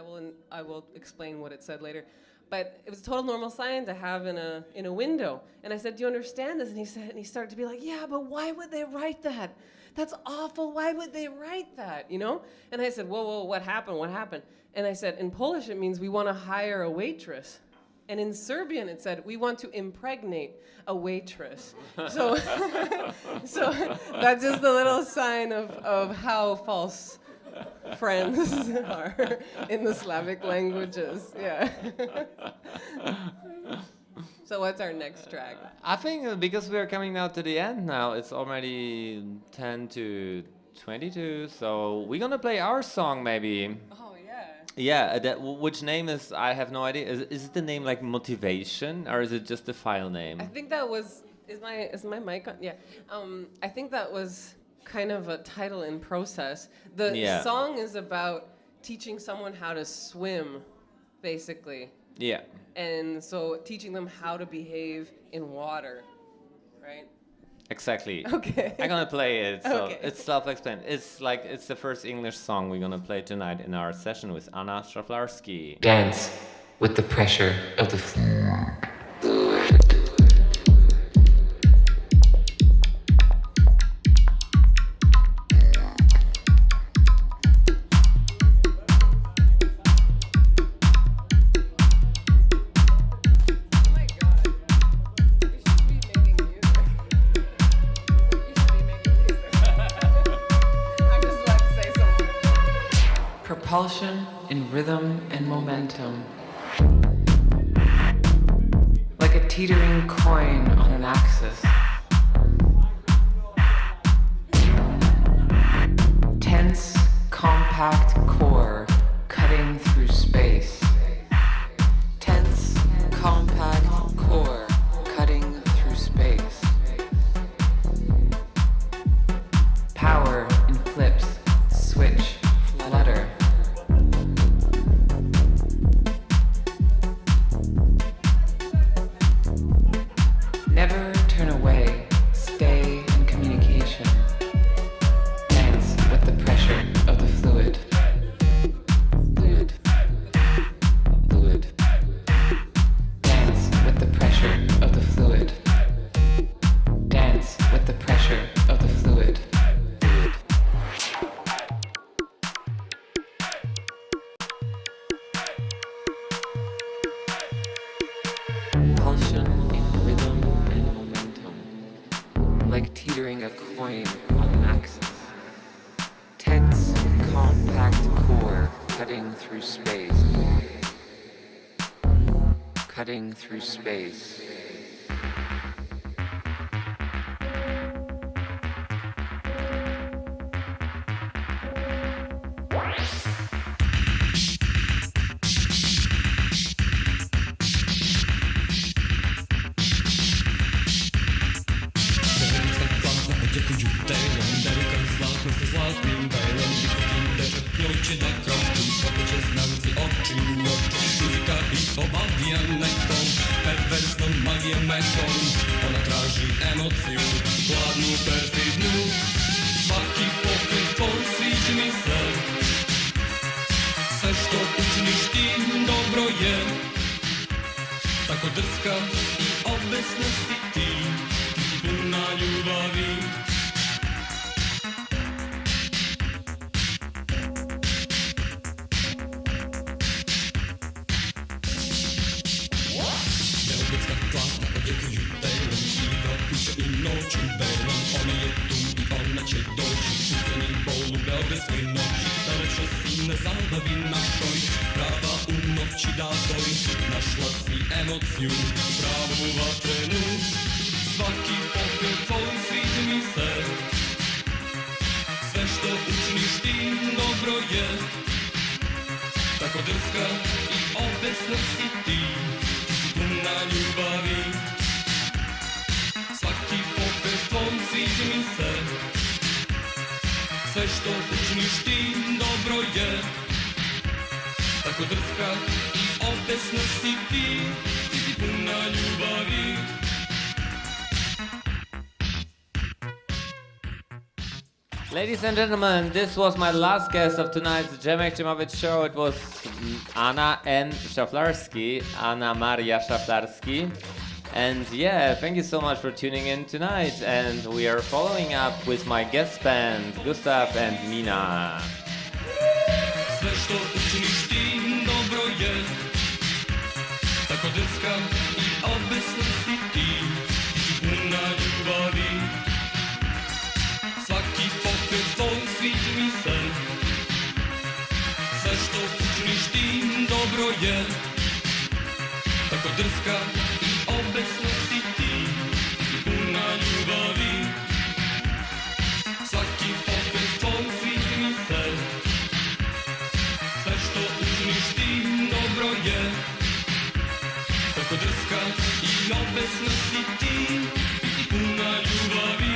I will explain what it said later. But it was a total normal sign to have in a window. And I said, do you understand this? And he started to be like, yeah, but why would they write that? That's awful. Why would they write that, you know? And I said, whoa, what happened? What happened? And I said, in Polish, it means we want to hire a waitress. And in Serbian, it said, we want to impregnate a waitress. So, so that's just a little sign of how false friends are in the Slavic languages. Yeah. So what's our next track? I think because we are coming now to the end now, it's already 10 to 22, so we're gonna play our song maybe. Oh yeah. Yeah, which name is, I have no idea. Is it the name like Motivation, or is it just the file name? I think that was, is my mic on? Yeah. I think that was kind of a title in process. The song is about teaching someone how to swim, basically. Yeah. And so teaching them how to behave in water, right? Exactly. Okay. I'm gonna play it. So Okay. it's self-explained. It's the first English song we're gonna play tonight in our session with Anna Szaflarski. Dance with the pressure of the fluid. Propulsion in rhythm and momentum. Like a teetering coin on an axis. Tense, compact core cutting through space. Tense, compact core cutting through space. Power in flips, switch, flutter. Never turn away, stay in communication. Dance with the pressure of the fluid. Fluid. Fluid. Dance with the pressure of the fluid. Dance with the pressure of the fluid. Fluid. Pulsion in rhythm and momentum, like teetering a coin on an axis. Tense, compact core cutting through space. Cutting through space. Ladies and gentlemen, this was my last guest of tonight's Jemek Jemowit show. It was Anna N. Szaflarski, Ewa Maria Szaflarski. And yeah, thank you so much for tuning in tonight. And we are following up with my guest band, Gustav and Mina. Tako drska i obecnosti ty si plná ľubaví. Svaký pokoj tvoj svých mysel, sve što učiniš ti dobro je. Tako drska i obecnosti ti si plná ľubaví.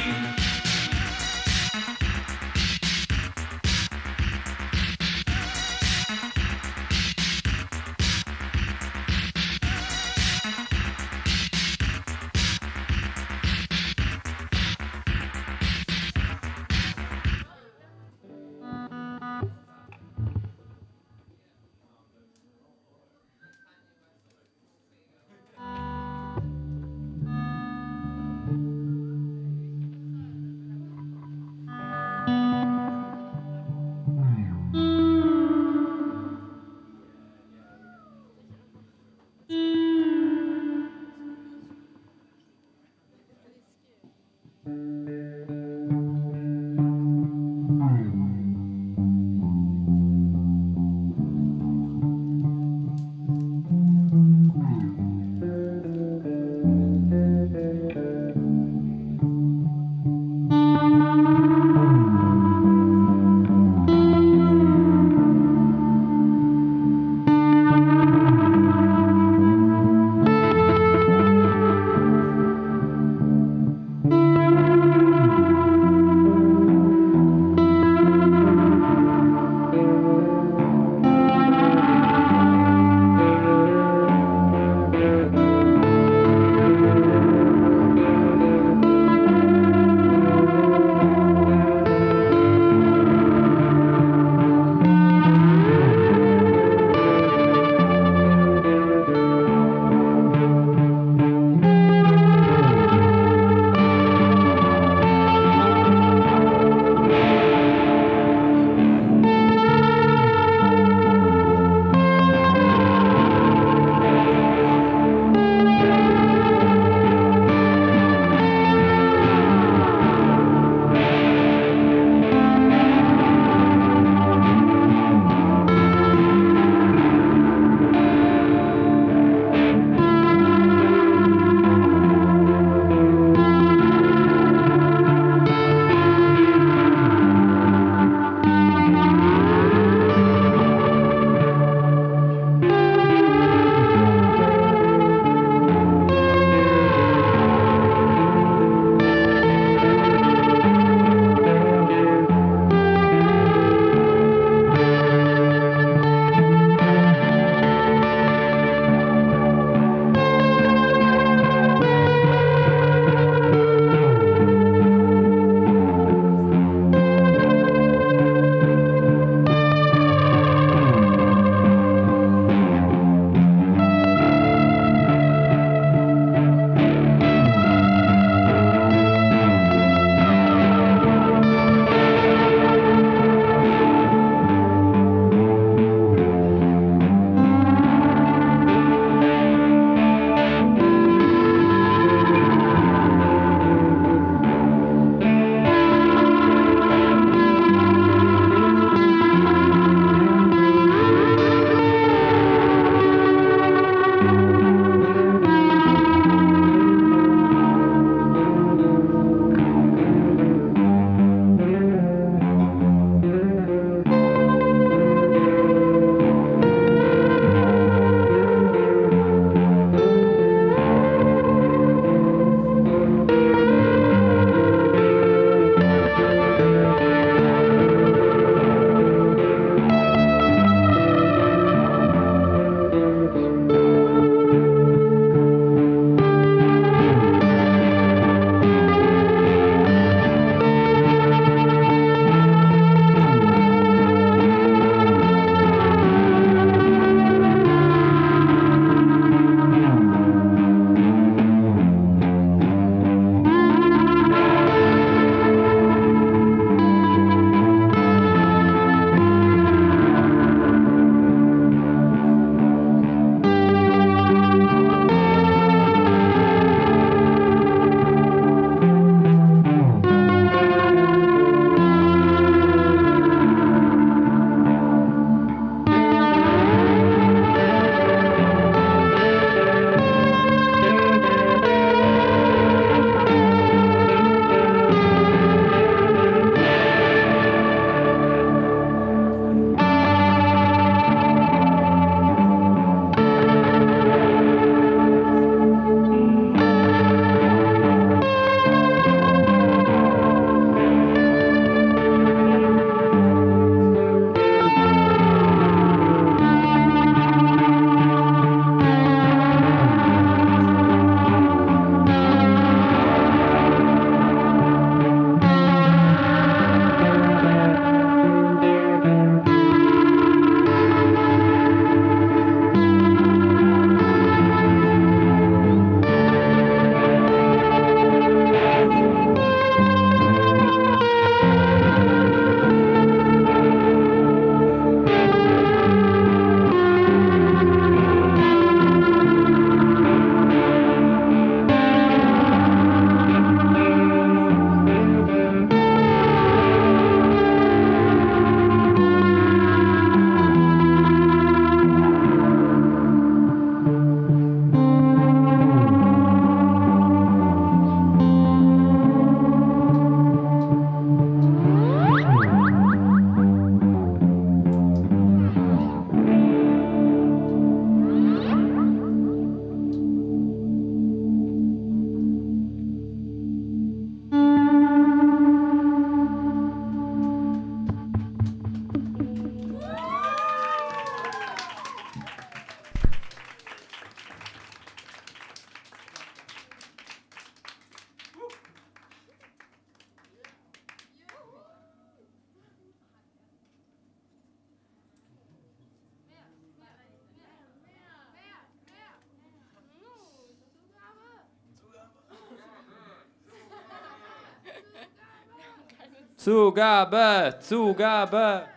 Zugabe, Zugabe.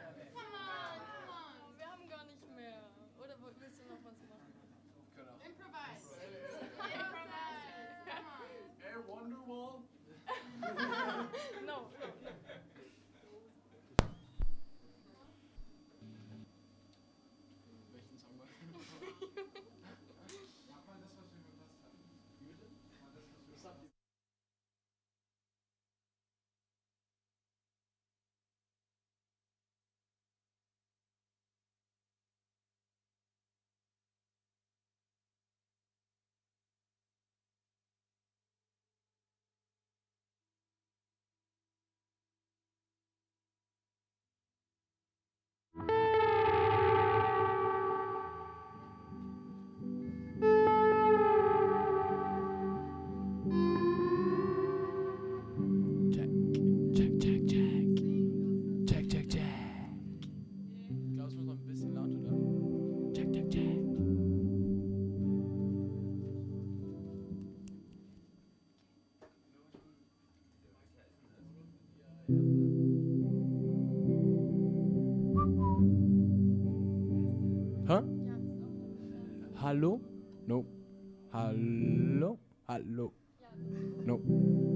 Huh? Hallo? No. Hallo? Hallo? No.